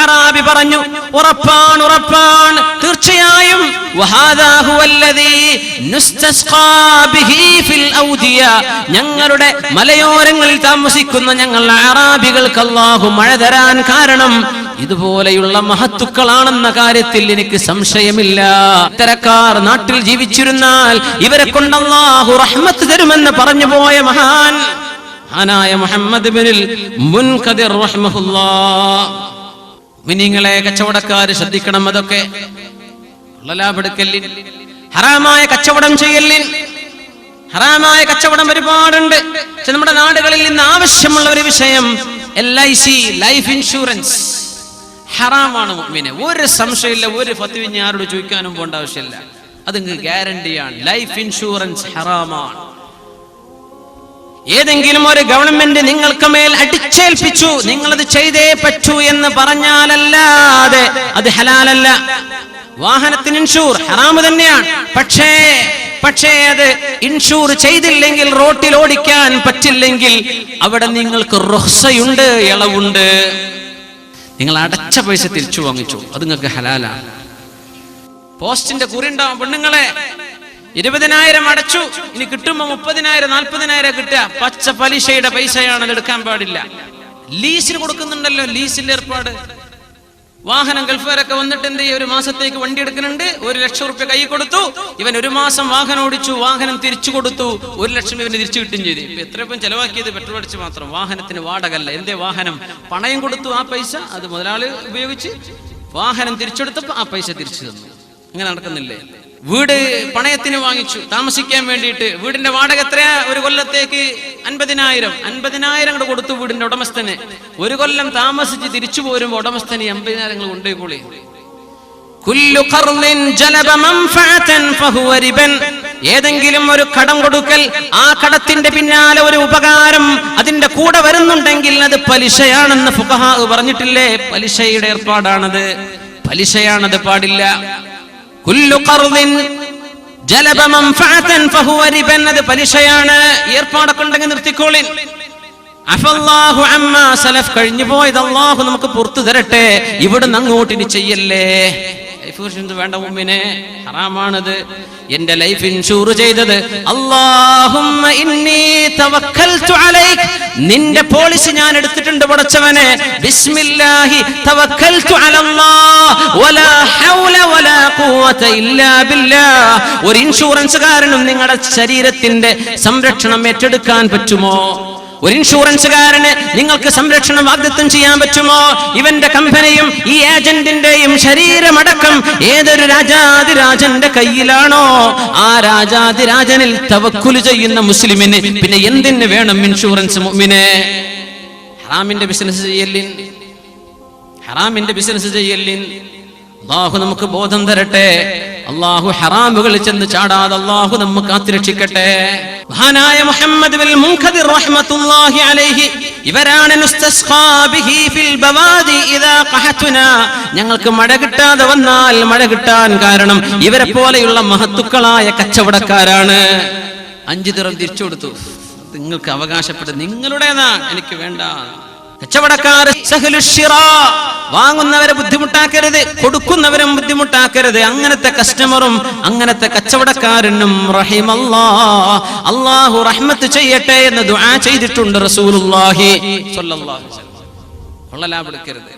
അറാബി പറഞ്ഞു ഉറപ്പാണ് തീർച്ചയായും വഹാദാ ഹുവല്ലദീ നുസ്തസ്ഖാ ബിഹി ഫിൽ ഔദിയ, ഞങ്ങളുടെ മലയോരങ്ങളിൽ താമസിക്കുന്ന ഞങ്ങൾ അറാബികൾക്ക് അല്ലാഹു മഴ തരാൻ കാരണം ഇതുപോലെയുള്ള മഹത്തുക്കളാണെന്ന കാര്യത്തിൽ എനിക്ക് സംശയമില്ല. ഇത്തരക്കാർ നാട്ടിൽ ജീവിച്ചിരുന്നാൽ ഇവരെ കൊണ്ട് അല്ലാഹു റഹ്മത്ത് തരുമെന്ന് പറഞ്ഞു പോയ മഹാനായ മുഹമ്മദ് ബിനുൽ മുൻകദിർ റഹിമഹുല്ലാഹ്. മിനിങ്ങളെ കച്ചവടക്കാര് ശ്രദ്ധിക്കണം. അതൊക്കെ ലാഭെടുക്കല്ലിൻ, ഹറാമായ കച്ചവടം ചെയ്യല്ലിൻ. ഹറാമായ കച്ചവടം ഒരുപാടുണ്ട്. പക്ഷെ നമ്മുടെ നാടുകളിൽ ഇന്ന് ആവശ്യമുള്ള ഒരു വിഷയം LIC, ലൈഫ് ഇൻഷുറൻസ് ഹറാമാണ്. മുഅ്മിനെ ഒരു സംശയമില്ല, ഒരു ഫത്വ ആരോട് ചോദിക്കാനും പോകേണ്ട ആവശ്യമില്ല. അത് ഗ്യാരണ്ടിയാണ്. ലൈഫ് ഇൻഷുറൻസ് ഹറാമാണ്. ഏതെങ്കിലും ഒരു ഗവൺമെന്റ് നിങ്ങൾക്ക് മേൽ അടിച്ചേൽപ്പിച്ചു, നിങ്ങളത് ചെയ്തേ പറ്റൂ എന്ന് പറഞ്ഞാലല്ലാതെ അത് ഹലാലല്ല. വാഹനത്തിന് ഇൻഷൂർ ഹറാമ് തന്നെയാണ്. പക്ഷേ അത് ഇൻഷൂർ ചെയ്തില്ലെങ്കിൽ, റോട്ടിൽ ഓടിക്കാൻ പറ്റില്ലെങ്കിൽ അവിടെ നിങ്ങൾക്ക് റുഖ്സയുണ്ട്, ഇളവുണ്ട്. നിങ്ങൾ അടച്ച പൈസ തിരിച്ചു വാങ്ങിച്ചു, അത് നിങ്ങൾക്ക് ഹലാലാണ്. പോസ്റ്റിന്റെ കുറി ഉണ്ടാവും. പെണ്ണുങ്ങളെ 20,000 അടച്ചു, ഇനി കിട്ടുമ്പോ 30,000 40,000 കിട്ടുക. പച്ച പലിശയുടെ പൈസയാണ്, അത് എടുക്കാൻ പാടില്ല. ലീസിന് കൊടുക്കുന്നുണ്ടല്ലോ, ലീസിന്റെ ഏർപ്പാട്. വാഹനം ഗൾഫുകാരൊക്കെ വന്നിട്ട് എന്ത് ചെയ്യും, ഒരു മാസത്തേക്ക് വണ്ടി എടുക്കുന്നുണ്ട്, 1,00,000 റുപ്യ കൈ കൊടുത്തു. ഇവൻ ഒരു മാസം വാഹനം ഓടിച്ചു, വാഹനം തിരിച്ചു കൊടുത്തു, 1,00,000 ഇവന് തിരിച്ചു കിട്ടുകയും ചെയ്തു. ഇപ്പൊ എത്രയും ചെലവാക്കിയത് പെട്രോൾ അടിച്ച് മാത്രം, വാഹനത്തിന് വാടകല്ല. എന്തേ വാഹനം പണയം കൊടുത്തു, ആ പൈസ അത് മുതലാളി ഉപയോഗിച്ച് വാഹനം തിരിച്ചെടുത്തപ്പോ ആ പൈസ തിരിച്ചു തന്നു. അങ്ങനെ നടക്കുന്നില്ലേ? വീട് പണയത്തിന് വാങ്ങിച്ചു താമസിക്കാൻ വേണ്ടിയിട്ട്. വീടിന്റെ വാടക എത്രയാ? ഒരു കൊല്ലത്തേക്ക് 50,000 കൂടെ കൊടുത്തു വീടിന്റെ ഉടമസ്ഥന്. ഒരു കൊല്ലം താമസിച്ച് തിരിച്ചു പോരുമ്പോ ഉടമസ്ഥന് 50,000 കൊണ്ടുപോയിക്കോളി. കുല്ലു ഖർളിൻ ജലബ മൻഫഅതൻ ഫഹുവ റിബൻ. ഏതെങ്കിലും ഒരു കടം കൊടുക്കൽ, ആ കടത്തിന്റെ പിന്നാലെ ഒരു ഉപകാരം അതിന്റെ കൂടെ വരുന്നുണ്ടെങ്കിൽ അത് പലിശയാണെന്ന് ഫുഖഹാ പറഞ്ഞിട്ടില്ലേ? പലിശയുടെ ഏർപ്പാടാണത്, പലിശയാണത്, പാടില്ല. കുല്ലു ഖർളിൻ ജലബ മൻഫഅതൻ ഫഹുവ റിബൻ, അത് പലിശയാണ്. ഏർപ്പാടൊക്കെ ഉണ്ടെങ്കിൽ നിർത്തിക്കോളിൻ. അഫല്ലാഹു അമ്മാ സലഫ്, കഴിഞ്ഞു പോയത് അല്ലാഹു നമുക്ക് പുറത്തു തരട്ടെ. ഇവിടുന്ന് അങ്ങോട്ട് ഇനി ചെയ്യല്ലേ. ലൈഫ് ഇൻഷുറൻസ് വേണ്ട മുഅ്മിനെ, ഹറാമാണത്. എന്റെ ലൈഫ് ഇൻഷൂർ ചെയ്തത് അല്ലാഹുമ്മ ഇന്നി തവക്കൽതു അലൈക്, നിന്റെ പോളിസി ഞാൻ എടുത്തിട്ടുണ്ട് പടച്ചവനെ. ബിസ്മില്ലാഹി തവക്കൽതു അലല്ലാഹ് വലാ ഹൗല വലാ ഖുവത ഇല്ലാ ബില്ലാഹ്. ഒരു ഇൻഷുറൻസുകാരനും നിങ്ങളുടെ ശരീരത്തിന്റെ സംരക്ഷണം ഏറ്റെടുക്കാൻ പറ്റുമോ? ഒരു ഇൻഷുറൻസുകാരന് നിങ്ങൾക്ക് സംരക്ഷണം വാഗ്ദത്തം ചെയ്യാൻ പറ്റുമോ? ഇവന്റെ കമ്പനിയും ഈ ഏജന്റിന്റെയും ശരീരമടക്കം ഏതൊരു രാജാതിരാജന്റെ കയ്യിലാണോ, ആ രാജാതിരാജനിൽ തവക്കുല് ചെയ്യുന്ന മുസ്ലിമിന് പിന്നെ എന്തിന് വേണം ഇൻഷുറൻസ്? മുഅ്മിനെ, ഹറാമിന്റെ ബിസിനസ് ചെയ്യല്ലിൻ, ഹറാമിന്റെ ബിസിനസ് ചെയ്യല്ലിൻ. അല്ലാഹു നമുക്ക് ബോധം തരട്ടെ. അല്ലാഹു ഹറാമുകളിൽ ചെന്ന് ചാടാതെ അല്ലാഹു നമ്മെ കാത്തുരക്ഷിക്കട്ടെ. മഹാനായ മുഹമ്മദ് ബിൻ മുൻകദിർ റഹ്മത്തുള്ളാഹി അലൈഹി, ഇവരാണ് നുസ്തസ്ഖാ ബിഹി ഫിൽ ബവാദി ഇദാ ഖഹതുനാ, ഞങ്ങൾക്ക് മഴ കിട്ടാതെ വന്നാൽ മഴ കിട്ടാൻ കാരണം ഇവരെ പോലെയുള്ള മഹത്തുക്കളായ കച്ചവടക്കാരാണ്. 5 ദിർഹം തിരിച്ചു കൊടുത്തു. നിങ്ങൾക്ക് അവകാശപ്പെട്ടത് നിങ്ങളുടേതാണ്, എനിക്ക് വേണ്ട. കച്ചവടക്കാർ വാങ്ങുന്നവരെ ബുദ്ധിമുട്ടാക്കരുത്, കൊടുക്കുന്നവരും ബുദ്ധിമുട്ടാക്കരുത്. അങ്ങനത്തെ കസ്റ്റമറും അങ്ങനത്തെ കച്ചവടക്കാരനും റഹിമല്ലാഹ്, അല്ലാഹു റഹ്മത്ത് ചെയ്യട്ടെ എന്ന് ദുആ ചെയ്തിട്ടുണ്ട് റസൂലുള്ളാഹി സ്വല്ലല്ലാഹു അലൈഹി വസല്ലം. കൊള്ളലാപെടുക്കരുത്.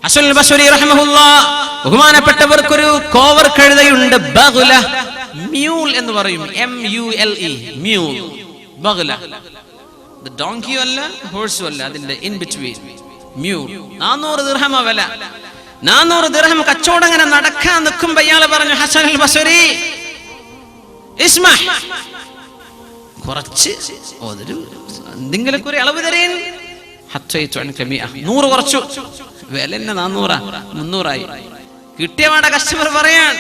ഹസനുൽ ബസ്രി റഹിമഹുല്ലാഹ്, ബഹുമാനപ്പെട്ടവർക്കൊരു കോവർ കഴുതയുണ്ട്, ബഗ്ല, മ്യൂൾ എന്ന് പറയും, MULE, മ്യൂൾ, ബഗ്ല. ഡോങ്കിയും അല്ല, ഹോഴ്സും അല്ല, അതിന്റെ ഇൻ ബിറ്റ്വീൻ, മ്യൂൾ. 400 ദിർഹം വില. 400 ദിർഹം കച്ചവടം ഇങ്ങനെ നടക്കാൻ നിൽക്കുമ്പോ ഇയാള് പറഞ്ഞു, ഹസനുൽ ബസ്രി ഇസ്മ, കുറച്ച് എന്തെങ്കിലും ഒരു അളവ് തരേൻ. 100 കുറച്ചു. വില 400, 300 കിട്ടിയ വേണ്ട. കസ്റ്റമർ പറയാൻ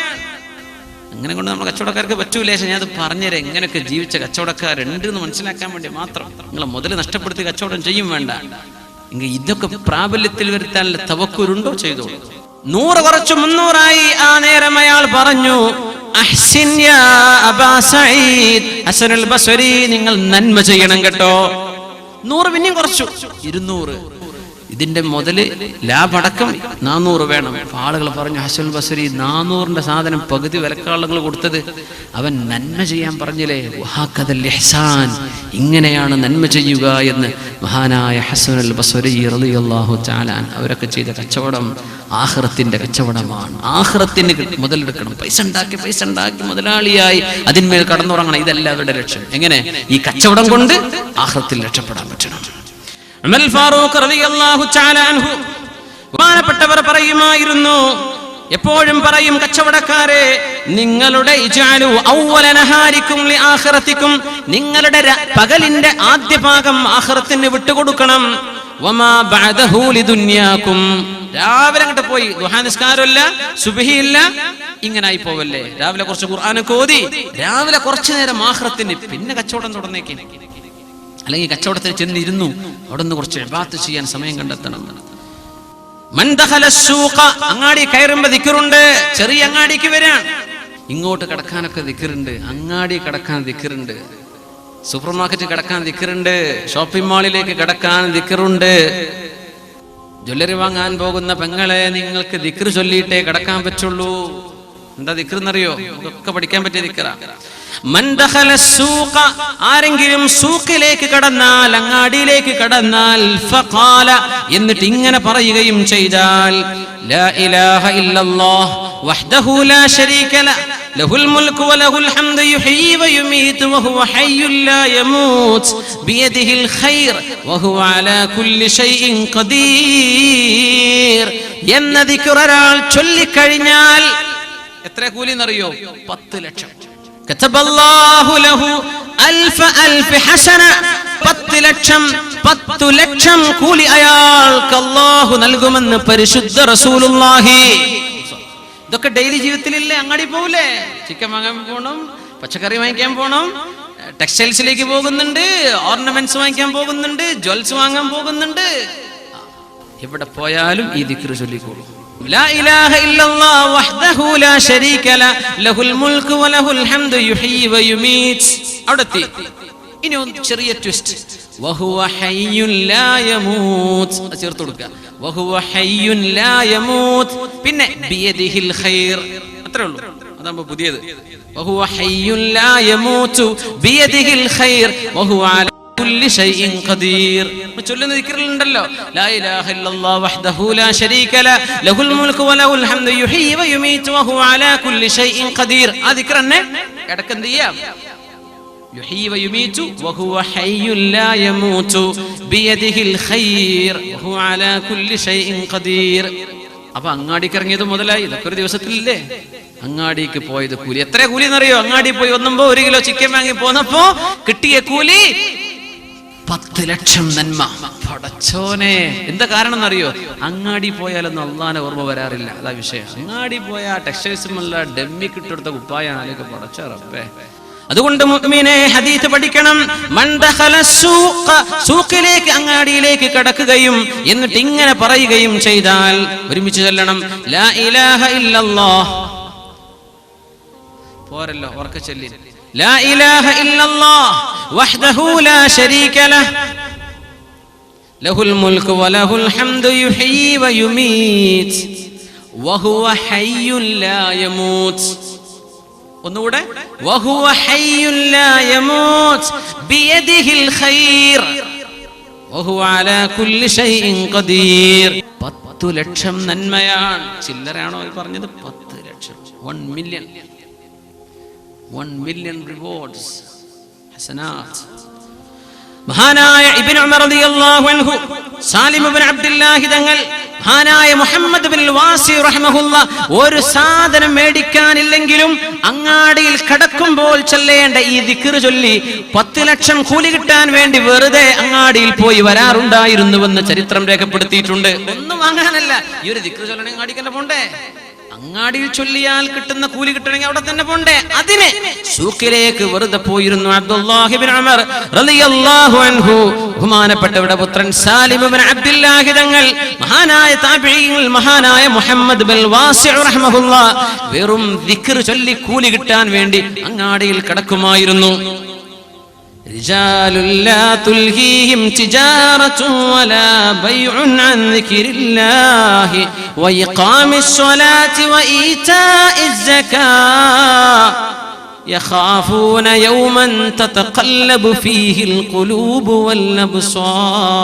അങ്ങനെ കൊണ്ട് നമ്മൾ കച്ചവടക്കാർക്ക് പറ്റൂലേ? ഞാൻ അത് പറഞ്ഞുതരാം, എങ്ങനെയൊക്കെ ജീവിച്ച കച്ചവടക്കാരുണ്ട് എന്ന് മനസ്സിലാക്കാൻ വേണ്ടി മാത്രം. നിങ്ങളെ മുതൽ നഷ്ടപ്പെടുത്തി കച്ചവടം ചെയ്യും വേണ്ട. ഇതൊക്കെ പ്രാബല്യത്തിൽ വരുത്താനുള്ള തവക്കുരുണ്ടോ? ചെയ്തോളൂ. 100 കുറച്ചു 300. ആ നേരം അയാൾ പറഞ്ഞു, അഹ്സിൻ യാ അബാ സഈദ്, ഹസനുൽ ബസ്രി നിങ്ങൾ നന്മ ചെയ്യണം കേട്ടോ. 100 പിന്നെയും കുറച്ചു, 200. ഇതിന്റെ മുതല് ലാഭടക്കം 400 വേണം. ആളുകൾ പറഞ്ഞു, ഹസനുൽ ബസ്രി 400ന്റെ സാധനം പകുതി വിലക്കാളുകൾ കൊടുത്തത് അവൻ നന്മ ചെയ്യാൻ പറഞ്ഞില്ലേ. വഹകദൽ ഇഹ്സാൻ, ഇങ്ങനെയാണ് നന്മ ചെയ്യുക എന്ന് മഹാനായ ഹസനുൽ ബസ്രി റളിയല്ലാഹു തആല അവരൊക്കെ ചെയ്ത കച്ചവടം ആഖിറത്തിന്റെ കച്ചവടമാണ്. ആഖിറത്തിന് മുതലെടുക്കണം. പൈസ ഉണ്ടാക്കി മുതലാളിയായി അതിന്മേൽ കടന്നുറങ്ങണം. ഇതല്ല അവരുടെ ലക്ഷ്യം. എങ്ങനെ ഈ കച്ചവടം കൊണ്ട് ആഖിറത്തിൽ രക്ഷപ്പെടാൻ പറ്റണം. ഉമർ ഫാറൂഖ് റളിയല്ലാഹു തആല അൻഹു ബഹുമാനപ്പെട്ടവർ പറയുമായിരുന്നു, എപ്പോഴും പറയും, കച്ചവടക്കാരെ, നിങ്ങളുടെ ഇജഅലു അവ്വല നഹാരിക്കും ലിആഖിറതിക്കും, നിങ്ങളുടെ പകലിന്റെ ആദ്യ ഭാഗം ആഖിറത്തിന് വിട്ടുകൊടുക്കണം. വമാ ബഅദഹു ലിദുനിയാകും, രാവിലെ അങ്ങോട്ട് പോയി ദുഹാ നിസ്കാരമില്ല, സുബ്ഹിയില്ല, ഇങ്ങനായി പോവല്ലേ. രാവിലെ കുറച്ച് ഖുർആനൊക്കെ ഓതി രാവിലെ കുറച്ചു നേരം ആഖിറത്തിന്, പിന്നെ കച്ചവടം തുടർന്നേക്ക്. അല്ലെങ്കിൽ കച്ചവടത്തിൽ ചെന്നിരുന്നു, അവിടെ നിന്ന് കുറച്ച് ഇബാദത്ത് ചെയ്യാൻ സമയം കണ്ടെത്തണം. മൻ ദഖല സൂഖ, അങ്ങാടി കയറുമ്പോ ദിക്റുണ്ട്. ചെറിയ അങ്ങാടിക്ക് വരാൻ, ഇങ്ങോട്ട് കടക്കാനൊക്കെ ദിക്റുണ്ട്. അങ്ങാടി കടക്കാൻ ദിക്റുണ്ട്, സൂപ്പർ മാർക്കറ്റ് കടക്കാൻ ദിക്റുണ്ട്, ഷോപ്പിംഗ് മാളിലേക്ക് കടക്കാൻ ദിക്റുണ്ട്. ജ്വല്ലറി വാങ്ങാൻ പോകുന്ന പെങ്ങളെ, നിങ്ങൾക്ക് ദിക്ർ ചൊല്ലിയിട്ടേ കടക്കാൻ പറ്റുള്ളൂ. എന്താ ദിക്ർ എന്നറിയോ? നമുക്കൊക്കെ പഠിക്കാൻ പറ്റിയ ദിക്റാ. മൻ ദഖല സൂഖ, ആരെങ്കിലും സൂഖിലേക്ക് കടന്നാൽ, അങ്ങാടിയിലേക്ക് കടന്നാൽ, ഫഖാല, എന്നിട്ട് ഇങ്ങനെ പറയുകയും ചെയ്താൽ, ലാ ഇലാഹ ഇല്ലല്ലാഹ് വഹ്ദഹു ലാ ശരീക ലഹു ലഹുൽ മുൽക്കു വലഹുൽ ഹംദു യുഹ്യി വയുമീതു വഹുവ ഹയ്യുൻ ലാ യമൂത് ബിയദിഹിൽ ഖൈർ വഹുവ അലാ കുല്ലി ഷൈഇൻ ഖദീർ എന്ന ദിക്ർ ഒരാൾ ചൊല്ലിക്കഴിഞ്ഞാൽ എത്ര കൂലി എന്നറിയോ? 10 ലക്ഷം. കതബല്ലാഹു ലഹു അൽഫ ഹസന, 10 ലക്ഷം കൂലി അയാൾക്ക് അല്ലാഹു നൽകുമെന്ന് പരിശുദ്ധ റസൂലുള്ളാഹി. ഇതൊക്കെ ഡെയിലി ജീവിതത്തിലില്ലേ? അങ്ങാടി പോകൂലേ? ചിക്കൻ വാങ്ങാൻ പോകണം, പച്ചക്കറി വാങ്ങിക്കാൻ പോകണം, ടെക്സ്റ്റൈൽസിലേക്ക് പോകുന്നുണ്ട്, ഓർണമെന്റ്സ് വാങ്ങിക്കാൻ പോകുന്നുണ്ട്, ജ്വൽസ് വാങ്ങാൻ പോകുന്നുണ്ട്. എവിടെ പോയാലും ഈ ദിക്ർ ചൊല്ലിക്കോളൂ. ലാ ഇലാഹ ഇല്ലല്ലാഹ് വഹ്ദഹു ലാ ശരീക ലഹുൽ മുൽക്കു വലഹുൽ ഹംദു യുഹ്യി വയുമീത്. അവിടെത്തി. ഇനി ഒരു ചെറിയ ട്വിസ്റ്റ്, വഹുവ ഹയ്യുൻ ലാ യമൂത് ചേർത്ത് കൊടുക്കുക. വഹുവ ഹയ്യുൻ ലാ യമൂത്, പിന്നെ ബിയദിഹിൽ ഖൈർ. അത്രേ ഉള്ളൂ. അതാകുമ്പോ പുതിയത്. വഹുവ ഹയ്യുൻ ലാ യമൂതു ബിയദിഹിൽ ഖൈർ വഹുവ അലാ കുല്ലി ഷൈഇൻ ഖദീർ. ചൊല്ലുന്ന ദിക്റിലുണ്ടല്ലോ, ലാ ഇലാഹ ഇല്ലല്ലാഹ് വഹ്ദഹു ലാ ശരീക ലഹുൽ മുൽക്കു വലഹുൽ ഹംദു യുഹ്യി വയുമീതു വഹുവ അലാ കുല്ലി ഷൈഇൻ ഖദീർ. ആ ദിക്ർ തന്നെ ഇടയ്ക്ക് എന്ത് ചെയ്യാം? യുഹ്യി വയുമീതു വഹുവ ഹയ്യുൻ ലാ യമൂതു ബിയദിഹിൽ ഖൈർ വഹുവ അലാ കുല്ലി ഷൈഇൻ ഖദീർ. അപ്പൊ അങ്ങാടിക്ക് ഇറങ്ങിയത് മുതലായി. ഇതൊക്കെ ഒരു ദിവസത്തിലില്ലേ? അങ്ങാടിക്ക് പോയത് കൂലി എത്ര കൂലി എന്നറിയോ? അങ്ങാടി പോയി ഒന്നുമ്പോ 1 കിലോ ചിക്കൻ വാങ്ങി പോന്നപ്പോ കിട്ടിയ കൂലി 10 ലക്ഷം നന്മ. പടച്ചോനെ, എന്താ കാരണം എന്നറിയോ? അങ്ങാടി പോയാലൊന്നും അള്ളാനെ ഓർമ്മ വരാറില്ല. അതാ വിഷയം. അങ്ങാടി പോയാ ടെക്സ്റ്റൈൽസുമല്ല ഡമ്മി കിട്ടെടുത്ത കുപ്പായാലേക്ക് പടച്ച റബ്ബേ. അതുകൊണ്ട് മുഅ്മിനെ ഹദീസ് പഠിക്കണം. മൻ ദഖല സൂഖ, സൂഖിലേക്ക് അങ്ങാടിയിലേക്ക് കടക്കുകയും എന്നിട്ട് ഇങ്ങനെ പറയുകയും ചെയ്താൽ, ഒരുമിച്ച് ചൊല്ലണം, ലാ ഇലാഹ ഇല്ലല്ലാഹ്. പോരല്ലോ, ഉറക്കെ ചൊല്ലി, ലാ ഇലാഹ ഇല്ലല്ലാഹ് വഹ്ദഹു ലാ ശരീക ലഹുൽ മുൽക്കു വലഹുൽ ഹംദു യുഹ്യി വയുമീത് വഹുവ ഹയ്യുൻ ലാ യമൂത്. ഒന്നുകൂടെ, വഹുവ ഹയ്യുൻ ലാ യമൂത് ബിയദിഹിൽ ഖൈർ വഹുവ അലാ കുല്ലി ഷൈഇൻ ഖദീർ. 10 ലക്ഷം നന്മയാണ്. ചില്ലറയാണോ പറഞ്ഞത്? 10 ലക്ഷം. 1 million rewards, ഹസനാത്ത്. മഹാനായ ഇബ്നു ഉമർ റളിയല്ലാഹു അൻഹു, സാലിം ഇബ്നു അബ്ദുല്ലാഹി തങ്ങൾ, മഹാനായ മുഹമ്മദ് ബിൻ വാസി റഹിമഹുല്ലാഹ്, ഒരു സാധനം മേടിക്കാനില്ലെങ്കിലും അങ്ങാടിയിൽ കടക്കുമ്പോൾ ചൊല്ലേണ്ട ഈ ദിക്ർ ചൊല്ലി 10 ലക്ഷം കൂലി കിട്ടാൻ വേണ്ടി വെറുതെ അങ്ങാടിയിൽ പോയി വരാറുണ്ടായിരുന്നുവെന്ന് ചരിത്രം രേഖപ്പെടുത്തിയിട്ടുണ്ട്. ഒന്നും വാങ്ങാനല്ല, ഈ ഒരു ദിക്ർ ചൊല്ലണേ അങ്ങാടിക്കന്നെ പോണ്ടേ? അങ്ങാടിയിൽ ചൊല്ലിയാൽ കിട്ടുന്ന കൂലി കിട്ടണമെങ്കിൽ അവിടെ തന്നെ പോണ്ടേ? അതിന് സൂക്കിലേക്ക് വെറുതെ പോയിരുന്നു അബ്ദുല്ലാഹി ഇബ്നു ഉമർ റളിയല്ലാഹു അൻഹു. ബഹുമാനപ്പെട്ടവരുടെ പുത്രൻ സാലിം ഇബ്നു അബ്ദുല്ലാഹി തങ്ങൾ, മഹാനായ താബിഈൻ, മഹാനായ മുഹമ്മദ് ബിൻ വാസിഉ റഹ്മഹുല്ലാഹ്, വെറും ദിക്ർ ചൊല്ലി കൂലി കിട്ടാൻ വേണ്ടി അങ്ങാടിയിൽ കിടക്കുമായിരുന്നു. رجال لا تلهيهم تجارة ولا بيع عن ذكر الله وإقام الصلاة وإيتاء الزكاة يخافون يوما تتقلب فيه القلوب والأبصار.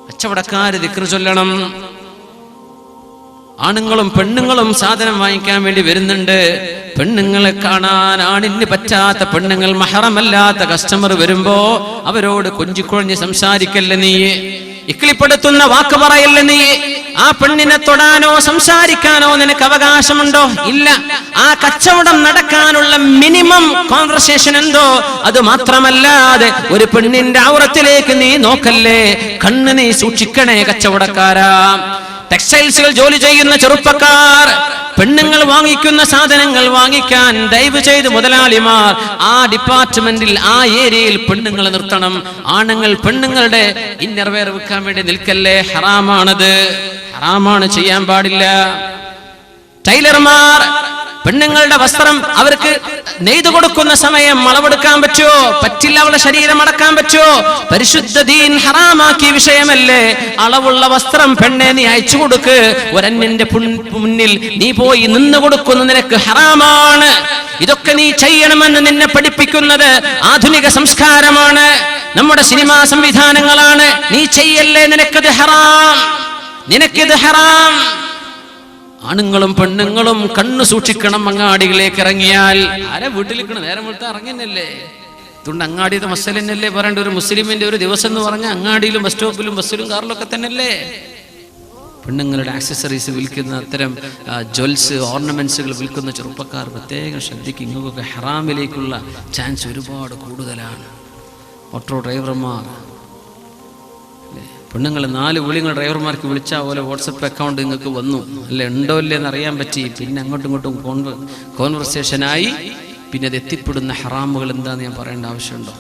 കച്ചവടക്കാർ ദിക്ർ ചൊല്ലണം. ആണുങ്ങളും പെണ്ണുങ്ങളും സാധനം വാങ്ങിക്കാൻ വേണ്ടി വരുന്നുണ്ട്. പെണ്ണുങ്ങളെ കാണാൻ ആണിന് പറ്റാത്ത പെണ്ണുങ്ങൾ, മഹറമല്ലാത്ത കസ്റ്റമർ വരുമ്പോ അവരോട് കൊഞ്ചിക്കൊഴിഞ്ഞ് സംസാരിക്കല്ലേ നീ, ഇക്കിളിപ്പെടുത്തുന്ന വാക്ക് പറയല്ലേ നീ. ആ പെണ്ണിനെ തൊടാനോ സംസാരിക്കാനോ നിനക്ക് അവകാശമുണ്ടോ? ഇല്ല. ആ കച്ചവടം നടക്കാനുള്ള മിനിമം കോൺവെർസേഷൻ എന്തോ അത് മാത്രമല്ലാതെ ഒരു പെണ്ണിന്റെ ഔറത്തിലേക്ക് നീ നോക്കല്ലേ. കണ്ണ് നീ സൂക്ഷിക്കണേ കച്ചവടക്കാരാ. ടെക്സ്റ്റൈൽസുകൾ ജോലി ചെയ്യുന്ന ചെറുപ്പക്കാർ, പെണ്ണുങ്ങൾ വാങ്ങിക്കുന്ന സാധനങ്ങൾ വാങ്ങിക്കാൻ ദയവ് ചെയ്ത് മുതലാളിമാർ ആ ഡിപ്പാർട്ട്മെന്റിൽ, ആ ഏരിയയിൽ പെണ്ണുങ്ങളെ നിർത്തണം. ആണുങ്ങൾ പെണ്ണുങ്ങളുടെ ഇന്നർവെയർ വിൽക്കാൻ വേണ്ടി നിൽക്കല്ലേ. ഹറാമാണത്, ഹറാമാണ്, ചെയ്യാൻ പാടില്ല. ടൈലർമാർ പെണ്ണുങ്ങളുടെ വസ്ത്രം അവർക്ക് നെയ്തു കൊടുക്കുന്ന സമയം അളവെടുക്കാൻ പറ്റുമോ? പറ്റില്ല. അവളുടെ ശരീരം അടക്കാൻ പറ്റുമോ? പരിശുദ്ധ ദീൻ ഹറാമാക്കിയ വിഷയമല്ലേ. അളവുള്ള വസ്ത്രം പെണ്ണെ നീ അയച്ചു കൊടുക്ക്. ഒരന്യന്റെ മുന്നിൽ നീ പോയി നിന്ന് കൊടുക്കുന്ന നിനക്ക് ഹറാമാണ്. ഇതൊക്കെ നീ ചെയ്യണമെന്ന് നിന്നെ പഠിപ്പിക്കുന്നത് ആധുനിക സംസ്കാരമാണ്, നമ്മുടെ സിനിമാ സംവിധാനങ്ങളാണ്. നീ ചെയ്യല്ലേ, നിനക്കത് ഹറാം, നിനക്കിത് ഹറാം. ആണുങ്ങളും പെണ്ണുങ്ങളും കണ്ണു സൂക്ഷിക്കണം. അങ്ങാടികളിലേക്ക് ഇറങ്ങിയാൽ ആരെ വീട്ടിലിരിക്കണം, നേരം വിളിട്ട് ഇറങ്ങുന്നല്ലേ. അതുകൊണ്ട് അങ്ങാടിയുടെ മസലന്നല്ലേ പറയേണ്ട. ഒരു മുസ്ലിമിന്റെ ഒരു ദിവസം എന്ന് പറഞ്ഞാൽ അങ്ങാടിയിലും ബസ് സ്റ്റോപ്പിലും ബസ്സിലും കാറിലൊക്കെ തന്നെയല്ലേ. പെണ്ണുങ്ങളുടെ ആക്സസറീസ് വിൽക്കുന്ന, അത്തരം ജ്വൽസ്, ഓർണമെന്റ്സുകൾ വിൽക്കുന്ന ചെറുപ്പക്കാർ പ്രത്യേകം ശ്രദ്ധിക്കും. ഇങ്ങനെയൊക്കെ ഹറാമിലേക്കുള്ള ചാൻസ് ഒരുപാട് കൂടുതലാണ്. ഓട്ടോ ഡ്രൈവർമാർ, പെണ്ണുങ്ങൾ 4 വിളിങ്ങൾ ഡ്രൈവർമാർക്ക് വിളിച്ചാൽ പോലെ വാട്സപ്പ് അക്കൗണ്ട് നിങ്ങൾക്ക് വന്നു അല്ലെ, ഉണ്ടോ ഇല്ലേ എന്ന് അറിയാൻ പറ്റി. പിന്നെ അങ്ങോട്ടും ഇങ്ങോട്ടും കോൺവെർസേഷനായി. പിന്നെ അത് എത്തിപ്പെടുന്ന ഹറാമുകൾ എന്താന്ന് ഞാൻ പറയേണ്ട ആവശ്യമുണ്ടോ?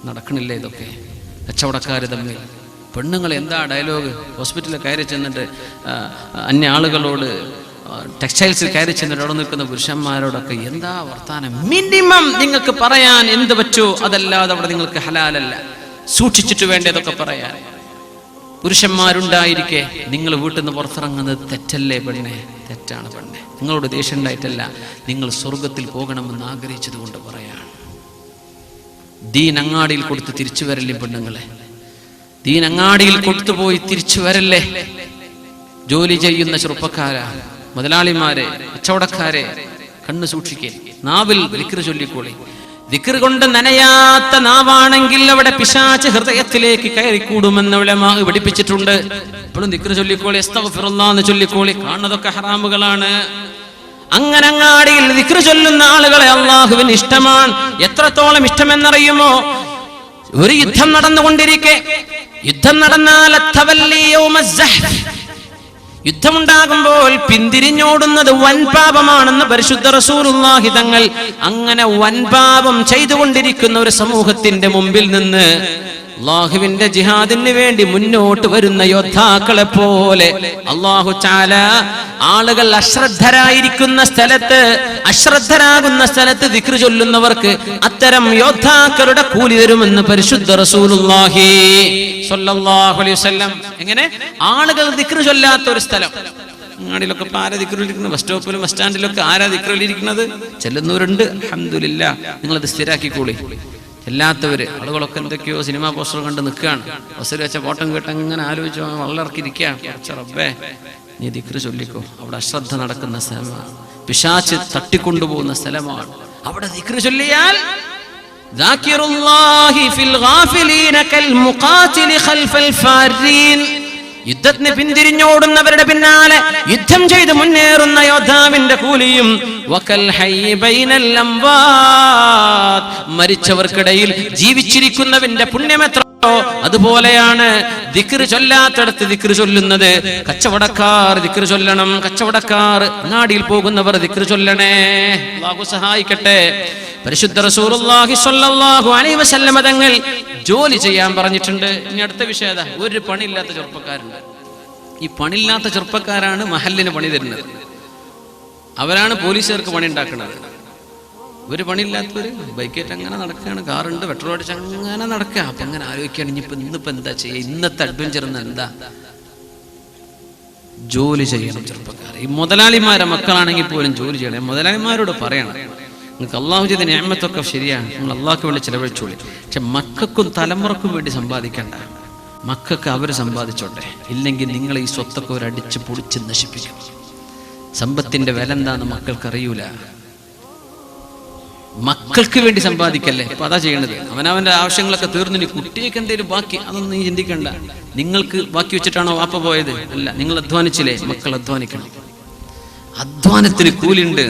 നടക്കണില്ലേ ഇതൊക്കെ? കച്ചവടക്കാർ തമ്മിൽ പെണ്ണുങ്ങൾ എന്താ ഡയലോഗ്? ഹോസ്പിറ്റലിൽ കയറി ചെന്നിട്ട് അന്യ ആളുകളോട്, ടെക്സ്റ്റൈൽസിൽ കയറി ചെന്നിട്ട് അവിടെ നിൽക്കുന്ന പുരുഷന്മാരോടൊക്കെ എന്താ വർത്താനം? മിനിമം നിങ്ങൾക്ക് പറയാൻ എന്ത് പറ്റുമോ അതല്ലാതെ അവിടെ നിങ്ങൾക്ക് ഹലാലല്ല. സൂക്ഷിച്ചിട്ട് വേണ്ടതൊക്കെ പറയാൻ. പുരുഷന്മാരുണ്ടായിരിക്കെ നിങ്ങൾ വീട്ടിൽ നിന്ന് പുറത്തിറങ്ങുന്നത് തെറ്റല്ലേ പെണ്ണെ? തെറ്റാണ് പെണ്ണെ. നിങ്ങളോട് ദേഷ്യം ഉണ്ടായിട്ടല്ല, നിങ്ങൾ സ്വർഗത്തിൽ പോകണമെന്ന് ആഗ്രഹിച്ചത് കൊണ്ട് പറയാണ്. ദീൻ അങ്ങാടിയിൽ കൊടുത്ത് തിരിച്ചു വരല്ലേ പെണ്ണുങ്ങളെ? ദീൻ അങ്ങാടിയിൽ കൊടുത്തുപോയി തിരിച്ചു വരല്ലേ? ജോലി ചെയ്യുന്ന ചെറുപ്പക്കാരാ, മുതലാളിമാരെ, കച്ചവടക്കാരെ, കണ്ണു സൂക്ഷിക്കേ. നാവിൽ ദിക്ർ ചൊല്ലിക്കോളി. ദിക്ർ കൊണ്ട് നനയാത്ത നാവാണെങ്കിൽ അവിടെ പിശാച് ഹൃദയത്തിലേക്ക് കയറിക്കൂടുമെന്ന് ഉലമാ പഠിപ്പിച്ചിട്ടുണ്ട്. ഇപ്പോഴും ദിക്ർ ചൊല്ലിക്കോളി, അസ്തഗ്ഫിറുല്ലാഹ് എന്ന് ചൊല്ലിക്കോളി. കാണുന്നതൊക്കെ ഹറാമുകളാണ്. അങ്ങനെ അങ്ങാടിയിൽ ദിക്ർ ചൊല്ലുന്ന ആളുകളെ അള്ളാഹുവിന് ഇഷ്ടമാണ്. എത്രത്തോളം ഇഷ്ടമെന്നറിയുമോ? ഒരു യുദ്ധം നടന്നുകൊണ്ടിരിക്കെ, യുദ്ധം നടന്നാൽ യുദ്ധമുണ്ടാകുമ്പോൾ പിന്തിരിഞ്ഞോടുന്നത് വൻപാപമാണെന്ന് പരിശുദ്ധ റസൂലുള്ളാഹി തങ്ങൾ. അങ്ങനെ വൻപാപം ചെയ്തുകൊണ്ടിരിക്കുന്ന ഒരു സമൂഹത്തിന്റെ മുമ്പിൽ നിന്ന് അല്ലാഹുവിന്റെ ജിഹാദിന് വേണ്ടി മുന്നോട്ട് വരുന്ന യോദ്ധാക്കളെ പോലെ അല്ലാഹു തആല ആളുകൾ അശ്രദ്ധരായിരിക്കുന്ന സ്ഥലത്ത്, അശ്രദ്ധരാകുന്ന സ്ഥലത്ത് ദിക്ർ ചൊല്ലുന്നവർക്ക് അത്തരം യോദ്ധാക്കളുടെ കൂലി തരുമെന്ന് പരിശുദ്ധ റസൂലുള്ളാഹി സ്വല്ലല്ലാഹു അലൈഹി വസല്ലം. എങ്ങനെ? ആളുകൾ ദിക്ർ ചൊല്ലാത്ത ഒരു സ്ഥലം. അങ്ങാടിയിലൊക്കെ ആരാ ദിക്റിലിരിക്കുന്നത്? ബസ് സ്റ്റോപ്പിലും ബസ് സ്റ്റാൻഡിലൊക്കെ ആരാ ദിക്റിലിരിക്കുന്നത്? ചെല്ലുന്നവരുണ്ട്, അൽഹംദുലില്ലാ. നിങ്ങളത് സ്ഥിരാക്കിക്കോളി. എല്ലാത്തവര് ആളുകളൊക്കെ എന്തൊക്കെയോ സിനിമാ പോസ്റ്റർ കണ്ട് നിൽക്കുകയാണ്. ബസ്സിൽ വെച്ച ഫോട്ടം കേട്ട് അങ്ങനെ ആലോചിച്ചു വളർക്കിരിക്കുകയാണ്. റബ്ബേ, നീ ദിക്ർ ചൊല്ലിക്കോ. അവിടെ അശ്രദ്ധ നടക്കുന്ന സ്ഥലമാണ്, പിശാച് തട്ടിക്കൊണ്ടുപോകുന്ന സ്ഥലമാണ്. അവിടെ ദിക്ർ ചൊല്ലിയാൽ യുദ്ധത്തിന് പിന്തിരിഞ്ഞോടുന്നവരുടെ പിന്നാലെ യുദ്ധം ചെയ്ത് മുന്നേറുന്ന യോദ്ധാവിന്റെ കൂലിയും മരിച്ചവർക്കിടയിൽ ജീവിച്ചിരിക്കുന്നവന്റെ പുണ്യമെത്ര അതുപോലെയാണ് ദിക്ർ ചൊല്ലാത്തടത്ത് ദിക്ർ ചൊല്ലുന്നത്. കച്ചവടക്കാർ ദിക്ർ ചൊല്ലണം, കച്ചവടക്കാർ അങ്ങാടിയിൽ പോകുന്നവർ ദിക്ർ ചൊല്ലണേ. അല്ലാഹു സഹായിക്കട്ടെ. പരിശുദ്ധ റസൂലുള്ളാഹി സ്വല്ലല്ലാഹു അലൈഹി വസല്ലം തങ്ങൾ ജോലി ചെയ്യാൻ പറഞ്ഞിട്ടുണ്ട്. ഇനി അടുത്ത വിഷയം അതാ, ഒരു പണിയില്ലാത്ത ചെറുപ്പക്കാരുണ്ട്. ഈ പണിയില്ലാത്ത ചെറുപ്പക്കാരാണ് മഹല്ലിന് പണി തരുന്നത്. അവരാണ് പോലീസുകാർക്ക് പണി ഉണ്ടാക്കുന്നത്. ഒരു പണിയില്ലാത്തവര് ബൈക്കേറ്റ് അങ്ങനെ നടക്കുകയാണ്, കാറുണ്ട്, പെട്രോൾ അടിച്ച് അങ്ങനെ നടക്കുക. അപ്പൊ അങ്ങനെ ആലോചിക്കുകയാണ്, ഇന്നിപ്പോ എന്താ ചെയ്യുക, ഇന്നത്തെ അഡ്വഞ്ചർ എന്താ? ജോലി ചെയ്യണം ചെറുപ്പക്കാർ. ഈ മുതലാളിമാരെ മക്കളാണെങ്കിൽ പോലും ജോലി ചെയ്യണം. മുതലാളിമാരോട് പറയണം, നിങ്ങൾക്ക് അള്ളാഹു ചെയ്ത നിഅമത്തൊക്കെ ശരിയാണ്, നിങ്ങൾ അള്ളാഹ്ക്ക് വേണ്ടി ചിലവഴിച്ചോളി. പക്ഷെ മക്കൾക്കും തലമുറക്കും വേണ്ടി സമ്പാദിക്കണ്ട. മക്കൾക്ക് അവർ സമ്പാദിച്ചോട്ടെ. ഇല്ലെങ്കിൽ നിങ്ങൾ ഈ സ്വത്തൊക്കെ ഒരടിച്ച് പൊടിച്ച് നശിപ്പിക്കും. സമ്പത്തിന്റെ വില എന്താന്ന് മക്കൾക്ക് അറിയൂല. മക്കൾക്ക് വേണ്ടി സമ്പാദിക്കല്ലേ. അപ്പൊ അതാ ചെയ്യണത്. അവനവന്റെ ആവശ്യങ്ങളൊക്കെ തീർന്നു, കുട്ടിയൊക്കെ എന്തെങ്കിലും ബാക്കി, അതൊന്നും നീ ചിന്തിക്കണ്ട. നിങ്ങൾക്ക് ബാക്കി വെച്ചിട്ടാണോ വാപ്പ പോയത്? അല്ല, നിങ്ങൾ അധ്വാനിച്ചില്ലേ, മക്കൾ അധ്വാനിക്കണം. അധ്വാനത്തിന് കൂലിണ്ട്.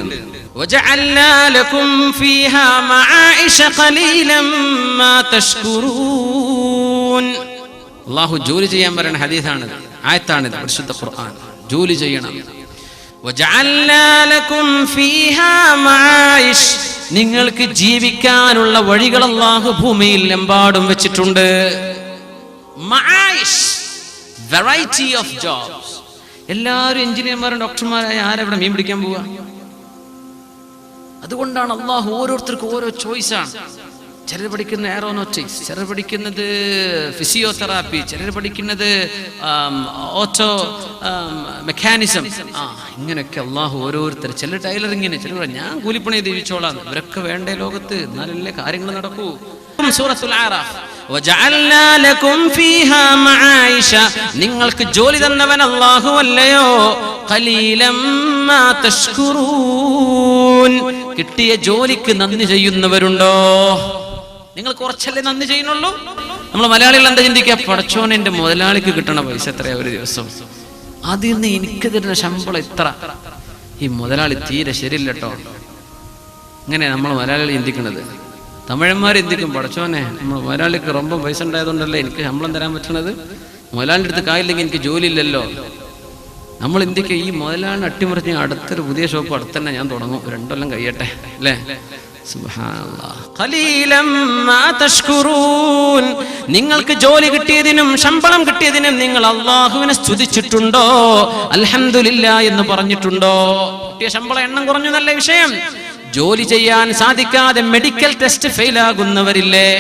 അല്ലാഹു ജോലി ചെയ്യാൻ പറയുന്ന ഹദീസാണിത്, ആയത്താണിത്, പരിശുദ്ധ ഖുർആൻ. ജോലി ചെയ്യണം. നിങ്ങൾക്ക് ജീവിക്കാനുള്ള വഴികൾ അല്ലാഹു ഭൂമിയിൽ എമ്പാടും വെച്ചിട്ടുണ്ട്. Variety of jobs. എല്ലാവരും എഞ്ചിനീയർമാരും ഡോക്ടർമാരായ ആരെവിടെ മീൻ പിടിക്കാൻ പോവുക? അതുകൊണ്ടാണ് അല്ലാഹു ഓരോരുത്തർക്കും ഓരോ ചോയ്സാണ്. ചിലർ പഠിക്കുന്ന എയറോനോട്ടിക്സ്, ചിലർ പഠിക്കുന്നത് ഫിസിയോതെറാപ്പി, ചിലർ പഠിക്കുന്നത് ഓട്ടോ മെക്കാനിസം. ഇങ്ങനെയൊക്കെ അള്ളാഹു ഓരോരുത്തർ. ചിലർ ടൈലറിങ്ങിന്, ചിലർ ഞാൻ കൂലിപ്പണി ജീവിച്ചോളാം. ഇവരൊക്കെ വേണ്ടേ ലോകത്ത്, എന്നാലല്ലേ കാര്യങ്ങൾ നടക്കൂ. സൂറത്തുൽ ആറാഫ്, വജഅൽനാ ലക്കും ഫീഹാ മആയിഷ. നിങ്ങൾക്ക് ജോലി തന്നവൻ അല്ലാഹു അല്ലയോ? ഖലീലം മാ തഷ്കുറൂൻ. കിട്ടിയ ജോലിക്ക് നന്ദി ചെയ്യുന്നവരുണ്ടോ? നിങ്ങൾ കുറച്ചല്ലേ നന്ദി ചെയ്യുന്നുള്ളൂ. നമ്മൾ മലയാളികൾ എന്താ ചിന്തിക്കുക? പടച്ചോൻ എന്റെ മുതലാളിക്ക് കിട്ടണ പൈസ എത്രയാ ഒരു ദിവസം, അതിൽ നിന്ന് എനിക്ക് തരുന്ന ശമ്പളം ഇത്ര. ഈ മുതലാളി തീരെ ശരിയില്ല കേട്ടോ. ഇങ്ങനെ നമ്മൾ മലയാളികൾ ചിന്തിക്കുന്നത്. തമിഴന്മാർ ചിന്തിക്കും, പടച്ചോനെ നമ്മൾ മുതലാളിക്ക് ரொம்ப പൈസ ഉണ്ടായതുകൊണ്ടല്ലേ എനിക്ക് ശമ്പളം തരാൻ പറ്റണത്, മുതലാളിൻ്റെ അടുത്ത് കായില്ലെങ്കിൽ എനിക്ക് ജോലി ഇല്ലല്ലോ. നമ്മൾ ഇന്ത്യക്ക് ഈ മുതലാളിനെ അട്ടിമറിച്ച് അടുത്തൊരു പുതിയ ഷോപ്പ് അടുത്ത് തന്നെ ഞാൻ തുടങ്ങും, 2 കൊല്ലം കഴിയട്ടെ അല്ലേ. നിങ്ങൾക്ക് ജോലി കിട്ടിയതിനും ശമ്പളം കിട്ടിയതിനും നിങ്ങൾ അള്ളാഹുവിനെ സ്തുതിച്ചിട്ടുണ്ടോ? അൽഹംദുലില്ലാ എന്ന് പറഞ്ഞിട്ടുണ്ടോ? കിട്ടിയ ശമ്പളം എണ്ണം കുറഞ്ഞു നല്ല വിഷയം. ജോലി ചെയ്യാൻ സാധിക്കാതെ മെഡിക്കൽ ടെസ്റ്റ് ഫെയിൽ ആകുന്നവരില്ലേ?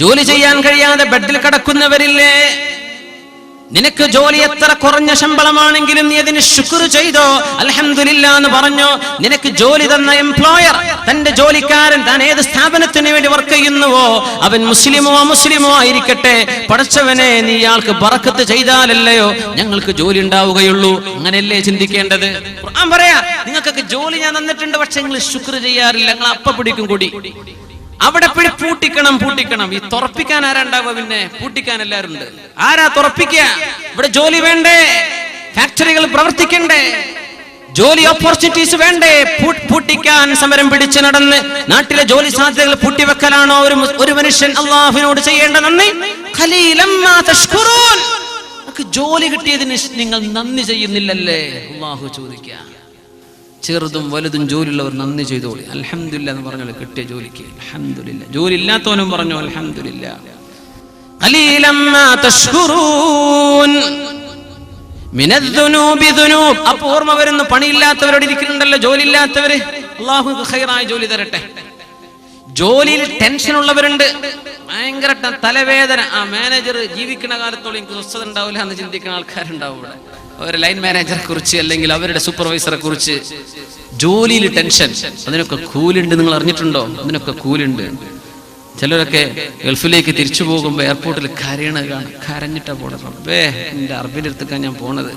ജോലി ചെയ്യാൻ കഴിയാതെ ബെഡിൽ കിടക്കുന്നവരില്ലേ? നിനക്ക് ജോലി എത്ര കുറഞ്ഞ ശമ്പളമാണെങ്കിലും നീ അതിന് ശുക്ർ ചെയ്തോ, അൽഹംദുലില്ലാ എന്ന് പറഞ്ഞോ. നിനക്ക് ജോലി തന്ന എംപ്ലോയർ, തന്റെ ജോലിക്കാരൻ, താൻ ഏത് സ്ഥാപനത്തിന് വേണ്ടി വർക്ക് ചെയ്യുന്നുവോ അവൻ മുസ്ലിമോ അമുസ്ലിമോ ആയിരിക്കട്ടെ, പടച്ചവനെ നീ ഇയാൾക്ക് ബറക്കത്ത് ചെയ്താലല്ലയോ ഞങ്ങൾക്ക് ജോലി ഉണ്ടാവുകയുള്ളൂ. അങ്ങനെയല്ലേ ചിന്തിക്കേണ്ടത്? ഖുർആൻ പറയാ, നിങ്ങൾക്കൊക്കെ ജോലി ഞാൻ തന്നിട്ടുണ്ട്, പക്ഷെ നിങ്ങൾ ശുക്ർ ചെയ്യാറില്ല, നിങ്ങൾ അപ്പ പിടിക്കും കൂടി. അവിടെ പൂട്ടിക്കണം. ഈ തുറപ്പിക്കാൻ ആരാണ്ടാവുക? പിന്നെ പൂട്ടിക്കാൻ എല്ലാവരും ഉണ്ട്. ആരാ തുറപ്പിക്കുക? ഇവിടെ ജോലി വേണ്ടേ? ഫാക്ടറികൾ പ്രവർത്തിക്കണ്ടേ? ജോലി ഓപ്പർച്യൂണിറ്റീസ് വേണ്ടേ? പൂട്ടിക്കാൻ സമരം പിടിച്ചു നടന്ന് നാട്ടിലെ ജോലി സാധ്യതകൾ പൂട്ടിവെക്കലാണോ ഒരു മനുഷ്യൻ അള്ളാഹുവിനോട് ചെയ്യേണ്ട നന്ദി? ഖലീലം മാ തഷ്കുറൂൻ. ജോലി കിട്ടിയതിന് നിങ്ങൾ നന്ദി ചെയ്യുന്നില്ലല്ലേ? അള്ളാഹു ചോദിക്കുക. ചെറുതും വലുതും ജോലിയുള്ളവർ നന്ദി ചെയ്തോളി. അൽഹംദുലില്ലാ എന്ന് പറഞ്ഞോളൂ കിട്ടിയ ജോലിക്ക്. അൽഹംദുലില്ലാ. ജോലി ഇല്ലാത്തവനും പറഞ്ഞു അൽഹംദുലില്ലാ. ഖലീലം മാ തഷ്കുറൂൻ മിനദ്ദുനൂബി ദുനൂബ്. അപ്പോൾ ഓർമ്മ വരുന്നു, പണിയില്ലാത്തവരോട് ഇരിക്കുന്നുണ്ടല്ലോ ജോലി ഇല്ലാത്തവര്. അല്ലാഹു ഖൈറായ ജോലി തരട്ടെ. ജോലിയിൽ ടെൻഷൻ ഉള്ളവരുണ്ട്, ഭയങ്കര തലവേദന. ആ മാനേജർ ജീവിക്കുന്ന കാലത്തോളം എനിക്ക് സ്വസ്ഥത ഉണ്ടാവില്ല എന്ന് ചിന്തിക്കുന്ന ആൾക്കാരുണ്ടാവും ഇവിടെ. ഒരു ലൈൻ മാനേജറെ കുറിച്ച് അല്ലെങ്കിൽ അവരുടെ സൂപ്പർവൈസറെ കുറിച്ച്. ജോലിയിൽ ടെൻഷൻ. അതിനൊക്കെ കൂലുണ്ട്. നിങ്ങൾ അറിഞ്ഞിട്ടുണ്ടോ? അതിനൊക്കെ കൂലുണ്ട്. ചിലരൊക്കെ ഗൾഫിലേക്ക് തിരിച്ചു പോകുമ്പോൾ എയർപോർട്ടിൽ കരയണത് കാണും. കരഞ്ഞിട്ടാ പോണത്. റബ്ബേ, എന്റെ അറബിന്റെ അടുത്തേക്കാണ് ഞാൻ പോണത്,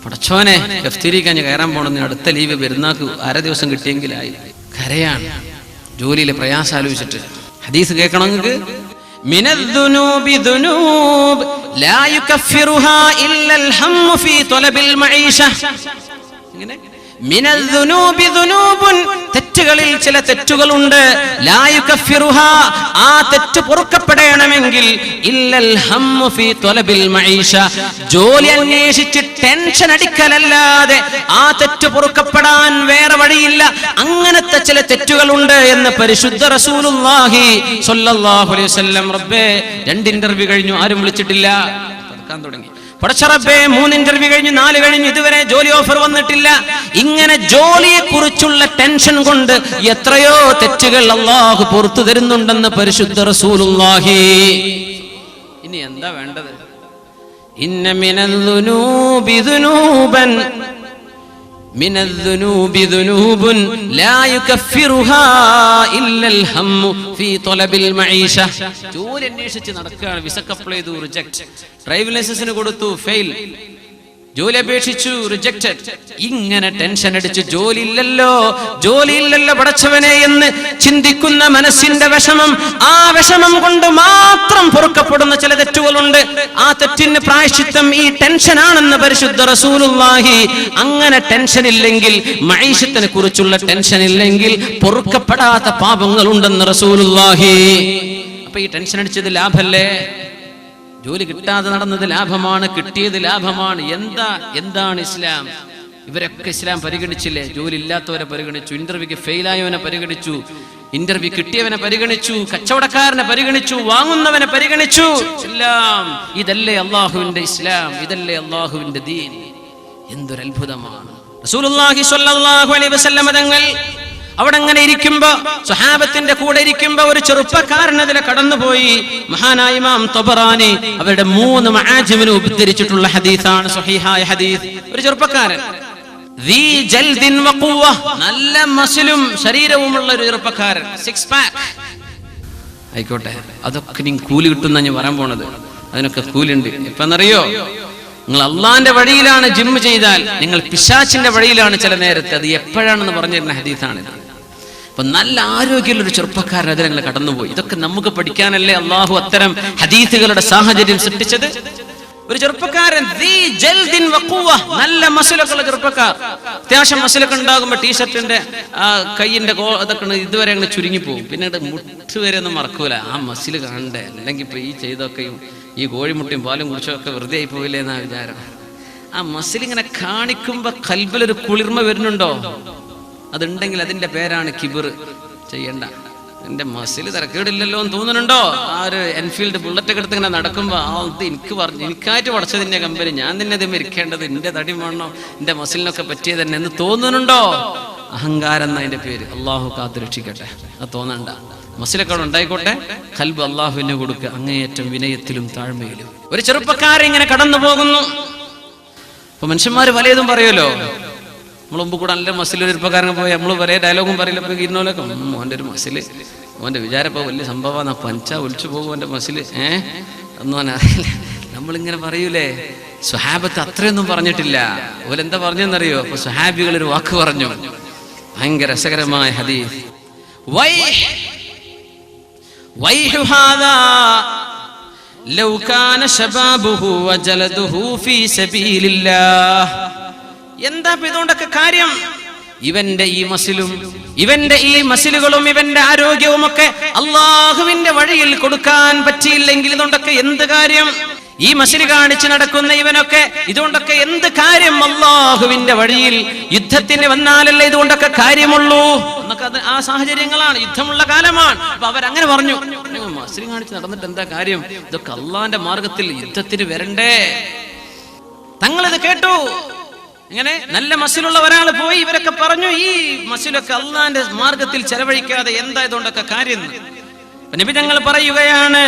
പടച്ചോനെ ഗഫ്തിരിക്കാൻ ഞാൻ കയറാൻ പോണത്, അടുത്ത ലീവ് പെരുന്നാക്ക് 1/2 ദിവസം കിട്ടിയെങ്കിലായി. കരയാണ് ജോലിയിലെ പ്രയാസം ആലോചിച്ചിട്ട്. ഹദീസ് കേൾക്കണം നിങ്ങൾക്ക്. മിനദ്ദുനൂബി ദുനൂബ് ലാ യുകഫിറുഹാ ഇല്ലൽ ഹമ്മു ഫീ ത്വലബിൽ മഈശ. ഇങ്ങനെ മിനദ്ദുനൂബി ദുനൂബുൻ, തെറ്റുകളിൽ ചില തെറ്റുകളുണ്ട്. ലാ യുകഫിറുഹാ, ആ തെറ്റ് പൊറുക്കപ്പെടണമെങ്കിൽ ഇല്ലൽ ഹമ്മു ഫീ ത്വലബിൽ മഈഷ, ജോലി അന്വേഷിച്ച് ടെൻഷൻ അടിക്കലല്ലാതെ ആ തെറ്റ് പൊറുക്കപ്പെടാൻ വേറെ വഴിയില്ല. അങ്ങനത്തെ ചില തെറ്റുകളുണ്ട് എന്ന് പരിശുദ്ധ റസൂലുള്ളാഹി സ്വല്ലല്ലാഹു അലൈഹി വസല്ലം. റബ്ബേ 2 ഇന്റർവ്യൂ കഴിഞ്ഞു, ആരും വിളിച്ചിട്ടില്ല, തർക്കാൻ തുടങ്ങി. പടച്ചറബ്ബേ 3 ഇന്റർവ്യൂ കഴിഞ്ഞു, 4 കഴിഞ്ഞു, ഇതുവരെ ജോലി ഓഫർ വന്നിട്ടില്ല. ഇങ്ങനെ ജോലിയെ കുറിച്ചുള്ള ടെൻഷൻ കൊണ്ട് എത്രയോ തെറ്റുകൾ അല്ലാഹു പുറത്തു തരുന്നുണ്ടെന്ന് പരിശുദ്ധ റസൂലുള്ളാഹി. ഇനി എന്താ വേണ്ടത്? ഇന്ന മിനദ്ദുനൂബി ദുനൂബൻ മിനദ്ദുനൂബി ദുനൂബുൻ ലാ യുകഫിറുഹാ ഇല്ലൽ ഹമ്മു ഫീ ത്വലബിൽ മഈഷ. ജോലി അന്വേഷിച്ച് നടക്കുകയാണ്, വിസക്ക് അപ്ലൈ ചെയ്തു, റിജക്ട്. ഡ്രൈവിംഗ് ലൈസൻസിന് കൊടുത്തു, ഫെയിൽ. ജോലി അപേക്ഷിച്ചു, റിജക്റ്റഡ്. ഇങ്ങനെ ടെൻഷൻ അടിച്ച് ജോലിയില്ലല്ലോ പടച്ചവനെ എന്ന് ചിന്തിക്കുന്ന മനസ്സിന്റെ വിഷമം, ആ വിഷമം കൊണ്ട് മാത്രം പൊറുക്കപ്പെടുന്ന ചില തെറ്റുകളുണ്ട്. ആ തെറ്റിന് പ്രായശ്ചിത്തം ഈ ടെൻഷനാണെന്ന് പരിശുദ്ധ റസൂലുള്ളാഹി. അങ്ങനെ ടെൻഷൻ ഇല്ലെങ്കിൽ, മഈശത്തിനെ കുറിച്ചുള്ള ടെൻഷൻ ഇല്ലെങ്കിൽ പൊറുക്കപ്പെടാത്ത പാപങ്ങൾ ഉണ്ടെന്ന് റസൂലുള്ളാഹി. അപ്പൊ ഈ ടെൻഷൻ അടിച്ചത് ലാഭല്ലേ? ജോലി കിട്ടാതെ നടന്നത് ലാഭമാണ്, കിട്ടിയത് ലാഭമാണ്. എന്താണ് ഇസ്ലാം? ഇവരൊക്കെ ഇസ്ലാം പരിഗണിച്ചില്ലേ? ജോലി ഇല്ലാത്തവരെ പരിഗണിച്ചു, ഇന്റർവ്യൂക്ക് ഫെയിലായവനെ പരിഗണിച്ചു, ഇന്റർവ്യൂ കിട്ടിയവനെ പരിഗണിച്ചു, കച്ചവടക്കാരനെ പരിഗണിച്ചു, വാങ്ങുന്നവനെ പരിഗണിച്ചു. എല്ലാം ഇതല്ലേ അള്ളാഹുവിന്റെ ഇസ്ലാം? ഇതല്ലേ അള്ളാഹുവിന്റെ ദീൻ? എന്തൊരു അത്ഭുതമാണ്! റസൂലുള്ളാഹി സ്വല്ലല്ലാഹു അലൈഹി വസല്ലം തങ്ങൾ അവിടെ അങ്ങനെ ഇരിക്കുമ്പോ, സ്വഹാബത്തിന്റെ കൂടെ ഇരിക്കുമ്പോ ഒരു ചെറുപ്പക്കാരൻ അതിലെ കടന്നുപോയി. മഹാനായ ഇമാം തബറാനി അവരുടെ 3 മആജിമിനെ ഉദ്ധരിച്ചിട്ടുള്ള ഹദീസാണ്, സ്വഹീഹായ ഹദീസ്. ഒരു ചെറുപ്പക്കാരൻ, ദീ ജൽദിൻ വഖുവ, നല്ല മസിലും ശരീരവുമുള്ള ഒരു ചെറുപ്പക്കാരൻ, 6 പാക്ക്. ആയിക്കോട്ടെ, അതൊക്കെ നീ കൂലി കിട്ടുന്ന ഞാൻ പറയാൻ പോണത്. അതിനൊക്കെ കൂലിണ്ട്. ഇപ്പെന്നറിയോ? നിങ്ങൾ അള്ളാന്റെ വഴിയിലാണ് ജിം ചെയ്താൽ, നിങ്ങൾ പിശാചിന്റെ വഴിയിലാണ് ചില നേരത്തെ. അത് എപ്പോഴാണെന്ന് പറഞ്ഞിരുന്ന ഹദീസാണിത്. അപ്പൊ നല്ല ആരോഗ്യമുള്ള ഒരു ചെറുപ്പക്കാരൻ അതിൽ ഞങ്ങൾ കടന്നുപോയി. ഇതൊക്കെ നമുക്ക് പഠിക്കാനല്ലേ അള്ളാഹു അത്തരം ഹദീസുകളുടെ സാഹചര്യം സൃഷ്ടിച്ചത്? ഒരു ചെറുപ്പക്കാരൻ, നല്ല മസിലൊക്കെ ഉള്ള ചെറുപ്പക്കാർ. അത്യാവശ്യം മസിലൊക്കെ ഉണ്ടാകുമ്പോ ടീഷർട്ടിന്റെ ആ കയ്യിന്റെ അതൊക്കെ ഇതുവരെ അങ്ങനെ ചുരുങ്ങിപ്പോകും. പിന്നീട് മുട്ട് വരെ ഒന്നും മറക്കൂല. ആ മസിൽ കാണണ്ടേ, അല്ലെങ്കിൽ ഇപ്പൊ ഈ ചെയ്തൊക്കെയും ഈ കോഴിമുട്ടയും പാലും കുടിച്ചൊക്കെ വെറുതെ ആയി പോയില്ലേ എന്നാ വിചാരം. ആ മസിലിങ്ങനെ കാണിക്കുമ്പോ കൽബിലൊരു കുളിർമ വരുന്നുണ്ടോ? അതുണ്ടെങ്കിൽ അതിന്റെ പേരാണ് കിബിർ. ചെയ്യണ്ട, എന്റെ മസിൽ തിരക്കേടില്ലല്ലോ എന്ന് തോന്നുന്നുണ്ടോ? ആ ഒരു എൻഫീൽഡ് ബുള്ളറ്റ് ഒക്കെ എടുത്ത് ഇങ്ങനെ നടക്കുമ്പോ എനിക്കായിട്ട് പഠിച്ചതിന്റെ കമ്പനി, ഞാൻ തന്നെ അത് മരിക്കേണ്ടത്, എന്റെ തടി വേണോ, എന്റെ മസിലിനൊക്കെ പറ്റിയത് തന്നെ എന്ന് തോന്നുന്നുണ്ടോ? അഹങ്കാരം എന്നതിന്റെ പേര്. അള്ളാഹു കാത്തുരക്ഷിക്കട്ടെ. അത് തോന്നണ്ട. മസിലൊക്കെ ഉണ്ടായിക്കോട്ടെ, ഖൽബ് അള്ളാഹുവിനെ കൊടുക്കുക, അങ്ങേയറ്റം വിനയത്തിലും താഴ്മയിലും. ഒരു ചെറുപ്പക്കാരൻ ഇങ്ങനെ കടന്നു പോകുന്നു. അപ്പൊ മനുഷ്യന്മാര് പലതും പറയുമല്ലോ. നമ്മൾ മുമ്പ് കൂടെ നല്ല മസിലൊരു ചെറുപ്പക്കാരൻ പോയി നമ്മൾ പല ഡയലോഗും പറയില്ല. ഇപ്പൊ ഇരുന്നോലൊക്കെ മോന്റെ ഒരു മസില്, മോന്റെ വിചാരപ്പോ വലിയ സംഭവം, പഞ്ച ഒലിച്ചു പോകും എന്റെ മസില്, ഒന്നും അറിയില്ല. നമ്മളിങ്ങനെ പറയൂലേ. സ്വഹാബത്ത് അത്രയൊന്നും പറഞ്ഞിട്ടില്ല. ഓലെന്താ പറഞ്ഞെന്നറിയോ? അപ്പൊ സ്വഹാബികൾ ഒരു വാക്ക് പറഞ്ഞു, ഭയങ്കര രസകരമായ ഹദീസ്. വൈഹു ഹാദാ ലൗ കാന ശബാബുഹു വജലദുഹു ഫീ സബീലില്ലാഹ്. എന്താ ഇതുകൊണ്ടൊക്കെ കാര്യം? ഇവന്റെ ഈ മസിലുകളും ഇവന്റെ ആരോഗ്യവും ഒക്കെ അള്ളാഹുവിന്റെ വഴിയിൽ കൊടുക്കാൻ പറ്റിയില്ലെങ്കിൽ ഇതുകൊണ്ടൊക്കെ എന്ത് കാര്യം? ഈ മസില് കാണിച്ച് നടക്കുന്ന ഇവനൊക്കെ ഇതുകൊണ്ടൊക്കെ എന്ത് കാര്യം? അള്ളാഹുവിന്റെ വഴിയിൽ യുദ്ധത്തിന് വന്നാലല്ലേ ഇതുകൊണ്ടൊക്കെ കാര്യമുള്ളൂ എന്നൊക്കെ. അത് ആ സാഹചര്യങ്ങളാണ്, യുദ്ധമുള്ള കാലമാണ്. അപ്പൊ അവരങ്ങനെ പറഞ്ഞു, മസില് കാണിച്ച് നടന്നിട്ട് എന്താ കാര്യം? ഇതൊക്കെ അള്ളാന്റെ മാർഗത്തിൽ യുദ്ധത്തിന് വരണ്ടേ. തങ്ങളിത് കേട്ടു. ഇങ്ങനെ നല്ല മസിലുള്ള ഒരാൾ പോയി ഇവരൊക്കെ പറഞ്ഞു, ഈ മസിലൊക്കെ അള്ളാന്റെ മാർഗത്തിൽ ചെലവഴിക്കാതെ എന്താ ഇതുകൊണ്ടൊക്കെ കാര്യം? നബി തങ്ങൾ പറയുകയാണ്,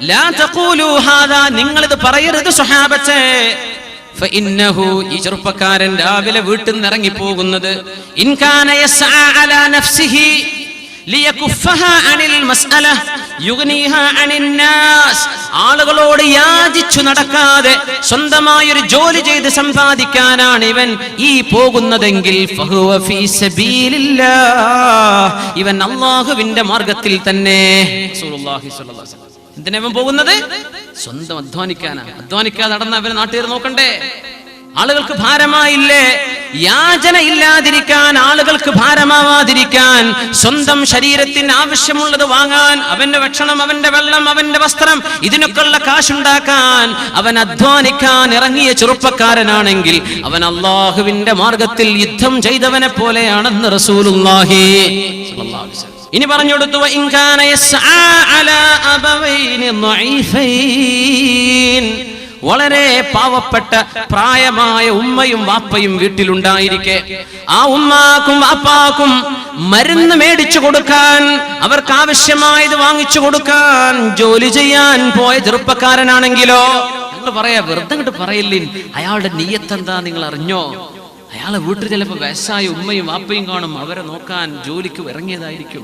ലാ തഖൂലു ഹാദാ, നിങ്ങളിത് പറയരുത് സ്വഹാബത്തെ. ഫഇന്നഹു, ഈ ചെറുപ്പക്കാരൻ രാവിലെ വീട്ടിൽ നിന്ന് ഇറങ്ങി പോകുന്നത്, ഇൻ കാന യസ്ആ അലാ നഫ്സിഹി ലിയകുഫഹാ അനിൽ മസ്അല യുഗ്നിഹാ അനിൻ നാസ്, ആളുകളോട് യാചിച്ചു നടക്കാതെ സ്വന്തമായൊരു ജോലി ചെയ്ത് സമ്പാദിക്കാനാണ് ഇവൻ ഈ പോകുന്നതെങ്കിൽ ഫഹുവ ഫീ സബീലില്ലാഹ്, ഇവൻ അല്ലാഹുവിന്റെ മാർഗത്തിൽ തന്നെ. റസൂലുള്ളാഹി സ്വല്ലല്ലാഹു അലൈഹി വസല്ലം എന്തിനാ ഇവൻ പോകുന്നത്? സ്വന്തം അധ്വാനിക്കാനാണ്. അധ്വാനിക്കാതെ നടന്ന ഇവനെ നാട്ടുകാർ നോക്കണ്ടേ? ആളുകൾക്ക് ഭാരമായില്ലേ? യാചന ഇല്ലാതിരിക്കാൻ, ആളുകൾക്ക് ഭാരമാവാതിരിക്കാൻ, സ്വന്തം ശരീരത്തിന് ആവശ്യമുള്ളത് വാങ്ങാൻ, അവന്റെ ഭക്ഷണം, അവന്റെ വെള്ളം, അവന്റെ വസ്ത്രം, ഇതിനൊക്കെയുള്ള കാശുണ്ടാക്കാൻ അവൻ അധ്വാനിക്കാൻ ഇറങ്ങിയ ചെറുപ്പക്കാരനാണെങ്കിൽ അവൻ അള്ളാഹുവിന്റെ മാർഗത്തിൽ യുദ്ധം ചെയ്തവനെ പോലെയാണെന്ന് റസൂലുള്ളാഹി സ്വല്ലല്ലാഹു അലൈഹി വസല്ലം. ഇനി പറഞ്ഞു കൊടുത്തു, വഇൻകാന യസ്ആ അലാ അബവൈനി ളഈഫൈൻ, വളരെ പാവപ്പെട്ട പ്രായമായ ഉമ്മയും വാപ്പയും വീട്ടിലുണ്ടായിരിക്കെ ആ ഉമ്മാക്കും വാപ്പാക്കും മരുന്ന് മേടിച്ചു കൊടുക്കാൻ, അവർക്ക് ആവശ്യമായത് വാങ്ങിച്ചു കൊടുക്കാൻ ജോലി ചെയ്യാൻ പോയ ചെറുപ്പക്കാരനാണെങ്കിലോ, നിങ്ങൾ പറയാ, വെറുതെ അങ്ങോട്ട് പറയില്ലേ, അയാളുടെ നിയ്യത്ത് എന്താ നിങ്ങൾ അറിഞ്ഞോ? അയാളെ വീട്ടിൽ ചിലപ്പോ വയസ്സായ ഉമ്മയും വാപ്പയും കാണും, അവരെ നോക്കാൻ ജോലിക്ക് ഇറങ്ങിയതായിരിക്കും.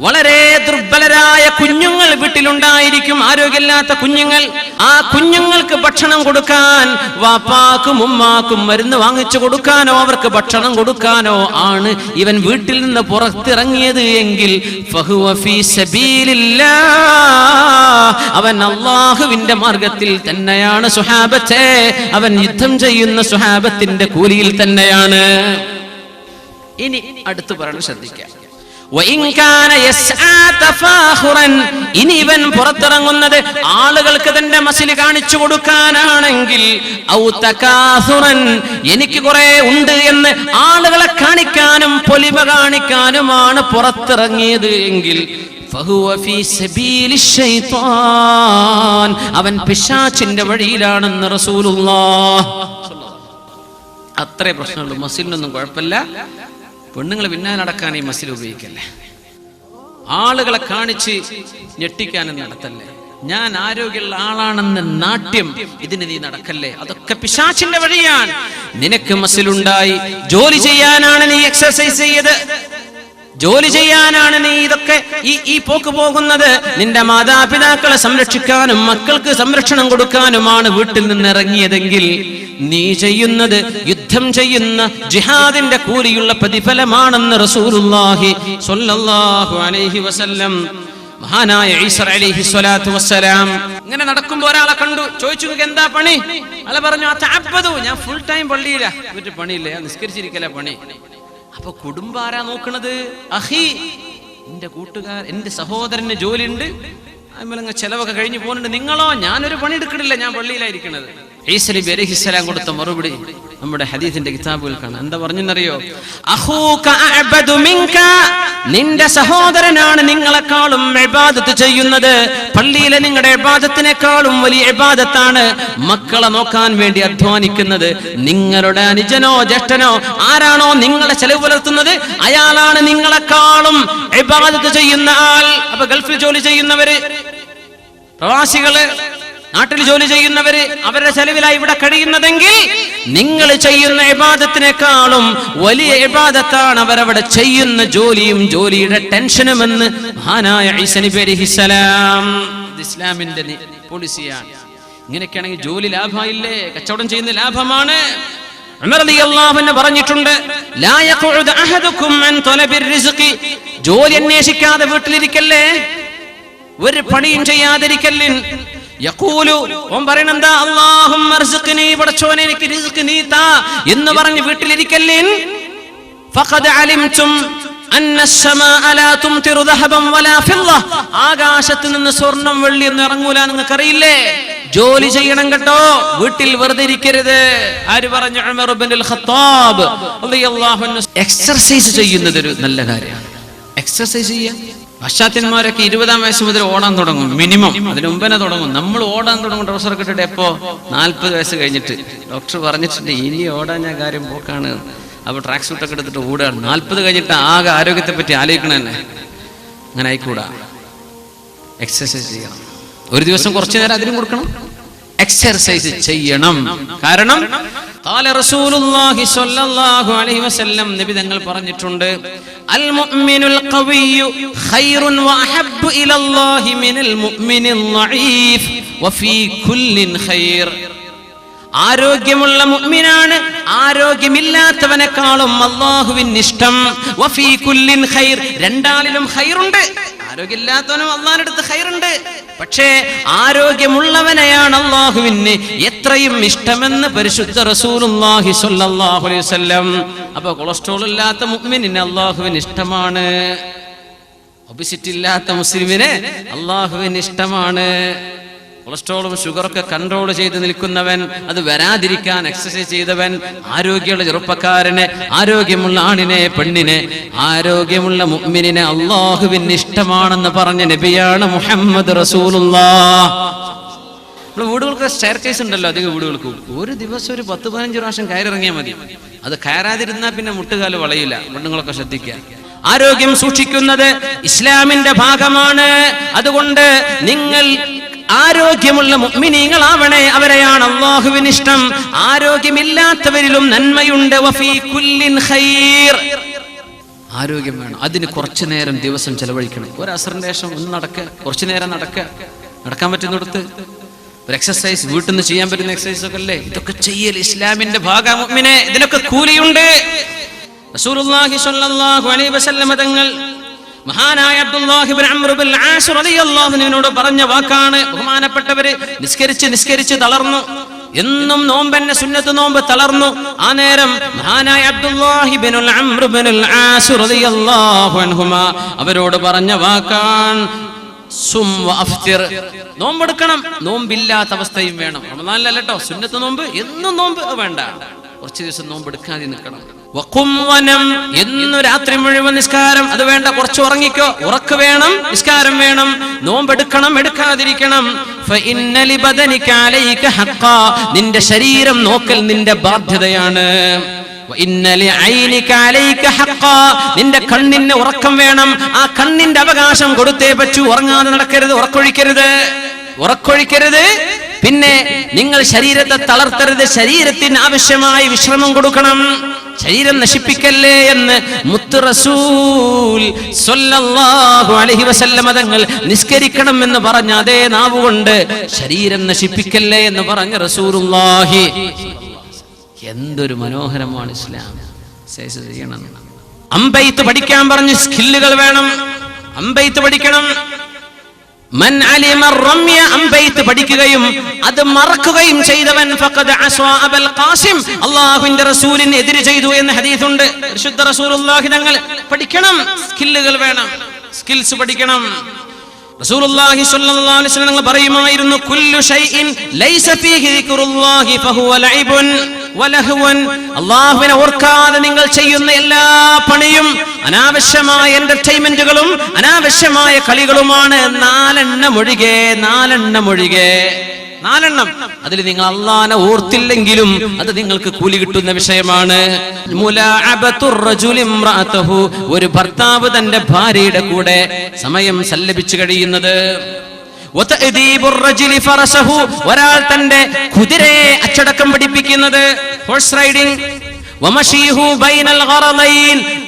വളരെ ദുർബലരായ കുഞ്ഞുങ്ങൾ വീട്ടിലുണ്ടായിരിക്കും, ആരോഗ്യമില്ലാത്ത കുഞ്ഞുങ്ങൾ. ആ കുഞ്ഞുങ്ങൾക്ക് ഭക്ഷണം കൊടുക്കാൻ, വാപ്പാക്കും ഉമ്മാക്കും മരുന്ന് വാങ്ങിച്ചു കൊടുക്കാനോ അവർക്ക് ഭക്ഷണം കൊടുക്കാനോ ആണ് ഇവൻ വീട്ടിൽ നിന്ന് പുറത്തിറങ്ങിയത് എങ്കിൽ ഫഹുവ ഫീ സബീലില്ലാഹ്, അവൻ അല്ലാഹുവിന്റെ മാർഗത്തിൽ തന്നെയാണ് സുഹാബത്തെ, അവൻ യുദ്ധം ചെയ്യുന്ന സുഹാബത്തിന്റെ കൂലിയിൽ തന്നെയാണ്. ഇനി അടുത്ത് പറയണം, ശ്രദ്ധിക്കാം. ഇനി ഇവൻ പുറത്തിറങ്ങുന്നത് ആളുകൾക്ക് തന്റെ മസില് കാണിച്ചു കൊടുക്കാനാണെങ്കിൽ, എനിക്ക് കുറെ ഉണ്ട് എന്ന് ആളുകളെ കാണിക്കാനും പൊലിമ കാണിക്കാനുമാണ് പുറത്തിറങ്ങിയത് എങ്കിൽ അവൻ പിശാചിന്റെ വഴിയിലാണെന്ന് റസൂലുള്ളാഹ്. അത്രേ പ്രശ്നമുള്ളൂ, മസിലിനൊന്നും കുഴപ്പമില്ല. പെണ്ണുങ്ങൾ പിന്നാലെ നടക്കാൻ ഈ മസിൽ ഉപയോഗിക്കല്ലേ, ആളുകളെ കാണിച്ച് ഞെട്ടിക്കാനും നടത്തല്ലേ, ഞാൻ ആരോഗ്യമുള്ള ആളാണെന്ന് നാട്യം ഇതിന് നീ നടക്കല്ലേ, അതൊക്കെ പിശാചിന്റെ വഴിയാണ്. നിനക്ക് മസിലുണ്ടായി, ജോലി ചെയ്യാനാണ് നീ എക്സർസൈസ് ചെയ്ത്, ജോലി ചെയ്യാനാണ് നീ ഇതൊക്കെ ഈ പോക്ക് പോകുന്നത്, നിന്റെ മാതാപിതാക്കളെ സംരക്ഷിക്കാനും മക്കൾക്ക് സംരക്ഷണം കൊടുക്കാനുമാണ് വീട്ടിൽ നിന്ന് ഇറങ്ങിയതെങ്കിൽ നീ ചെയ്യുന്നത് യുദ്ധം ചെയ്യുന്ന ജിഹാദിന്റെ കൂലിയുള്ള പ്രതിഫലമാണെന്ന് റസൂലുള്ളാഹി സ്വല്ലല്ലാഹു അലൈഹി വസല്ലം. മഹാനായ ഈസ അലൈഹി സ്വലാത്തു വസ്സലാം ഇങ്ങനെ നടക്കുമ്പോൾ ഒരാളെ കണ്ടു, ചോദിച്ചു, എന്താ പണി? അയാൾ പറഞ്ഞു, അതഅബ്ബദു, ഞാൻ ഫുൾ ടൈം പള്ളിയില്ല, വീട്ടിൽ പണിയില്ല, നിസ്കരിച്ചിരിക്കല പണി. അപ്പൊ കുടുംബം ആരാ നോക്കണത്? അഹി, എന്റെ കൂട്ടുകാർ, എന്റെ സഹോദരന് ജോലിയുണ്ട്, അതിമലങ്ങ് ചെലവൊക്കെ കഴിഞ്ഞു പോകുന്നുണ്ട്. നിങ്ങളോ? ഞാനൊരു പണി എടുക്കണില്ല, ഞാൻ പള്ളിയിലായിരിക്കണത്. ഈസ നബി അലൈഹിസ്സലാം കൊടുത്ത മറുപടി നമ്മുടെ ഹദീസിന്റെ കിതാബുകൾ കാണാം. എന്താ പറഞ്ഞെന്നറിയോ? അഖൂക അഅബദു മിൻക, നിന്റെ സഹോദരനാണ് നിങ്ങളെക്കാളും ഇബാദത്ത് ചെയ്യുന്നത്. പള്ളിയിലെ നിങ്ങളുടെ ഇബാദത്തിനേക്കാളും വലിയ ഇബാദത്താണ് മക്കളെ നോക്കാൻ വേണ്ടി അധ്വാനിക്കുന്നത്. നിങ്ങളുടെ അനുജനോ ജ്യേഷ്ഠനോ ആരാണോ നിങ്ങളെ ചെലവ് പുലർത്തുന്നത്, അയാളാണ് നിങ്ങളെക്കാളും ഇബാദത്ത് ചെയ്യുന്ന ആൾ. അപ്പൊ ഗൾഫിൽ ജോലി ചെയ്യുന്നവര്, പ്രവാസികള്, നാട്ടിൽ ജോലി ചെയ്യുന്നവര്, അവരുടെ ചെലവിലായി ഇവിടെ കഴിയുന്നതെങ്കിൽ നിങ്ങൾ ചെയ്യുന്ന ഇബാദത്തിനേക്കാളും വലിയ ഇബാദത്താണ് അവരവിടെ ചെയ്യുന്ന ജോലിയും ജോലിയുടെ ടെൻഷനുമെന്ന് മഹാനായ ഈസ നബി അലൈഹിസ്സലാം. ഇസ്ലാമിന്റെ പോളിസിയാണ്. ഇങ്ങനെയൊക്കെയാണെങ്കിൽ ജോലി ലാഭമായില്ലേ? കച്ചവടം ചെയ്യുന്ന ലാഭമാണ്. ഉമർ റളിയല്ലാഹു അൻഹു പറഞ്ഞിട്ടുണ്ട്, ലാ യഖഉദു അഹദുകും അൻ തലബിർ റിസ്ഖി, ജോലി അന്വേഷിക്കാതെ വീട്ടിലിരിക്കല്ലേ, ഒരു പണിയും ചെയ്യാതിരിക്കല്ലേ. യഖൂലു, ഓൻ പറയണെന്താ, അല്ലാഹുമ്മ അർസിഖ്നി, പടച്ചോനെ എനിക്ക് റിസ്ക് നീ താ എന്ന് പറഞ്ഞ് വീട്ടിലിരിക്കല്ലേ. ഫഖദ് അലിംതും അന്ന അസ്സമാഅ ലാ തുംതിറു ദഹബൻ വലാ ഫിദ്ദ, ആകാശത്ത് നിന്ന് സ്വർണം വെള്ളി ഒന്നും ഇറങ്ങൂല, നിങ്ങൾക്കറിയില്ലേ? ജോലി ചെയ്യണം കേട്ടോ, വീട്ടിൽ വെറുതെ ഇരിക്കരുത്. ആര് പറഞ്ഞു? ഉമർ ഇബ്നുൽ ഖത്താബ് റളിയല്ലാഹു അൻഹു. എക്സർസൈസ് ചെയ്യുന്നത് ഒരു നല്ല കാര്യമാണ്. എക്സർസൈസ് ചെയ്യാൻ പാശ്ചാത്യന്മാരൊക്കെ 20-ാം വയസ്സ് മുതൽ ഓടാൻ തുടങ്ങും, മിനിമം. അതിന് മുമ്പേ തുടങ്ങും. നമ്മൾ ഓടാൻ തുടങ്ങും ട്രൗസറൊക്കെ ഇട്ടിട്ട് എപ്പോ 40 വയസ്സ് കഴിഞ്ഞിട്ട്. ഡോക്ടർ പറഞ്ഞിട്ടുണ്ട്, ഇനി ഓടാൻ ഞാൻ കാര്യം പോക്കാണ്. അപ്പൊ ട്രാക്ക് സൂട്ടൊക്കെ എടുത്തിട്ട് ഓടുകയാണ്. 40 കഴിഞ്ഞിട്ട് ആകെ ആരോഗ്യത്തെ പറ്റി ആലോചിക്കണ തന്നെ. അങ്ങനെ ആയിക്കൂടാ. എക്സർസൈസ് ചെയ്യണം. ഒരു ദിവസം കുറച്ചു നേരം അതിനും കൊടുക്കണം, എക്സർസൈസ് ചെയ്യണം. കാരണം ഖാല റസൂലുള്ളാഹി സ്വല്ലല്ലാഹു അലൈഹി വസല്ലം, നബി തങ്ങൾ പറഞ്ഞിട്ടുണ്ട്, അൽ മുഅ്മിനുൽ ഖവിയ്യു ഖൈറുൻ വഅഹബ്ബു ഇലല്ലാഹി മിനൽ മുഅ്മിനിൽ ളഈഫ് വഫീ കുല്ലിൻ ഖൈർ. ആരോഗ്യമുള്ള മുഅ്മിനാണ് ആരോഗ്യമില്ലാത്തവനേക്കാളും അല്ലാഹുവിന് ഇഷ്ടം. വഫീ കുല്ലിൻ ഖൈർ, രണ്ടാളിലും ഖൈറുണ്ട്. ആരോഗ്യമില്ലാത്തവനും അല്ലാഹുവിന്റെ അടുത്ത് ഖൈറുണ്ട്. പക്ഷേ ആരോഗ്യമുള്ളവനെയാണ് അല്ലാഹുവിന് എത്രയും ഇഷ്ടമെന്ന് പരിശുദ്ധ റസൂലുള്ളാഹി സ്വല്ലല്ലാഹു അലൈഹി വസല്ലം. അപ്പൊ കൊളസ്ട്രോൾ ഇല്ലാത്ത മുഅ്മിനിനെ അല്ലാഹുവിന് ഇഷ്ടമാണ്, ഒബിസിറ്റി ഇല്ലാത്ത മുസ്ലിമിനെ അല്ലാഹുവിന് ഇഷ്ടമാണ്. കൊളസ്ട്രോളും ഷുഗറൊക്കെ കൺട്രോൾ ചെയ്ത് നിൽക്കുന്നവൻ, അത് വരാതിരിക്കാൻ എക്സസൈസ് ചെയ്തവൻ, ആരോഗ്യമുള്ള ചെറുപ്പക്കാരനെ, ആരോഗ്യമുള്ള ആണിനെ, പെണ്ണിനെ, ആരോഗ്യമുള്ള മുഅ്മിനിനെ അല്ലാഹുവിന് ഇഷ്ടമാണെന്ന് പറഞ്ഞ നബിയാണ് മുഹമ്മദ് റസൂലുള്ളാഹ്. നമ്മുടെ വീടുകൾക്ക് സ്റ്റെയർ കേസ് ഉണ്ടല്ലോ, അധികം വീടുകൾക്ക് ഒരു ദിവസം ഒരു 10-15 പ്രാവശ്യം കയറിറങ്ങിയാൽ മതി. അത് കയറാതിരുന്നാൽ പിന്നെ മുട്ടുകാല് വളയില്ല. പെണ്ണുങ്ങളൊക്കെ ശ്രദ്ധിക്കുക. ആരോഗ്യം സൂക്ഷിക്കുന്നത് ഇസ്ലാമിന്റെ ഭാഗമാണ്. അതുകൊണ്ട് നിങ്ങൾ ആരോഗ്യമുള്ള മുഅ്മിനീങ്ങളാവണേ, അവരെയാണ് അല്ലാഹുവിന് ഇഷ്ടം. ആരോഗ്യമില്ലാത്തവരിലും നന്മയുണ്ട്. വഫീ കുല്ലിൻ ഖൈർ. ആരോഗ്യം വേണം, അതിന് കുറച്ചു നേരം ദിവസം ചെലവഴിക്കണം. ഒരു അസറിന്റെ ശേഷം ഒന്ന് നടക്കുക, കുറച്ചു നേരം നടക്കുക, നടക്കാൻ പറ്റുന്നിടത്ത് ഒരു എക്സസൈസ്, വീട്ടിൽ നിന്ന് ചെയ്യാൻ പറ്റുന്ന എക്സസൈസ് ഒക്കെ അല്ലേ, ഇതൊക്കെ ചെയ്യൽ ഇസ്ലാമിന്റെ ഭാഗം. മുഅ്മിനെ, ഇതിനൊക്കെ കൂലിയുണ്ട്. റസൂലുള്ളാഹി സ്വല്ലല്ലാഹു അലൈഹി വസല്ലം തങ്ങൾ മഹാനായ അബ്ദുല്ലാഹി ഇബ്നു അംർ ഇബ്നുൽ ആസ് റളിയല്ലാഹു അൻഹുവിനോട് പറഞ്ഞ വാക്കാണ്. ബഹുമാനപ്പെട്ടവര് നിസ്കരിച്ച് തളർന്നു. എന്നും നോമ്പന്നെ സുന്നത്ത് നോമ്പ് തളർന്നു. ആ നേരം മഹാനായ അബ്ദുല്ലാഹി ഇബ്നുൽ അംർ ഇബ്നുൽ ആസ് റളിയല്ലാഹു അൻഹുമാ അവരോട് പറഞ്ഞ വാക്കാണ് സും വഅഫ്തിർ. നോമ്പെടുക്കണം, നോമ്പില്ലാത്ത അവസ്ഥയും വേണം. റമദാനിലല്ല കേട്ടോ, സുന്നത്ത് നോമ്പ് എന്നും നോമ്പ് വേണ്ട, കുറച്ച് ദിവസം നോമ്പെടുക്കാതെ നിൽക്കണം. എന്നു രാത്രി മുഴുവൻ നിസ്കാരം, അത് വേണ്ട, കുറച്ച് ഉറങ്ങിക്കോ, ഉറക്ക് വേണം, നിസ്കാരം വേണം. നോമ്പെടുക്കണം, എടുക്കാതിരിക്കണം. നിന്റെ ശരീരം നോക്കൽ നിന്റെ ബാധ്യതയാണ്. നിന്റെ കണ്ണിന് ഉറക്കം വേണം, ആ കണ്ണിന്റെ അവകാശം കൊടുത്തേ പറ്റൂ. ഉറങ്ങാതെ നടക്കരുത്, ഉറക്കൊഴിക്കരുത്. പിന്നെ നിങ്ങൾ ശരീരത്തെ തളർത്തരുത്, ശരീരത്തിന് ആവശ്യമായ വിശ്രമം കൊടുക്കണം. ശരീരം നശിപ്പിക്കല്ലേ എന്ന് മുത്ത് റസൂൽ സ്വല്ലല്ലാഹു അലൈഹി വസല്ലം തങ്ങൾ നിസ്കരിക്കണം എന്ന് പറഞ്ഞ അതേ നാവുകൊണ്ട് ശരീരം നശിപ്പിക്കല്ലേ എന്ന് പറഞ്ഞ റസൂലുള്ളാഹി. എന്തൊരു മനോഹരമാണ് ഇസ്ലാം. ചെയ്യണം. അമ്പെയ്ത്ത് പഠിക്കാൻ പറഞ്ഞ് സ്കില്ലുകൾ വേണം. അമ്പെയ്ത്ത് പഠിക്കണം. മൻ അലിമ റമ്യ, അമ്പെയ്ത്ത് പഠിക്കുകയും അത് മറക്കുകയും ചെയ്തവൻ ഫഖദ് അസ്വാ അബൽ ഖാസിം, അല്ലാഹുവിന്റെ റസൂലിനെ എതിര് ചെയ്തു എന്ന ഹദീസുണ്ട്. പരിശുദ്ധ റസൂലുള്ളാഹി തങ്ങൾ പഠിക്കണം, സ്കില്ലുകൾ വേണം, സ്കിൽസ് പഠിക്കണം. റസൂലുള്ളാഹി സ്വല്ലല്ലാഹു അലൈഹി വസല്ലം പറയുമായിരുന്നു, കുല്ലു ഷൈഇൻ ലൈസ ഫീഹി ദിക്റുല്ലാഹി ഫഹുവ ലൈബുൻ വലഹ്വൻ. അല്ലാഹുവിനെ ഓർക്കാതെ നിങ്ങൾ ചെയ്യുന്ന എല്ലാ പണിയും അനാവശ്യമായ എന്റർടൈൻമെന്റുകളും അനാവശ്യമായ കളികളുമാണ്. 4 ഒഴികെ. അതിൽ നിങ്ങൾ അല്ലാഹനെ ഓർത്തില്ലെങ്കിലും അത് നിങ്ങൾക്ക് കൂലി കിട്ടുന്ന വിഷയമാണ്. ഒരു ഭർത്താവ് തന്റെ ഭാര്യയുടെ കൂടെ സമയം സല്ലപിച്ചു കഴിയുന്നത്. ഒരാൾ തന്റെ കുതിരയെ അച്ചടക്കം പഠിപ്പിക്കുന്നത്, ഹോഴ്സ് റൈഡിംഗ്.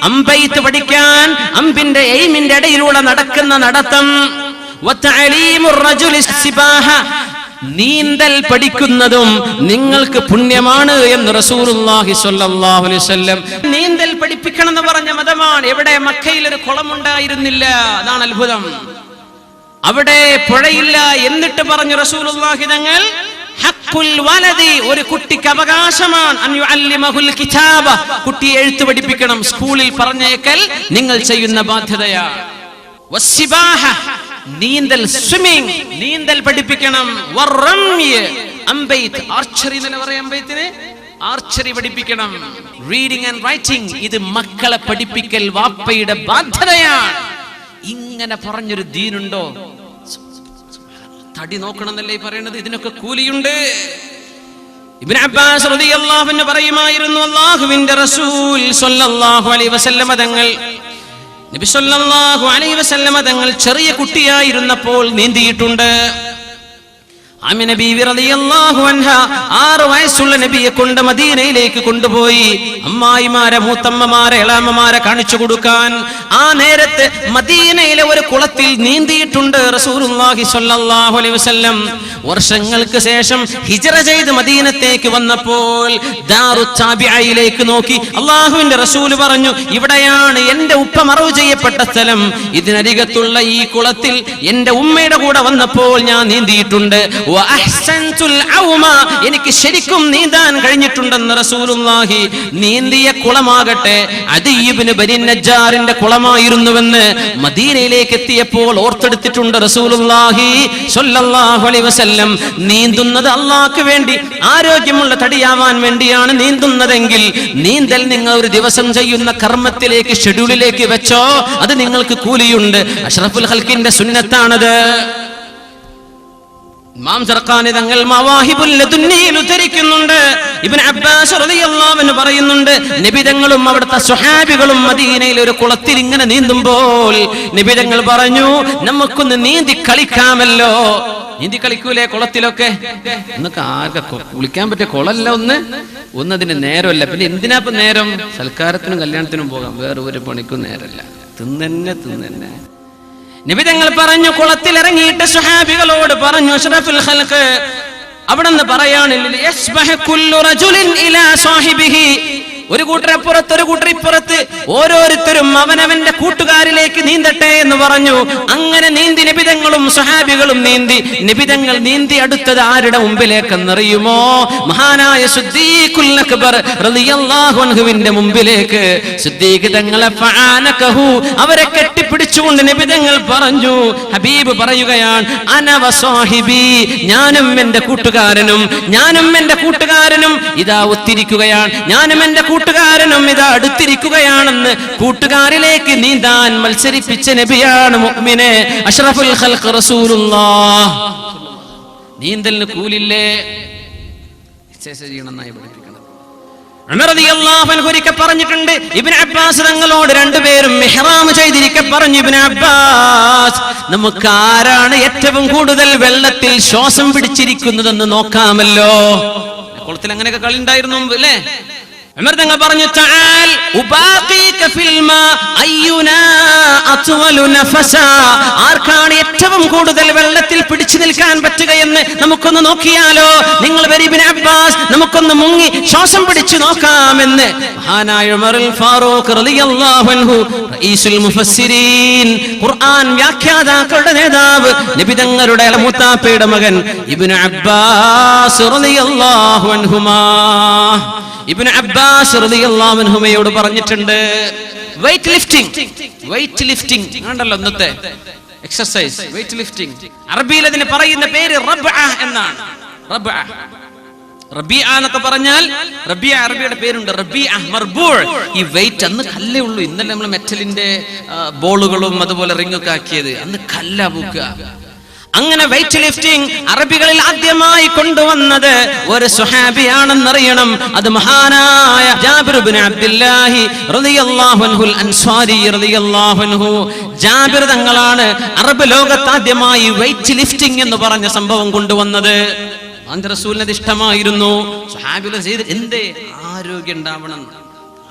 അമ്പെയ്ത്ത് പഠിക്കാൻ അമ്പിന്റെ എയിമിന്റെ ഇടയിലൂടെ നടക്കുന്ന നടത്തം. നീന്തൽ പഠിക്കുന്നതും നിങ്ങൾക്ക് പുണ്യമാണ് എന്ന് റസൂലുള്ളാഹി സ്വല്ലല്ലാഹു അലൈഹി വസല്ലം. നീന്തൽ പഠിപ്പിക്കണം എന്ന് പറഞ്ഞ മതമാണ്. എവിടെ? മക്കയിൽ ഒരു കുളമുണ്ടായിരുന്നില്ല, അതാണ് അത്ഭുതം. അവിടെ പുഴയില്ല, എന്നിട്ട് പറഞ്ഞു റസൂലുള്ളാഹി തങ്ങൾ, ഹഖ്ഖുൽ വലദി, ഒരു കുട്ടിക്ക് അവകാശമാണ്, അൻ യുഅല്ലിമഹുൽ കിതാബ, കുട്ടിയെ എഴുത്ത് പഠിപ്പിക്കണം. സ്കൂളിൽ പറഞ്ഞേക്കൽ നിങ്ങൾ ചെയ്യുന്ന ബാധ്യതയാണ്. വസ്സിബാഹ, നീന്തൽ, സ്വിമ്മിംഗ്, നീന്തൽ പഠിപ്പിക്കണം. വറമ്യ, അമ്പെയ്ത്ത്, ആർച്ചറി എന്ന് പറയാം, അമ്പെയ്ത്തിന് ആർച്ചറി പഠിപ്പിക്കണം. റീഡിംഗ് ആൻഡ് റൈറ്റിംഗ്, ഇത് മക്കളെ പഠിപ്പിക്കൽ വാപ്പയുടെ ബാധ്യതയാണ്. ഇങ്ങനെ പറഞ്ഞൊരു ദീനുണ്ടോ? തടി നോക്കണം എന്നല്ലേ പറയുന്നത്. ഇതിനൊക്കെ കൂലിയുണ്ട്. ഇബ്നു അബ്ബാസ് റളിയല്ലാഹു അൻഹു പറയുമായിരുന്നു, അല്ലാഹുവിന്റെ റസൂൽ സ്വല്ലല്ലാഹു അലൈഹി വസല്ലം തങ്ങൾ, നബി സല്ലല്ലാഹു അലൈഹി വസല്ലം തങ്ങൾ ചെറിയ കുട്ടിയായിരുന്നപ്പോൾ നീന്തിയിട്ടുണ്ട്. ആമിന ബീവി റളിയല്ലാഹു അൻഹ 6 വയസ്സുള്ള നബിയെ കൊണ്ട് മദീനയിലേക്ക് കൊണ്ടുപോയി അമ്മായിമാരെ, മൂത്തമ്മമാരെ, ഇളാമ്മമാരെ കാണിച്ചു കൊടുക്കാൻ. ആ നേരത്ത് മദീനയിലെ ഒരു കുളത്തിൽ നീന്തിയിട്ടുണ്ട് റസൂലുള്ളാഹി സ്വല്ലല്ലാഹു അലൈഹി വസല്ലം. വർഷങ്ങൾക്ക് ശേഷം ഹിജ്റ ചെയ്ത് മദീനത്തേക്ക് വന്നപ്പോൾ ദാറു താബിഈലേക്ക് നോക്കി അല്ലാഹുവിന്റെ റസൂൽ പറഞ്ഞു, ഇവിടെയാണ് എന്റെ ഉപ്പ മറവ് ചെയ്യപ്പെട്ട സ്ഥലം. ഇതിനരികത്തുള്ള ഈ കുളത്തിൽ എന്റെ ഉമ്മയുടെ കൂടെ വന്നപ്പോൾ ഞാൻ നീന്തിയിട്ടുണ്ട്. എനിക്ക് ശരിക്കും നീന്താൻ കഴിഞ്ഞിട്ടുണ്ടെന്ന് റസൂലുള്ളാഹി. നീന്തിയ കുളമാകട്ടെ അദീ ഇബ്നു ബനി നജ്ജാറിന്റെ കുളമായിരുന്നുവെന്ന് മദീനയിലേക്ക് എത്തിയപ്പോൾ ഓർത്തെടുത്തിട്ടുണ്ട് റസൂലുള്ളാഹി സ്വല്ലല്ലാഹു അലൈഹി വസല്ലം. നീന്തുന്നത് അല്ലാഹുവിന് വേണ്ടി, ആരോഗ്യമുള്ള തടിയാവാൻ വേണ്ടിയാണ് നീന്തുന്നതെങ്കിൽ നീന്തൽ നിങ്ങൾ ഒരു ദിവസം ചെയ്യുന്ന കർമ്മത്തിലേക്ക്, ഷെഡ്യൂളിലേക്ക് വെച്ചോ, അത് നിങ്ങൾക്ക് കൂലിയുണ്ട്. അഷ്റഫുൽ ഖൽഖിന്റെ സുന്നത്താണത്. ഇമാം സർഖാനി തങ്ങൾ മവാഹിബുൽ ലദുന്നിയിൽ ഉദ്ധരിക്കുന്നുണ്ട്. ഇബ്നു അബ്ബാസ് റളിയല്ലാഹു അൻഹു പറയുന്നുണ്ട്, നബി തങ്ങളും അവിടുത്തെ സ്വഹാബികളും മദീനയിൽ ഒരു കുളത്തിൽ ഇങ്ങനെ നീന്തുമ്പോൾ നബി തങ്ങൾ പറഞ്ഞു, നമുക്കൊന്ന് നീന്തി കളിക്കാമല്ലോ. നീന്തി കളിക്കൂലേ കുളത്തിലൊക്കെ? എന്നൊക്കെ ആർക്കാ കുളിക്കാൻ പറ്റിയ കുളമല്ല ഒന്നതിന് നേരമല്ല. പിന്നെ എന്തിനാ ഇപ്പൊ നേരം? സൽക്കാരത്തിനും കല്യാണത്തിനും പോകാം, വേറെ ഒരു പണിക്കും നേരമല്ല. തിന്നെ നബി തങ്ങൾ പറഞ്ഞു, കുളത്തിൽ ഇറങ്ങിയിട്ട് സ്വഹാബികളോട് പറഞ്ഞു, അഷ്റഫുൽ ഖൽഖ് അവിടെ നിന്ന് പറയാനില്ല, യസ്ബഹു കുല്ലു റജുലിൻ ഇലാ സാഹിബിഹി, ഒരു കൂട്ടരപ്പുറത്ത് ഒരു കൂട്ടരിപ്പുറത്ത്, ഓരോരുത്തരും അവനവന്റെ കൂട്ടുകാരിലേക്ക് നീന്തട്ടെ എന്ന് പറഞ്ഞു. അങ്ങനെ നീന്തി നബിതങ്ങളും സ്വഹാബികളും നീന്തി. നബിതങ്ങൾ നീന്തി അടുത്തത് ആരുടെ മുമ്പിലേക്കെന്നറിയുമോ? മഹാനായ സിദ്ദീഖുൽ അക്ബർ റളിയല്ലാഹു അൻഹുവിന്റെ മുമ്പിലേക്ക്. സിദ്ദീഖ് തങ്ങളെ ഫആനകഹു, അവരെ കെട്ടിപ്പിടിച്ചുകൊണ്ട് നബിതങ്ങൾ പറഞ്ഞു, ഹബീബ് പറയുകയാണ്, അന വസാഹിബി, ഞാനും എന്റെ കൂട്ടുകാരനും ഇതാ ഒത്തിരിക്കുകയാണ്, ഞാനും എന്റെ കൂട്ടുകാരനും ഇതാ അടുത്തിരിക്കുകയാണെന്ന് കൂട്ടുകാരിലേക്ക് നീന്താൻ മത്സരിപ്പിച്ച നബിയാണ് മുഅ്മിനെ അഷ്റഫുൽ ഖൽഖ് റസൂലുള്ളാഹ്. നീന്തലിന് കൂലില്ലേ? ചെയ്യണമെന്നായി പഠിപ്പിക്കണം. ഉമർ റളിയല്ലാഹു അൻഹു ഒരിക്കൽ പറഞ്ഞിട്ടുണ്ട്, ഇബ്നു അബ്ബാസ് തങ്ങളോട് രണ്ടുപേരും ഇഹ്റാം ചെയ്തിരിക്കെ പറഞ്ഞു, ഇബ്നു അബ്ബാസ്, നമുക്ക് ആരാണ് ഏറ്റവും കൂടുതൽ വെള്ളത്തിൽ ശ്വാസം പിടിച്ചിരിക്കുന്നതെന്ന് നോക്കാമല്ലോ. കുളത്തിൽ അങ്ങനെയൊക്കെ കളി ഉണ്ടായിരുന്നു അല്ലേ? ഉമർ തങ്ങൾ പറഞ്ഞു, തആൽ ഉബാഖീക ഫിൽ മാ അയ്യുനാ അത്വലു നഫസാ, ആർക്കാണ് ഏറ്റവും കൂടുതൽ വെള്ളത്തിൽ പിടിച്ചു നിൽക്കാൻ പറ്റുകയെന്ന് നമുക്കൊന്ന് നോക്കിയാലോ. നിങ്ങൾ വരി ഇബ്നു അബ്ബാസ്, നമുക്കൊന്ന് മുങ്ങി ശ്വാസം പിടിച്ചു നോക്കാമെന്ന് മഹാനായ ഉമറുൽ ഫാറൂഖ് റളിയല്ലാഹു അൻഹു, റഈസുൽ മുഫസ്സിരീൻ, ഖുർആൻ വ്യാഖ്യാതാക്കളുടെ നേതാവ്, നബി തങ്ങളുടെ മൂത്താപ്പയുടെ മകൻ ഇബ്നു അബ്ബാസ് റളിയല്ലാഹു അൻഹുമാ, ഇബ്നു അബ്ബാസ് റളിയല്ലാഹു അൻഹുമയോട് പറഞ്ഞിട്ടുണ്ട്, വെയിറ്റ് ലിഫ്റ്റിംഗ് ആണല്ലോ ഇന്നത്തെ എക്സർസൈസ്. വെയിറ്റ് ലിഫ്റ്റിംഗ് അറബിയിൽ അതിന് പറയുന്ന പേര് റബ്അ എന്നാണ്. റബിഅ എന്നൊക്കെ പറഞ്ഞാൽ, റബിഅ അറബിയുടെ പേരുണ്ട്, റബിഅ മർബൂ. ഈ വെയിറ്റ് അന്ന് കല്ലേ ഉള്ളൂ. ഇന്നലെ നമ്മൾ മെറ്റലിന്റെ ബോളുകളും അതുപോലെ റിങ്ങൊക്കെ ആക്കിയത്, അന്ന് കല്ല പൂക്കുക. അങ്ങനെ വെയിറ്റ് ലിഫ്റ്റിംഗ് അറബികളിൽ ആദ്യമായി കൊണ്ടുവന്നത് ഒരു സ്വഹാബിയാണെന്നറിയണം. അത് മഹാനായ ജാബിർ ഇബ്നു അബ്ദുല്ലാഹി റളിയല്ലാഹു അൻഹു അൻസ്വാരി റളിയല്ലാഹു അൻഹു. ജാബിർ തങ്ങളാണ് അറബ് ലോകത്ത് ആദ്യമായി വെയിറ്റ് ലിഫ്റ്റിംഗ് എന്ന് പറഞ്ഞ സംഭവം കൊണ്ടുവന്നത്. അന്റെ റസൂലിന് ഇഷ്ടമായിരുന്നു. സ്വഹാബികൾ ചെയ്ത് എന്തേ? ആരോഗ്യം ഉണ്ടാവണം,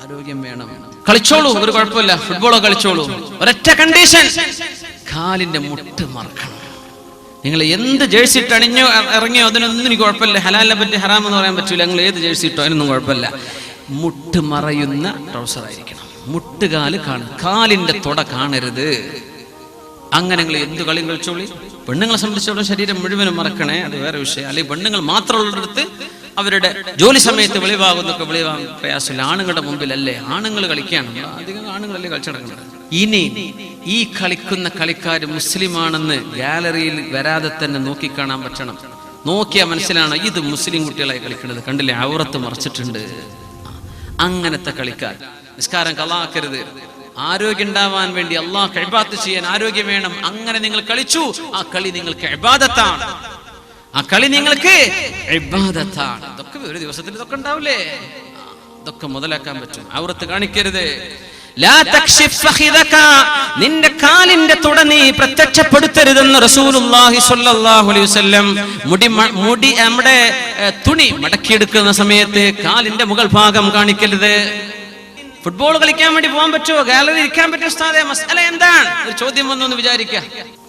ആരോഗ്യം വേണം. കളിച്ചോളൂ, ഒരു കുഴപ്പമില്ല, ഫുട്ബോളോ കളിച്ചോളൂ, ഒരൊറ്റ കണ്ടീഷൻ, കാലിന്റെ മുട്ട് മറക്കണം. നിങ്ങൾ എന്ത് ജേഴ്സി ഇട്ട് അണിഞ്ഞോ ഇറങ്ങിയോ അതിനൊന്നും എനിക്ക് കുഴപ്പമില്ല. ഹലാലിനെ പറ്റി ഹറാം എന്ന് പറയാൻ പറ്റൂല. നിങ്ങൾ ഏത് ജേഴ്സി ഇട്ടോ അതിനൊന്നും കുഴപ്പമില്ല. മുട്ട് മറയുന്ന ട്രൗസർ ആയിരിക്കണം. മുട്ടുകാല് കാണും, കാലിന്റെ തുട കാണരുത്. അങ്ങനെ നിങ്ങൾ എന്ത് കളിയും കളിച്ചോളി. പെണ്ണുങ്ങളെ സംബന്ധിച്ചോളം ശരീരം മുഴുവനും മറക്കണേ, അത് വേറെ വിഷയം. അല്ലെങ്കിൽ പെണ്ണുങ്ങൾ മാത്രമുള്ളിടത്ത് അവരുടെ ജോലി സമയത്ത് വെളിവാകുന്നൊക്കെ വെളിവാകും പ്രയാസമില്ല. ആണുങ്ങളുടെ മുമ്പിലല്ലേ ആണുങ്ങൾ കളിക്കുകയാണ്, അധികം ആണുങ്ങളല്ലേ കളിച്ചു നടക്കുന്നത്. ഇനി ഈ കളിക്കുന്ന കളിക്കാർ മുസ്ലിമാണെന്ന് ഗാലറിയിൽ വരാതെ തന്നെ നോക്കിക്കാണാൻ പറ്റണം. നോക്കിയാൽ മനസ്സിലാണ് ഇത് മുസ്ലിം കുട്ടികളായി കളിക്കുന്നത്. കണ്ടില്ലേ, ഔറത്ത് മറച്ചിട്ടുണ്ട്. അങ്ങനത്തെ കളിക്കാർ നിസ്കാരം കളാക്കരുത്. ആരോഗ്യം ഉണ്ടാവാൻ വേണ്ടി, അള്ളാഹ് ഇബാദത്ത് ചെയ്യാൻ ആരോഗ്യം വേണം. അങ്ങനെ നിങ്ങൾ കളിച്ചു, ആ കളി നിങ്ങൾക്ക് ഇബാദത്താണ്. ആ കളി നിങ്ങൾക്ക് ഇബാദത്താണ്. ഇതൊക്കെ ഒരു ദിവസത്തിൽ ഇതൊക്കെ ഉണ്ടാവില്ലേ? ഇതൊക്കെ മുതലാക്കാൻ പറ്റും. ഔറത്ത് കാണിക്കരുത്. ലാ തക്ഷിഫ് ഫഖിദക, നിന്റെ കാലിന്റെ തുട നീ പ്രത്യക്ഷപ്പെടുത്തരുതെന്ന് റസൂലുള്ളാഹി സ്വല്ലല്ലാഹു അലൈഹി വസല്ലം. മുടി നമ്മുടെ തുണി മടക്കിയെടുക്കുന്ന സമയത്ത് കാലിന്റെ മുകൾ ഭാഗം കാണിക്കരുത്. ഫുട്ബോൾ കളിക്കാൻ വേണ്ടി പോകാൻ പറ്റുമോ? ഗാലറി ഇരിക്കാൻ പറ്റുമോ ഉസ്താദേ? മസ്അല എന്താണ്? ഒരു ചോദ്യം വന്നു വിചാരിക്കുക.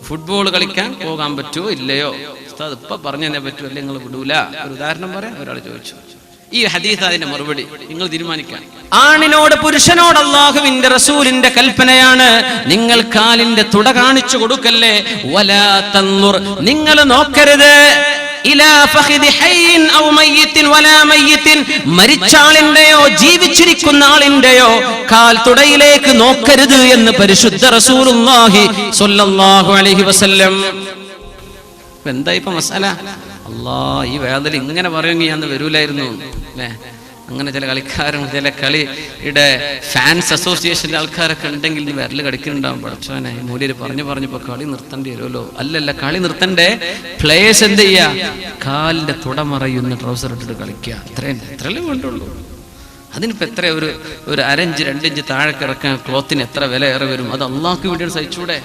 ഫുട്ബോൾ കളിക്കാൻ പോകാൻ പറ്റുമോ ഇല്ലയോ? ഉസ്താദ് ഇപ്പൊ പറഞ്ഞേ പറ്റുമോ, അല്ലെ നിങ്ങൾ വിടൂല? ഒരു ഉദാഹരണം പറയാം. ഒരാൾ ചോദിച്ചു. ഈ ഹദീസ് അതിന്റെ മറുപടി നിങ്ങൾ തീരുമാനിക്കാം. ആണിനോട് പുരുഷനോട് അല്ലാഹുവിന്റെ റസൂലിന്റെ കൽപ്പനയാണ്, നിങ്ങൾ കാലിന്റെ തുട കാണിച്ചു കൊടുക്കല്ലേ. വലാ തൻദുർ, നിങ്ങൾ നോക്കരുത്. ഇലാ ഫഖിദി ഹയ്യിൻ ഔ മയ്യിത്തിൻ വലാ മയ്യിത്തിൻ, മരിച്ചാളിന്റെയോ ജീവിച്ചിരിക്കുന്ന ആളിന്റെയോ കാൽ തുടയിലേക്ക് നോക്കരുത് എന്ന് പരിശുദ്ധ റസൂലുള്ളാഹി സ്വല്ലല്ലാഹു അലൈഹി വസല്ലം. എന്താ ഇപ്പൊ മസാല? അല്ലാ, ഈ വേദന ഇങ്ങനെ പറയുമെങ്കിൽ ഞാൻ വരൂലായിരുന്നു അല്ലേ? അങ്ങനെ ചില കളിക്കാരും ചില കളിയുടെ ഫാൻസ് അസോസിയേഷന്റെ ആൾക്കാരൊക്കെ ഉണ്ടെങ്കിൽ വിരല് കടിക്കുന്നുണ്ടാവും. പഠിച്ചോനെ, മൂല്യര് പറഞ്ഞപ്പോ കളി നിർത്തേണ്ടി വരുമല്ലോ. അല്ലല്ല, കളി നിർത്തണ്ടേ. പ്ലേയേഴ്സ് എന്ത് ചെയ്യാ? കാലിന്റെ തുടമറയുന്ന ട്രൗസർ ഇട്ടിട്ട് കളിക്കുക. എത്രയല്ലേ വേണ്ടുള്ളൂ. അതിനിപ്പോ എത്ര ഒരു 1 ഇഞ്ച് 2 ഇഞ്ച് താഴെ കിടക്കാൻ ക്ലോത്തിന് എത്ര വില ഏറെ വരും? അത് അള്ളാഹ്ക്ക് വേണ്ടി സഹിച്ചൂടെ?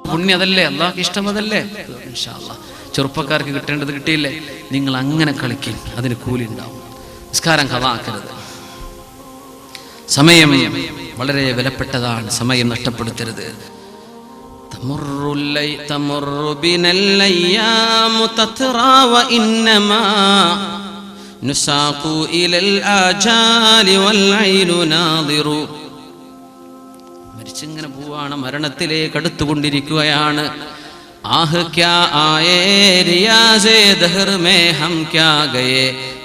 പുണ്യം അതല്ലേ, അള്ളാഹ്ക്ക് ഇഷ്ടം അതല്ലേ. ഇൻഷാ അല്ലാഹ് ചെറുപ്പക്കാർക്ക് കിട്ടേണ്ടത് കിട്ടിയില്ലേ? നിങ്ങൾ അങ്ങനെ കളിക്കും, അതിന് കൂലി ഉണ്ടാവും. നിസ്കാരം ഖളാക്കരുത്. സമയം വളരെ വിലപ്പെട്ടതാണ്, സമയം നഷ്ടപ്പെടുത്തരുത്. തമുറു ബിനൽ അയ്യാമു തത്റാ വ ഇന്നമാ നുസാഖു ഇലൽ ആജാലി വൽ ഐനു നാദിറു. മരിച്ചിങ്ങനെ പോവാണ്, മരണത്തിലേക്ക് അടുത്തുകൊണ്ടിരിക്കുകയാണ്. ആഹ് ക്യാ ആയേ റിയാസേ ദഹർ മേ ഹം ക്യാ ഗയേ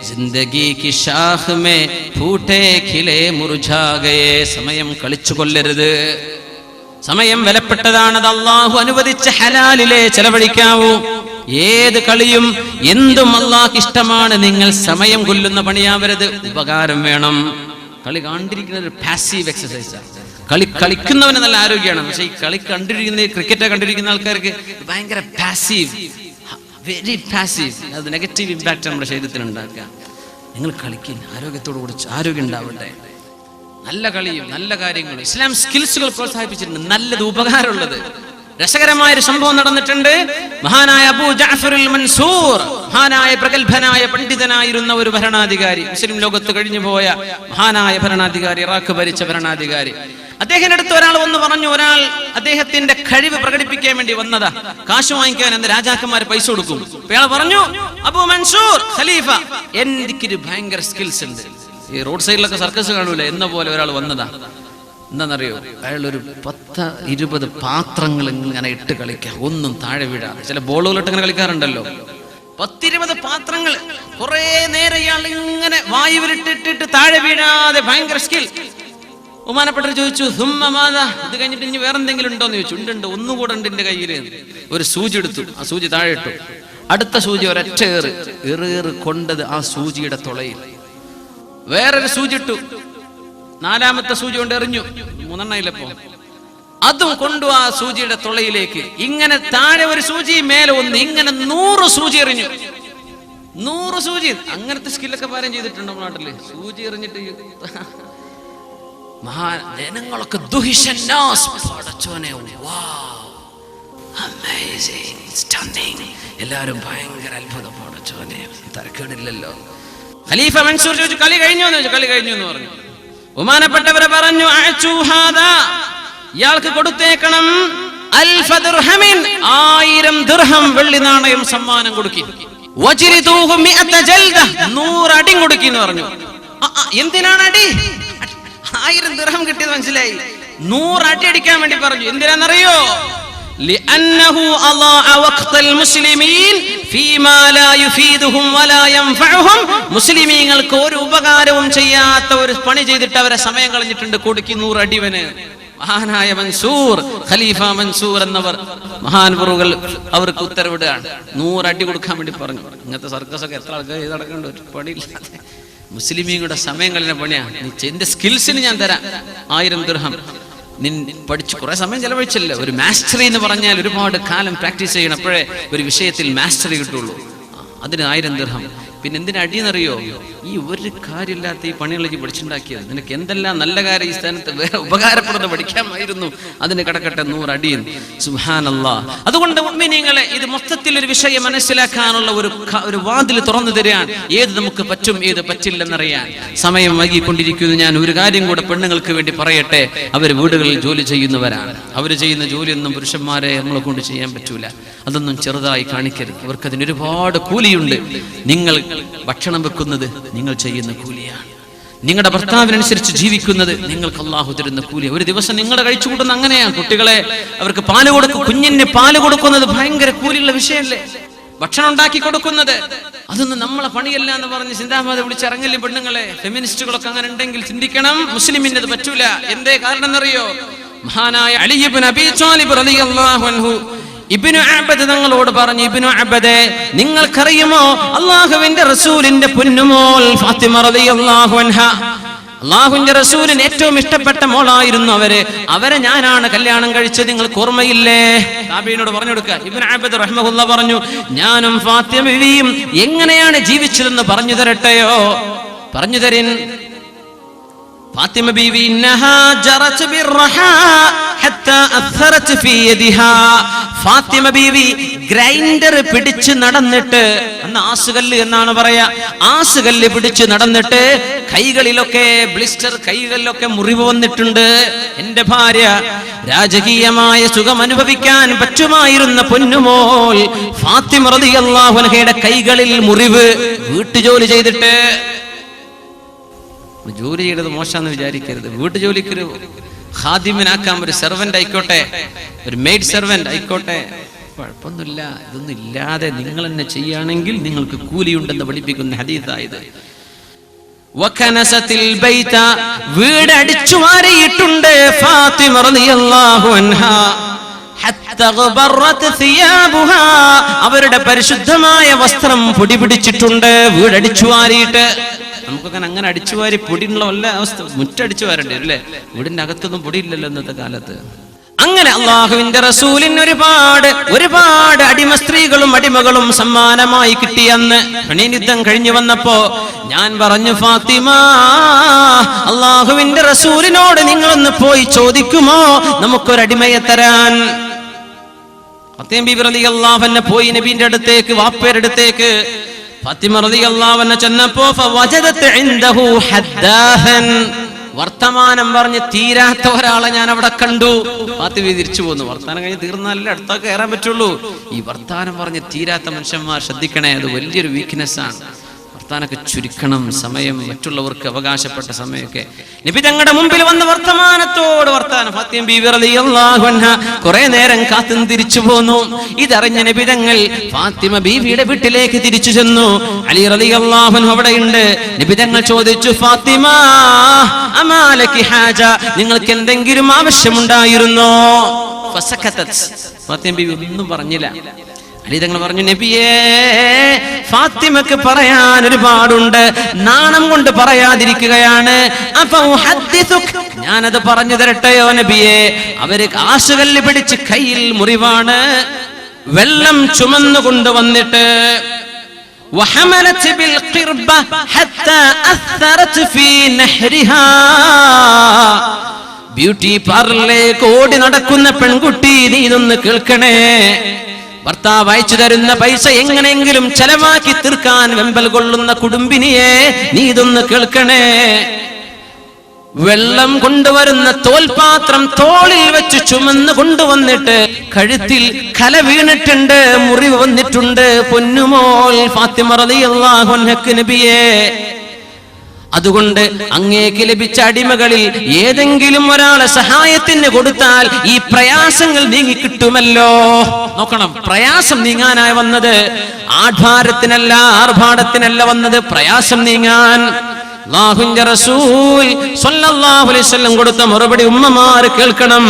ജിന്ദഗി കി ഷാഖ് മേ ഫൂട്ടേ ഖിലേ മുർജാ ഗയേ. സമയം കളിച്ചു കൊല്ലരുത്. സമയം വിലപ്പെട്ടതാണ്. അത് അല്ലാഹു അനുവദിച്ച ഹലാലിലെ ചെലവഴിക്കാവൂ. ഏത് കളിയും എന്തും അല്ലാഹ്ക്ക് ഇഷ്ടമാണ്. നിങ്ങൾ സമയം കൊല്ലുന്ന പണിയാവരുത്. ഉപകാരം വേണം. കളി കണ്ടിരിക്കുന്നത് ഒരു പാസീവ് എക്സസൈസാണ്. കളിക്കുന്നവന് നല്ല ആരോഗ്യമാണ്. പക്ഷെ ഈ കളി കണ്ടിരിക്കുന്ന ക്രിക്കറ്റ് കണ്ടിരിക്കുന്ന ആൾക്കാർക്ക് ഭയങ്കര പാസീവ്, വെരി പാസീവ്. അത് നെഗറ്റീവ് ഇമ്പാക്ട് നമ്മുടെ ശരീരത്തിൽ ഉണ്ടാക്കുക. നിങ്ങൾ കളിക്കും, ആരോഗ്യത്തോടു കൂടി ആരോഗ്യം ഉണ്ടാവട്ടെ. നല്ല കളിയും നല്ല കാര്യങ്ങളും ഇസ്ലാം സ്കിൽസുകൾ പ്രോത്സാഹിപ്പിച്ചിട്ടുണ്ട്. നല്ലത്, ഉപകാരമുള്ളത്. രസകരമായൊരു സംഭവം നടന്നിട്ടുണ്ട്. മഹാനായ അബൂ ജഅഫറുൽ മൻസൂർ, മഹാനായ പ്രഗത്ഭനായ പണ്ഡിതനായിരുന്ന ഒരു ഭരണാധികാരി, മുസ്ലിം ലോകത്ത് കഴിഞ്ഞു പോയ മഹാനായ ഭരണാധികാരി, ഇറാഖ് ഭരിച്ച ഭരണാധികാരി. അദ്ദേഹത്തിന്റെ അടുത്ത് ഒരാൾ വന്ന് പറഞ്ഞു, ഒരാൾ അദ്ദേഹത്തിന്റെ കഴിവ് പ്രകടിപ്പിക്കാൻ വേണ്ടി വന്നതാ. കാശ് വാങ്ങിക്കാൻ അന്ന് രാജാക്കന്മാർ പൈസ കൊടുക്കും. അയാൾ പറഞ്ഞു, അബൂ മൻസൂർ ഖലീഫ, എനിക്കൊരു ഭയങ്കര സ്കിൽസ് ഉണ്ട്. ഈ റോഡ് സൈഡിലൊക്കെ സർക്കസ് കാണൂല എന്ന പോലെ ഒരാൾ വന്നതാ. എന്താണെന്നറിയോ? അയാൾ ഒരു 10-20 പാത്രങ്ങൾ ഇങ്ങനെ ഇട്ട് കളിക്കുക, ഒന്നും താഴെ വീഴാതെ. ചില ബോളുകളിട്ട് ഇങ്ങനെ കളിക്കാറുണ്ടല്ലോ. 10-20 പാത്രങ്ങൾ കുറെ നേരം ഇയാൾ ഇങ്ങനെ വായുവിലിട്ടിട്ട് താഴെ വീഴാതെ. ഭയങ്കര സ്കിൽ. ബഹുമാനപ്പെട്ടവർ ചോദിച്ചു, ഇത് കഴിഞ്ഞിട്ട് ഇനി വേറെ എന്തെങ്കിലും ഉണ്ടോന്ന് ചോദിച്ചു. ഉണ്ട്, ഒന്നുകൂടെ ഉണ്ട് എന്റെ കയ്യിൽ. ഒരു സൂചി എടുത്തു, ആ സൂചി താഴെ ഇട്ടു. അടുത്ത സൂചി ഒരൊറ്റ ഏറ് കൊണ്ടത് ആ സൂചിയുടെ തുളയിൽ. വേറൊരു സൂചി ഇട്ടു, 4ാമത്തെ സൂചി കൊണ്ട് എറിഞ്ഞു. 3 ഇല്ലപ്പോ. അതും കൊണ്ടു ആ സൂചിയുടെ തുളയിലേക്ക്. ഇങ്ങനെ താഴെ ഒരു സൂചി, മേലെ ഒന്ന്, ഇങ്ങനെ 100 സൂചി എറിഞ്ഞു. 100 സൂചി. അങ്ങനത്തെ സ്കില്ലൊക്കെ പാരം ചെയ്തിട്ടുണ്ട് നമ്മുടെ നാട്ടില്. സൂചി എറിഞ്ഞിട്ട് ജനങ്ങളൊക്കെ എല്ലാരും ഭയങ്കര അത്ഭുതം. പടച്ചോനെ, തരക്കേടില്ലല്ലോ. ഖലീഫ മൻസൂർ ചോദിച്ചു, കളി കഴിഞ്ഞു എന്ന് ചോദിച്ചു. കളി കഴിഞ്ഞു എന്ന് പറഞ്ഞു. ബഹുമാനപ്പെട്ടവരെ പറഞ്ഞു, ഇയാൾക്ക് കൊടുത്തേക്കണം 1000 ദിർഹം വെള്ളി നാണയം സമ്മാനം കൊടുക്കി. 100 അടി കൊടുക്കി എന്ന് പറഞ്ഞു. എന്തിനാണ് അടി? 1000 ദിർഹം കിട്ടിയത് മനസ്സിലായി. 100 അടി അടിക്കാൻ വേണ്ടി പറഞ്ഞു. എന്തിനാണെന്നറിയോ? لأنه أضاع وقت المسلمين فيما لا يفيدهم ولا ينفعهم. മുസ്ലിമീങ്ങൾക്ക് ഒരു ഉപകാരവും ചെയ്യാത്ത ഒരു പണി ചെയ്തിട്ട് അവരെ സമയം കളഞ്ഞിട്ടുണ്ട്. കൊടുക്കി 100 അടിവന്. മഹാനായ മൻസൂർ, ഖലീഫ മൻസൂർ എന്നവർ മഹാൻപുറുകൾ അവർക്ക് ഉത്തരവിടുകയാണ്. 100 അടി കൊടുക്കാൻ വേണ്ടി പറഞ്ഞു. ഇങ്ങനത്തെ സർക്കസ് ഒക്കെ എത്ര ആൾക്കാർ ചെയ്ത് നടക്കേണ്ട ഒരു പണിയില്ലാതെ മുസ്ലിമീങ്ങളുടെ സമയം കളഞ്ഞ പണിയാണ്. നീ എന്റെ സ്കിൽസിന് ഞാൻ തരാം 1000 ദിർഹം. പഠിച്ചു കുറെ സമയം ചെലവഴിച്ചല്ലോ. ഒരു മാസ്റ്ററി എന്ന് പറഞ്ഞാൽ ഒരുപാട് കാലം പ്രാക്ടീസ് ചെയ്യണം. അപ്പോഴേ ഒരു വിഷയത്തിൽ മാസ്റ്ററി കിട്ടുള്ളൂ. അതിന് 1000 ദിർഹം. പിന്നെ എന്തിനാ അടിയെന്നറിയോ? ഈ ഒരു കാര്യമില്ലാത്ത ഈ പണികളൊക്കെ പഠിച്ചുണ്ടാക്കിയത്. നിനക്ക് എന്തെല്ലാം നല്ല കാര്യം ഈ സ്ഥാനത്ത് വേറെ ഉപകാരപ്പെടുന്ന പഠിക്കാമായിരുന്നു. അതിന് കിടക്കട്ടെ 100 അടിയൻ. സുബ്ഹാനല്ലാഹ്. അതുകൊണ്ട് മുഅ്മിനീങ്ങളെ, ഇത് മൊത്തത്തിൽ ഒരു വിഷയം മനസ്സിലാക്കാനുള്ള ഒരു വാതിൽ തുറന്നു തരാൻ. ഏത് നമുക്ക് പറ്റും, ഏത് പറ്റില്ലെന്നറിയാൻ. സമയം വൈകിക്കൊണ്ടിരിക്കുന്നു. ഞാൻ ഒരു കാര്യം കൂടെ പെണ്ണുങ്ങൾക്ക് വേണ്ടി പറയട്ടെ. അവർ വീടുകളിൽ ജോലി ചെയ്യുന്നവരാണ്. അവർ ചെയ്യുന്ന ജോലിയൊന്നും പുരുഷന്മാരെ നമ്മളെ കൊണ്ട് ചെയ്യാൻ പറ്റൂല. അതൊന്നും ചെറുതായി കാണിക്കരുത്. അവർക്കതിന് ഒരുപാട് കൂലിയുണ്ട്. നിങ്ങൾ ഭക്ഷണം വെക്കുന്നത് നിങ്ങൾ ചെയ്യുന്ന കൂലിയാണ്. നിങ്ങളുടെ ഭർത്താവിനനുസരിച്ച് ജീവിക്കുന്നത് നിങ്ങൾക്ക് അള്ളാഹു തരുന്ന കൂലി. ഒരു ദിവസം നിങ്ങൾ കഴിച്ചു കൂട്ടുന്ന അങ്ങനെയാണ്. കുട്ടികളെ അവർക്ക് പാല് കൊടുക്കും, കുഞ്ഞിന് പാല് കൊടുക്കുന്നത് ഭയങ്കര കൂലിയുള്ള വിഷയമല്ലേ? ഭക്ഷണം ഉണ്ടാക്കി കൊടുക്കുന്നത് അതൊന്നും നമ്മളെ പണിയല്ല എന്ന് പറഞ്ഞ് ചിന്താമത വിളിച്ചിറങ്ങല്ലേ പെണ്ണുങ്ങളെ. ഫെമിനിസ്റ്റുകളൊക്കെ അങ്ങനെ ഉണ്ടെങ്കിൽ ചിന്തിക്കണം, മുസ്ലിമിന് അത് പറ്റൂല. എന്തേ കാരണം എന്നറിയോ? മഹാനായ അലി ഇബ്നു അബീ ത്വാലിബ് റളിയല്ലാഹു അൻഹു ഇബ്നു അബ്ബദ് തങ്ങളോട് പറഞ്ഞു, ഇബ്നു അബ്ബദേ, നിങ്ങൾക്കറിയുമോ അല്ലാഹുവിന്റെ റസൂലിന്റെ പൊന്നുമോൾ ഫാത്തിമ റളിയല്ലാഹു അൻഹ, അല്ലാഹുവിന്റെ റസൂലിന് ഏറ്റവും ഇഷ്ടപ്പെട്ട മോളായിരുന്നു അവരെ ഞാനാണ് കല്യാണം കഴിച്ചത്. നിങ്ങൾക്ക് ഓർമ്മയില്ലേ? താബീനോട് പറഞ്ഞു കൊടുക്കുക. ഇബ്നു അബ്ബദ് റഹ്മഹുല്ലാഹ് പറഞ്ഞു, ഞാനും ഫാത്തിമ ബീവിയും എങ്ങനെയാണ് ജീവിച്ചതെന്ന് പറഞ്ഞു തരട്ടെയോ? പറഞ്ഞു തരിൻ. ഫാത്തിമ ബീവി ഇന്നഹാ ജറത് ബിർറഹാ ഹത്താ അഥറത് ഫീ യദിഹാ. ഫാത്തിമ ബീവി ഗ്രൈൻഡർ പിടിച്ച് നടന്നിട്ട്, അന്ന് ആസുകല്ല് എന്നാണ് പറയാ, ആസുകല്ല് പിടിച്ച് നടന്നിട്ട് കൈകളിലൊക്കെ ബ്ലിസ്റ്റർ, കൈകളിലൊക്കെ മുറിവ് വന്നിട്ടുണ്ട്. എന്റെ ഭാര്യ രാജകീയമായ സുഖം അനുഭവിക്കാൻ പറ്റുമായിരുന്ന പൊന്നുമോൾ ഫാത്തിമ റളിയല്ലാഹു അൻഹയുടെ കൈകളിൽ മുറിവ്. വീട്ടുജോലി ചെയ്തിട്ട്. ജോലി ചെയ്തത് മോശമെന്ന് വിചാരിക്കരുത്. വീട്ടുജോലിക്കൊരു ഖാദിമിനാക്കാം, ഒരു സെർവന്റ് ആയിക്കോട്ടെ, ഒരു മെയ്ഡ് സെർവന്റ് ആയിക്കോട്ടെ, കുഴപ്പമൊന്നുമില്ല. ഇതൊന്നും ഇല്ലാതെ നിങ്ങൾ തന്നെ ചെയ്യുകയാണെങ്കിൽ നിങ്ങൾക്ക് കൂലിയുണ്ടെന്ന് പഠിപ്പിക്കുന്ന ഹദീസായത്. വകനസത്തിൽ ബൈത, വീട് അടിച്ചു വാരിയിട്ടുണ്ട് ഫാത്തിമ റളിയല്ലാഹു അൻഹാ. ഹത്താ ഗബറത് സിയാബുഹാ, അവരുടെ പരിശുദ്ധമായ വസ്ത്രം പൊടി പിടിച്ചിട്ടുണ്ട് വീടടിച്ചു വാരിയിട്ട്. നമുക്കൊക്കെ അങ്ങനെ അടിച്ചുവാരി പൊടിയുള്ള വല്ല അവസ്ഥ, മുറ്റടിച്ചു വാരണ്ടേ അല്ലേ? വീടിന്റെ അകത്തൊന്നും പൊടിയില്ലല്ലോ ഇന്നത്തെ കാലത്ത്. അങ്ങനെ അള്ളാഹുവിന്റെ റസൂലിന് ഒരുപാട് അടിമ സ്ത്രീകളും അടിമകളും സമ്മാനമായി കിട്ടിയെന്ന് യുദ്ധം കഴിഞ്ഞു വന്നപ്പോ ഞാൻ പറഞ്ഞു, ഫാത്തിമ, അള്ളാഹുവിന്റെ റസൂലിനോട് നിങ്ങളൊന്ന് പോയി ചോദിക്കുമോ നമുക്കൊരടിമയെ തരാൻ? ഫാത്തിമ ബീവി റളിയല്ലാഹു അൻഹ പോയി നബിയുടെ അടുത്തേക്ക്, വാപ്പയുടെ അടുത്തേക്ക്. ഫാത്തിമ റളിയല്ലാഹു അൻഹ ചെന്നപ്പോ ഫവജദത് ഇൻദഹു ഹദ്ദാഹൻ, വർത്തമാനം പറഞ്ഞ് തീരാത്ത ഒരാളെ ഞാൻ അവിടെ കണ്ടു. ഫാത്തിമ തിരിച്ചു പോന്നു. വർത്താനം കഴിഞ്ഞ് തീർന്നാലേ അടുത്തൊക്കെ കയറാൻ പറ്റുള്ളൂ. ഈ വർത്താനം പറഞ്ഞ് തീരാത്ത മനുഷ്യന്മാർ ശ്രദ്ധിക്കണേ, അത് വലിയൊരു വീക്ക്നെസ് ആണ്. വർത്താനൊക്കെ ചുരുക്കണം, സമയം മറ്റുള്ളവർക്ക് അവകാശപ്പെട്ട സമയമൊക്കെ. നബി തങ്ങളുടെ മുമ്പിൽ വന്ന വർത്തമാനത്തോട് വർത്താനം. ഫാത്തിമ ബീവി റളിയല്ലാഹു അൻഹ കുറെ നേരം കാത്തു തിരിച്ചു പോന്നു. ഇതറിഞ്ഞ നബി തങ്ങൾ ഫാത്തിമ ബീവിയുടെ വീട്ടിലേക്ക് തിരിച്ചു ചെന്നു. അലി റളിയല്ലാഹു അൻഹു അവിടെയുണ്ട്. നബി തങ്ങൾ ചോദിച്ചു, ഫാത്തിമ, അമാലകി ഹാജ, നിങ്ങൾക്ക് എന്തെങ്കിലും ആവശ്യമുണ്ടായിരുന്നോ? ഫസകതത്, ഫാത്തിമ ബീവി ഒന്നും പറഞ്ഞില്ല. അലി തങ്ങൾ പറഞ്ഞു, നബിയേ, ഫാത്തിമക്ക് പറയാൻ ഒരുപാടുണ്ട്, നാണം കൊണ്ട് പറയാതിരിക്കുകയാണ്. ഞാനത് പറഞ്ഞു തരട്ടെയോ നബിയേ? അവര് ആശുകല്ല് പിടിച്ച് കയ്യിൽ മുറിവാണ്, വെള്ളം ചുമന്നു കൊണ്ടുവന്നിട്ട് ബ്യൂട്ടി പാർലറിലേക്ക് ഓടി നടക്കുന്ന പെൺകുട്ടി, നീ ഇതൊന്ന് കേൾക്കണേ. ഭർത്താവ് അയച്ചു തരുന്ന പൈസ എങ്ങനെയെങ്കിലും ചെലവാക്കി തീർക്കാൻ വെമ്പൽ കൊള്ളുന്ന കുടുംബിനിയെ, നീ ഇതൊന്ന് കേൾക്കണേ. വെള്ളം കൊണ്ടുവരുന്ന തോൽപാത്രം തോളിൽ വെച്ച് ചുമന്ന് കൊണ്ടുവന്നിട്ട് കഴുത്തിൽ കല വീണിട്ടുണ്ട്, മുറിവ് വന്നിട്ടുണ്ട്. പൊന്നുമോൾ ഫാത്തിമ റളിയല്ലാഹു അൻഹക്ക് നബിയേ, അതുകൊണ്ട് അങ്ങേക്ക് ലഭിച്ച അടിമകളിൽ ഏതെങ്കിലും ഒരാളെ സഹായത്തിന് കൊടുത്താൽ ഈ പ്രയാസങ്ങൾ നീങ്ങി കിട്ടുമല്ലോ. നോക്കണം, പ്രയാസം നീങ്ങാനായി വന്നത് ആർഭാടത്തിനല്ല, ആർഭാടത്തിനല്ല വന്നത്, പ്രയാസം നീങ്ങാൻ. അല്ലാഹുവിന്റെ റസൂൽ സ്വല്ലല്ലാഹു അലൈഹി വസല്ലം കൊടുത്ത മറുപടി ഉമ്മമാർ കേൾക്കണം.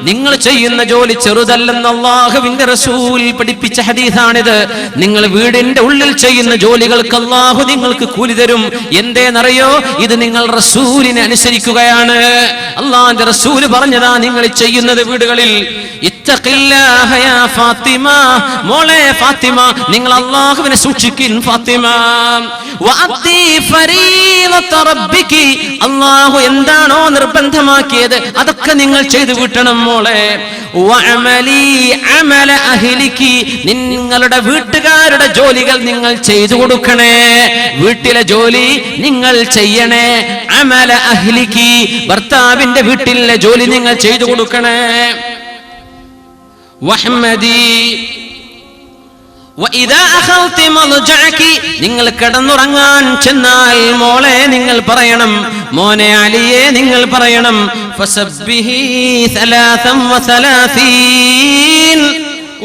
നിങ്ങൾ ചെയ്യുന്ന ജോലി ചെറുതല്ലെന്ന് അല്ലാഹുവിന്റെ റസൂൽ പഠിപ്പിച്ച ഹദീസാണിത്. നിങ്ങൾ വീടിന്റെ ഉള്ളിൽ ചെയ്യുന്ന ജോലികൾക്ക് അല്ലാഹു നിങ്ങൾക്ക് കൂലി തരും. എന്തേന്നറിയോ? ഇത് നിങ്ങൾ റസൂലിനെ അനുസരിക്കുകയാണ്. അല്ലാഹുവിന്റെ റസൂൽ പറഞ്ഞതാ നിങ്ങൾ ചെയ്യുന്നത് വീടുകളിൽ. ഇത്തഖില്ലാഹ യാ ഫാത്തിമ, മോളെ ഫാത്തിമ, നിങ്ങൾ അല്ലാഹുവിനെ സൂക്ഷിക്കിൻ ഫാത്തിമ. വഅത്തി ഫരീളത റബ്ബികി, അല്ലാഹു എന്താണോ നിർബന്ധമാക്കിയത് അതൊക്കെ നിങ്ങൾ ചെയ്തു വീട്ടണം മോളെ. വഅമലി അമല അഹ്ലികി, നിങ്ങളുടെ വീട്ടുകാരുടെ ജോലികൾ നിങ്ങൾ ചെയ്തു കൊടുക്കണേ. വീട്ടിലെ ജോലി നിങ്ങൾ ചെയ്യണേ. അമല അഹ്ലികി, ഭർത്താവിന്റെ വീട്ടിലെ ജോലി നിങ്ങൾ ചെയ്തു കൊടുക്കണേ. വഹ്മദി വഇദാ അഖൽതി മൽജഅകി, നിങ്ങൾ കിടന്നുറങ്ങാൻ ചെന്നാൽ മോളെ നിങ്ങൾ പറയണം, മോനെ അലിയെ നിങ്ങൾ പറയണം, ഫസബ്ബിഹി 33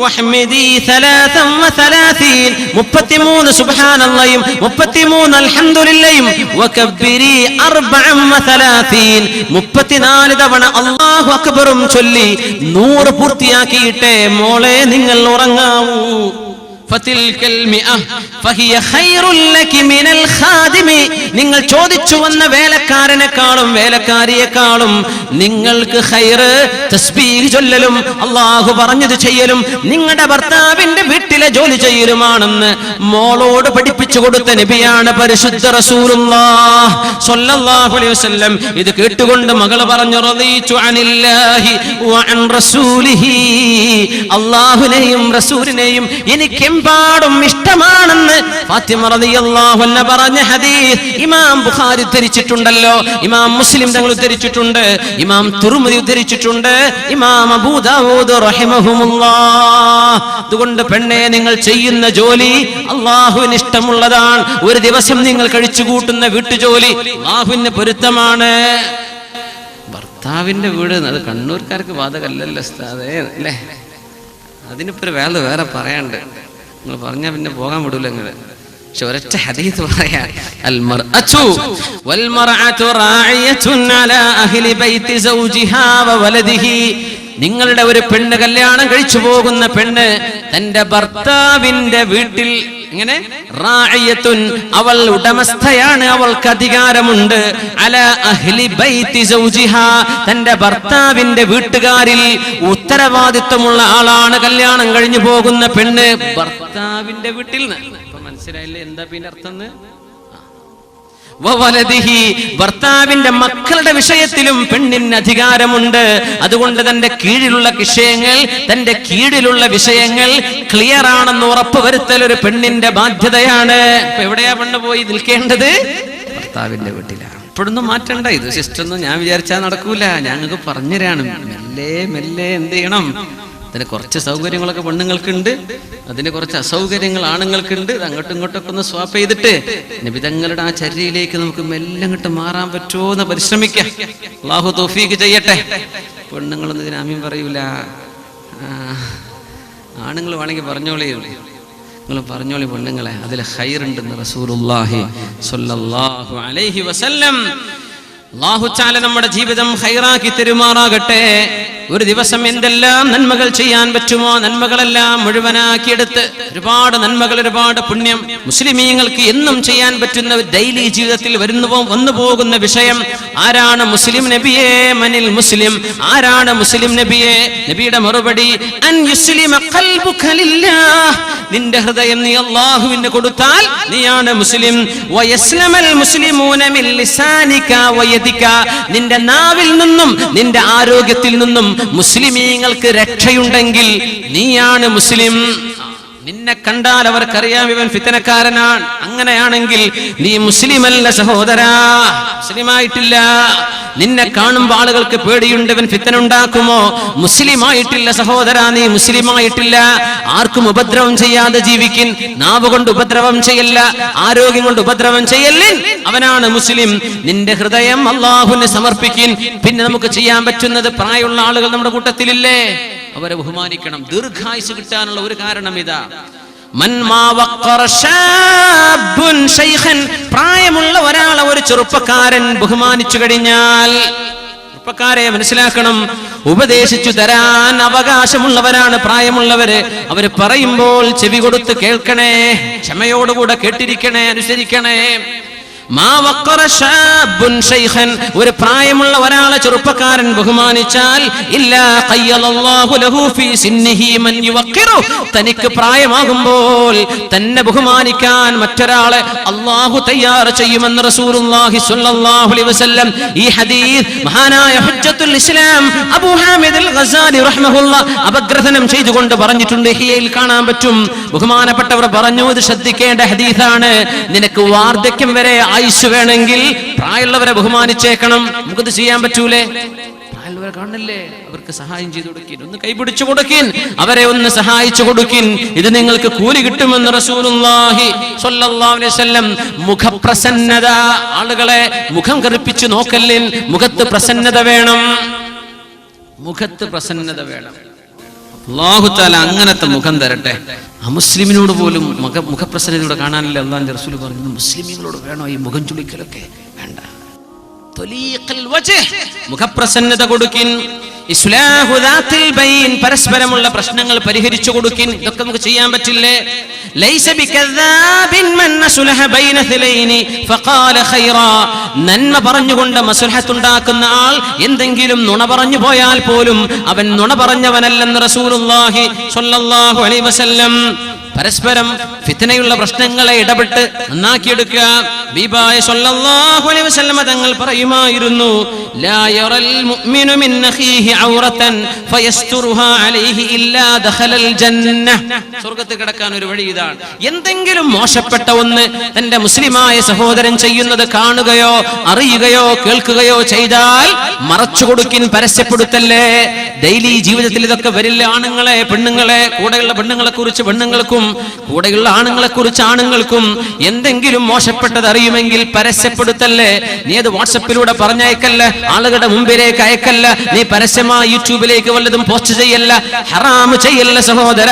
വഹ്മദി 33 33 സുബ്ഹാനല്ലാഹും 33 അൽഹംദുലില്ലാഹും വകബ്ബിരി 34 34 തവണ അല്ലാഹു അക്ബറും ചൊല്ലി 100 പൂർത്തിയാക്കിയിട്ടേ മോളെ നിങ്ങൾ ഉറങ്ങാവൂ. നിങ്ങൾ ചോദിച്ചു വന്ന വേലക്കാരനെക്കാളും വേലക്കാരിയെക്കാളും നിങ്ങൾക്ക് ഖൈറ് തസ്ബീഹ് ചൊല്ലലും അല്ലാഹു പറഞ്ഞത് ചെയ്യലും നിങ്ങളുടെ ഭർത്താവിന്റെ വീട്ടിലെ ജോലി ചെയ്യലുമാണെന്ന് മോളോട് പഠിപ്പിച്ചു കൊടുത്ത നബിയാണ് പരിശുദ്ധ റസൂലുള്ളാഹ് സ്വല്ലല്ലാഹു അലൈഹി വസല്ലം. ഇത് കേട്ടുകൊണ്ട് മകള് പറഞ്ഞു, റളീതു അനില്ലാഹി വഅൻ റസൂലിഹി, അല്ലാഹുവിനെയും റസൂലിനെയും എനിക്ക് പാടും ഇഷ്ടമാണെന്ന് ഫാത്തിമ റളിയല്ലാഹു അൻഹ പറഞ്ഞ ഹദീസ് ഇമാം ബുഖാരി ഉദ്ധരിച്ചിട്ടുണ്ടല്ലോ, ഇമാം മുസ്ലിം തങ്ങൾ ഉദ്ധരിച്ചിട്ടുണ്ട്, ഇമാം തുർമുദി ഉദ്ധരിച്ചിട്ടുണ്ട്, ഇമാം അബൂ ദാവൂദ് റഹിമഹുമുല്ലാഹ്. അതുകൊണ്ട് പെണ്ണെ, നിങ്ങൾ ചെയ്യുന്ന ജോലി അല്ലാഹുവിന് ഇഷ്ടമുള്ളതാണ്. ഒരു ദിവസം നിങ്ങൾ കഴിച്ചു കൂട്ടുന്ന വീട്ടുജോലി അല്ലാഹുവിന് പൊരുത്തമാണ്. ഭർത്താവിന്റെ വീട് അത് കണ്ണൂർക്കാർക്ക് ബാധകല്ലല്ലോ ഉസ്താദേ, അല്ലേ? അതിനിപ്പോ വേറെ പറയാണ്ട്, നിങ്ങൾ പറഞ്ഞാൽ പിന്നെ പോകാൻ വിടൂല നിങ്ങൾ. പക്ഷെ ഒരൊറ്റ ഹദീസ് പറയാ, അൽ മർഅതു വൽ മർഅതു റാഇയത്തുൻ അലാ അഹ്ലി ബൈതി സൗജിഹാ വ വലദിഹി. നിങ്ങളുടെ ഒരു പെണ്ണ്, കല്യാണം കഴിച്ചു പോകുന്ന പെണ്ണ് തന്റെ ഭർത്താവിന്റെ വീട്ടിൽ ഇങ്ങനെ റാഇയത്തുൻ, അവൾ ഉടമസ്ഥയാണ്, അവൾക്ക് അധികാരമുണ്ട്. അലാ അഹ്ലി ബൈതി സൗജിഹാ, തന്റെ ഭർത്താവിന്റെ വീട്ടുകാരിൽ ഉത്തരവാദിത്വമുള്ള ആളാണ് കല്യാണം കഴിഞ്ഞു പോകുന്ന പെണ്ണ് ഭർത്താവിന്റെ വീട്ടിൽ നിന്ന്. ഇപ്പൊ മനസ്സിലായില്ലേ എന്താ പിന്നെ അർത്ഥം? ഭർത്താവിന്റെ മക്കളുടെ വിഷയത്തിലും പെണ്ണിന് അധികാരമുണ്ട്. അതുകൊണ്ട് തന്റെ കീഴിലുള്ള വിഷയങ്ങൾ ക്ലിയർ ആണെന്ന് ഉറപ്പുവരുത്തൽ ഒരു പെണ്ണിന്റെ ബാധ്യതയാണ്. ഇപ്പൊ എവിടെയാ പെണ്ണ് പോയി നിൽക്കേണ്ടത്? ഭർത്താവിന്റെ വീട്ടിലാണ്. ഇപ്പോഴൊന്നും മാറ്റണ്ട, ഇത് സിസ്റ്റൊന്നും ഞാൻ വിചാരിച്ചാൽ നടക്കൂല. ഞങ്ങൾക്ക് പറഞ്ഞുതരാണ്, മെല്ലെ എന്ത് ചെയ്യണം. അതിന് കുറച്ച് സൗകര്യങ്ങളൊക്കെ പെണ്ണുങ്ങൾക്കുണ്ട്, അതിന് കുറച്ച് അസൗകര്യങ്ങൾ ആണുങ്ങൾക്കുണ്ട്. അങ്ങോട്ടും ഇങ്ങോട്ടൊക്കെ ഒന്ന് സ്വാപ്പ് ചെയ്തിട്ട് നബിതങ്ങളുടെ ആ ചര്യയിലേക്ക് നമുക്ക് മെല്ലെ അങ്ങോട്ട് മാറാൻ പറ്റുമോ എന്ന് പരിശ്രമിക്കാം. അല്ലാഹു തൗഫീഖ് ചെയ്യട്ടെ. പെണ്ണുങ്ങളൊന്നും ഇതിന് ആമീൻ പറയൂല. ആണുങ്ങൾ വേണമെങ്കിൽ പറഞ്ഞോളി, നിങ്ങൾ പറഞ്ഞോളി പെണ്ണുങ്ങളെ, അതിൽ ഖൈറുണ്ടെന്ന് റസൂലുള്ളാഹി സ്വല്ലല്ലാഹു അലൈഹി വസല്ലം. അല്ലാഹു തആല നമ്മുടെ ജീവിതം ഖൈറാക്കി തരുമാറാകട്ടെ. ഒരു ദിവസം എന്തെല്ലാം നന്മകൾ ചെയ്യാൻ പറ്റുമോ നന്മകളെല്ലാം മുഴുവനാക്കിയെടുത്ത് ഒരുപാട് നന്മകൾ, ഒരുപാട് പുണ്യം മുസ്ലിമീങ്ങൾക്ക് എന്നും ചെയ്യാൻ പറ്റുന്ന ഡെയിലി ജീവിതത്തിൽ വന്നു പോകുന്ന വിഷയം, ആരാണ് മുസ്ലിം നബിയെ? മനിൽ മുസ്ലിം, ആരാണ് മുസ്ലിം നബിയെ? നബിയുടെ മറുപടി, അൻ യുസ്ലിമ ഖൽബുക ലില്ലാഹ്, നിന്റെ ഹൃദയം നീ അല്ലാഹുവിന് കൊടുത്താൽ നീയാണ് മുസ്ലിം. വയസ്ലമൽ മുസ്ലിമൂന മിൻ ലിസാനിക വയദിക, നിന്റെ നാവിൽ നിന്നും നിന്റെ ആരോഗ്യത്തിൽ നിന്നും മുസ്ലിമീങ്ങൾക്ക് രക്ഷയുണ്ടെങ്കിൽ നീയാണ് മുസ്ലിം. നിന്നെ കണ്ടാൽ അവർക്കറിയാം ഇവൻ ഫിത്തനക്കാരനാണ്. അങ്ങനെയാണെങ്കിൽ നീ മുസ്ലിമല്ല സഹോദരാ, മുസ്ലിമായിട്ടില്ല. നിന്നെ കാണുമ്പോൾ ആളുകൾക്ക് പേടിയുണ്ട്, ഇവൻ ഫിത്തന ഉണ്ടാക്കുമോ? മുസ്ലിമായിട്ടില്ല സഹോദരാ, നീ മുസ്ലിമായിട്ടില്ല. ആർക്കും ഉപദ്രവം ചെയ്യാതെ ജീവിക്കിൻ, നാവ് കൊണ്ട് ഉപദ്രവം ചെയ്യല്ല, ആരോഗ്യം കൊണ്ട് ഉപദ്രവം ചെയ്യല്ലിൻ, അവനാണ് മുസ്ലിം. നിന്റെ ഹൃദയം അല്ലാഹുവിന് സമർപ്പിക്കിൻ. പിന്നെ നമുക്ക് ചെയ്യാൻ പറ്റുന്നത്, പ്രായമുള്ള ആളുകൾ നമ്മുടെ കൂട്ടത്തിലില്ലേ, അവരെ ബഹുമാനിക്കണം. ദീർഘായുസ് കിട്ടാനുള്ള ഒരു കാരണം ഇതാ. പ്രായമുള്ള ഒരാളെ ഒരു ചെറുപ്പക്കാരൻ ബഹുമാനിച്ചു കഴിഞ്ഞാൽ, ചെറുപ്പക്കാരെ മനസ്സിലാക്കണം, ഉപദേശിച്ചു തരാൻ അവകാശമുള്ളവരാണ് പ്രായമുള്ളവര്. അവര് പറയുമ്പോൾ ചെവി കൊടുത്ത് കേൾക്കണേ, ക്ഷമയോടുകൂടെ കേട്ടിരിക്കണേ, അനുസരിക്കണേ. ഒരു പ്രായമുള്ള ഒരാളെ ചെറുപ്പക്കാരൻ ബഹുമാനിച്ചാൽ തനിക്ക് പ്രായമാകുമ്പോൾ തന്നെ ബഹുമാനിക്കാൻ മറ്റൊരാളെ അള്ളാഹു തയ്യാർ ചെയ്യുമെന്ന് റസൂലുള്ളാഹി സ്വല്ലല്ലാഹു അലൈഹി വസല്ലം ഈ ഹദീസ് മഹാനായ ഹുജ്ജത്തുൽ ഇസ്ലാം അബൂ ഹാമിദ് അൽ ഗസാലി റഹ്മഹുല്ലാഹ് അപഗ്രഥനം ചെയ്തുകൊണ്ട് പറഞ്ഞിട്ടുണ്ട്. ഹിയയിൽ കാണാൻ പറ്റും. ബഹുമാനപ്പെട്ടവർ പറഞ്ഞു, ഇത് ശ്രദ്ധിക്കേണ്ട ഹദീസാണ്. നിനക്ക് വാർദ്ധക്യം വരെ ആയുസ് വേണമെങ്കിൽ പ്രായമുള്ളവരെ ബഹുമാനിച്ചേക്കണം. നമുക്കത് ചെയ്യാൻ പറ്റൂലേ? പ്രായമുള്ളവരെ കാണില്ലേ, അവർക്ക് സഹായം ചെയ്തു കൊടുക്കിൻ, ഒന്ന് കൈപിടിച്ചു കൊടുക്കിൻ, അവരെ ഒന്ന് സഹായിച്ചു കൊടുക്കിൻ. ഇത് നിങ്ങൾക്ക് കൂലി കിട്ടുമെന്ന് റസൂലുള്ളാഹി സ്വല്ലല്ലാഹു അലൈഹി വസല്ലം. മുഖപ്രസന്നത, ആളുകളെ മുഖം കറുപ്പിച്ചു നോക്കല്ലിൻ. മുഖത്ത് പ്രസന്നത വേണം, മുഖത്ത് പ്രസന്നത വേണം. അല്ലാഹു തആല അങ്ങനത്തെ മുഖം തരട്ടെ. അമുസ്ലിമിനോട് പോലും മുഖപ്രസന്നതയോടെ കാണാനില്ല. അല്ലാഹുവിന്റെ റസൂൽ പറഞ്ഞു, മുസ്ലിമീങ്ങളോട് വേണോ ഈ മുഖം ചുളിക്കലൊക്കെ? വേണ്ട. മുഖപ്രസന്നത കൊടുക്കിൻ. ഇസ്ലാഹു ദാത്തിൽ ബൈൻ, പരസ്പരമുള്ള പ്രശ്നങ്ങൾ പരിഹരിച്ചു കൊടുക്കിൻ. ഇതൊക്കെ നമുക്ക് ചെയ്യാൻ പറ്റില്ലേ? ലൈസ ബികദാബിൻ മൻ അസ്ലഹ ബൈന ഥലൈനി ഫഖാല ഖൈറാ. നന്മ പറഞ്ഞുകൊണ്ട് മസ്ലഹത്തുണ്ടാക്കുന്ന ആൾ എന്തെങ്കിലും നുണ പറഞ്ഞു പോയാൽ പോലും അവൻ നുണ പറഞ്ഞവനല്ലെന്ന് റസൂലുള്ളാഹി സ്വല്ലല്ലാഹു അലൈഹി വസല്ലം. പരസ്പരം ഫിത്നയുള്ള പ്രശ്നങ്ങളെ ഇടപെട്ട് നന്നാക്കിയെടുക്കുക. ബീബായ സ്വല്ലല്ലാഹു അലൈഹി വസല്ലം തങ്ങൾ പറയുമായിരുന്നു, ലാ യറൽ മുഅ്മിനു മിൻ അഖീഹി ഔറതൻ ഫയസ്തുറുഹാ അലൈഹി ഇല്ലാ ദഖലൽ ജന്ന. സ്വർഗ്ഗത്തിൽ കടക്കാൻ ഒരു വഴി ഇതാണ്. എന്തെങ്കിലും മോശപ്പെട്ട ഒന്ന് തന്റെ മുസ്ലിമായ സഹോദരൻ ചെയ്യുന്നത് കാണുകയോ അറിയുകയോ കേൾക്കുകയോ ചെയ്താൽ മറച്ചു കൊടുക്കിൻ, പരസ്യപ്പെടുത്തല്ലേ. ഡെയിലി ജീവിതത്തിൽ ഇതൊക്കെ വരില്ല. ആണുങ്ങളെ പെണ്ണുങ്ങളെ, കൂടെയുള്ള പെണ്ണുങ്ങളെ കുറിച്ച് പെണ്ണുങ്ങൾക്കും കൂടെയുള്ള ആണുങ്ങളെ കുറിച്ച് ആണുങ്ങൾക്കും എന്തെങ്കിലും മോശപ്പെട്ടത് അറിയുമെങ്കിൽ പരസ്യപ്പെടുത്തല്ലേ. നീ അത് വാട്സപ്പിലൂടെ പറഞ്ഞയക്കല്ല, ആളുകളുടെ മുമ്പിലേക്ക് അയക്കല്ല, നീ പരസ്യമായി യൂട്യൂബിലേക്ക് വല്ലതും പോസ്റ്റ് ചെയ്യല്ല, ഹറാം ചെയ്യല്ല സഹോദര.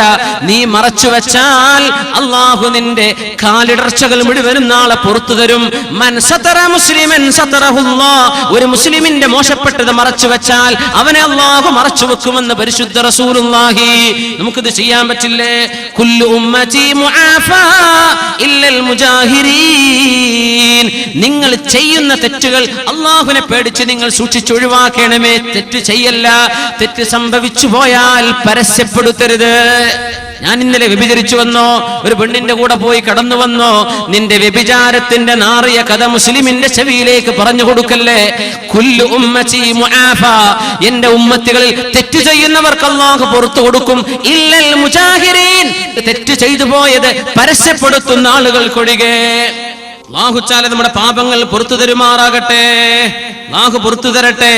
നീ മറച്ചു വെച്ചാൽ അള്ളാഹു നിന്റെ കാലിടർച്ചകൾ മുഴുവനും നാളെ പുറത്തു തരും. മൻ സതറ മുസ്ലിമൻ സതറഹുല്ലാഹ്. ഒരു മുസ്ലിമിന്റെ മോശപ്പെട്ടത് മറച്ചു വെച്ചാൽ അവനെ അള്ളാഹു മറച്ചു വെക്കുമെന്ന് പരിശുദ്ധ റസൂലുള്ളാഹി. നമുക്കിത് ചെയ്യാൻ പറ്റില്ലേ? കുല്ലു ഉമ്മതി മുആഫാ ഇല്ലൽ മുജാഹിരീൻ. നിങ്ങൾ ചെയ്യുന്ന തെറ്റുകൾ അള്ളാഹുവിനെ പേടിച്ച് നിങ്ങൾ സൂക്ഷിച്ചൊഴിവാക്കണമേ. തെറ്റ് ചെയ്യല്ല. തെറ്റ് സംഭവിച്ചു പോയാൽ പരസ്യപ്പെടുത്തരുത്. ഞാൻ ഇന്നലെ വ്യഭിചരിച്ചു വന്നോ, ഒരു പെണ്ണിന്റെ കൂടെ പോയി കടന്നു വന്നോ, നിന്റെ വ്യഭിചാരത്തിന്റെ നാറിയ കഥ മുസ്ലിമിന്റെ ചെവിയിലേക്ക് പറഞ്ഞു കൊടുക്കല്ലേ. കുല്ലു ഉമ്മതി മുആഫാ. എന്റെ ഉമ്മത്തികളിൽ തെറ്റ് ചെയ്യുന്നവർക്ക് അല്ലാഹു പുറത്തു കൊടുക്കും. ഇല്ലൽ മുജാഹിരീൻ. തെറ്റ് ചെയ്തു പോയത് പരസ്യപ്പെടുത്തുന്ന ആളുകൾക്കൊഴികെ. അല്ലാഹു തആല നമ്മുടെ പാപങ്ങൾ പുറത്തു തരുമാറാകട്ടെ. അല്ലാഹു പുറത്തു തരട്ടെ.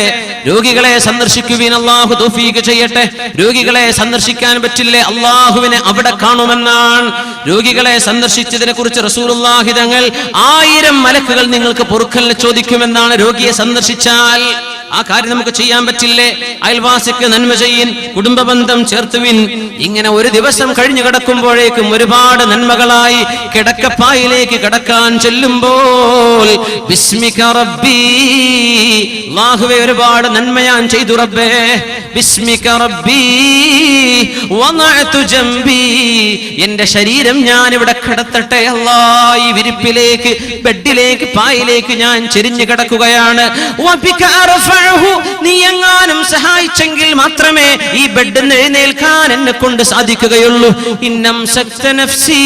രോഗികളെ സന്ദർശിക്കുവിൻ, അല്ലാഹു തൗഫീഖ് ചെയ്യട്ടെ. രോഗികളെ സന്ദർശിക്കാൻ പറ്റില്ലേ? അല്ലാഹുവിനെ അവിടെ കാണുമെന്നാണ്. രോഗികളെ സന്ദർശിച്ചതിനെ കുറിച്ച് റസൂലുള്ളാഹി തങ്ങൾ 1000 മലക്കുകൾ നിങ്ങൾക്ക് പൊറുക്കലിന് ചോദിക്കുമെന്നാണ്. രോഗിയെ സന്ദർശിച്ചാൽ ആ കാര്യം നമുക്ക് ചെയ്യാൻ പറ്റില്ലേ? അയൽവാസിക്ക് നന്മ ചെയ്യിൻ, കുടുംബ ബന്ധം ചേർത്തുവിൻ. ഇങ്ങനെ ഒരു ദിവസം കഴിഞ്ഞു കിടക്കുമ്പോഴേക്കും ഒരുപാട് നന്മകളായി കിടക്കപ്പായിലേക്ക് കിടക്കാൻ ചെല്ലുമ്പോൾ ബിസ്മിക റബ്ബി, അല്ലാഹുവേ ഒരുപാട് നന്മ ഞാൻ ചെയ്തു റബ്ബേ. ബിസ്മിക റബ്ബി വനഅതു ജംബി. എന്റെ ശരീരം ഞാൻ ഇവിടെ കിടത്തട്ടെ അല്ലാഹ്. ഈ വിരിപ്പിലേക്ക്, ബെഡിലേക്ക്, പായിലേക്ക് ഞാൻ ചെരിഞ്ഞു കിടക്കുകയാണ്. വബിക അർഫഉഹു. നീ എങ്ങാനും സഹായിച്ചെങ്കിൽ മാത്രമേ ഈ ബെഡിൽ നിന്ന് എഴുന്നേൽക്കാൻ എന്നെ കൊണ്ട് സാധിക്കുകയുള്ളൂ. ഇന്നം സക്ത നഫ്സി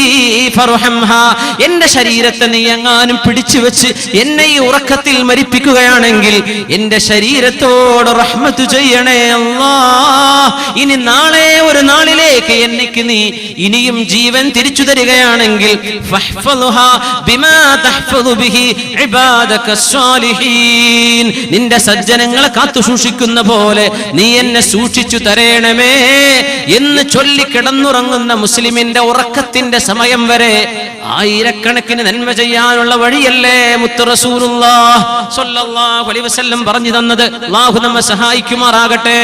ഫർഹംഹാ. എന്റെ ശരീരത്തെ നീ എങ്ങാനും പിടിച്ചു വെച്ച് എന്നെ ഈ ഉറക്കത്തിൽ മരിപ്പിക്കുകയാണെങ്കിൽ എന്റെ ശരീരത്തോട് റഹ്മത്ത് ചെയ്യണേ അല്ലാഹ്. ഇനി നാളെ ഒരു നാളിലേക്ക് എനിക്ക് നീ ഇനിയും ജീവൻ തിരിച്ചു തരികയാണെങ്കിൽ ഫഹ്ഫളുഹാ ബിമാ തഹ്ഫളു ബിഹി ഇബാദക സ്വാലിഹീൻ. നിന്റെ സജ്ജനങ്ങളെ കാത്തു സൂക്ഷിക്കുന്ന പോലെ നീ എന്നെ സൂക്ഷിച്ചു തരേണമേ എന്ന് ചൊല്ലി കിടന്നുറങ്ങുന്ന മുസ്ലിമിന്റെ ഉറക്കത്തിന്റെ സമയം വരെ ആയിരക്കണക്കിന് നന്മ ചെയ്യാനുള്ള വഴിയല്ലേ മുത്ത് റസൂലുള്ളാഹി സ്വല്ലല്ലാഹു അലൈഹി വസല്ലം പറഞ്ഞു തന്നത്. അല്ലാഹു നമ്മെ സഹായിക്കുമാറാകട്ടെ.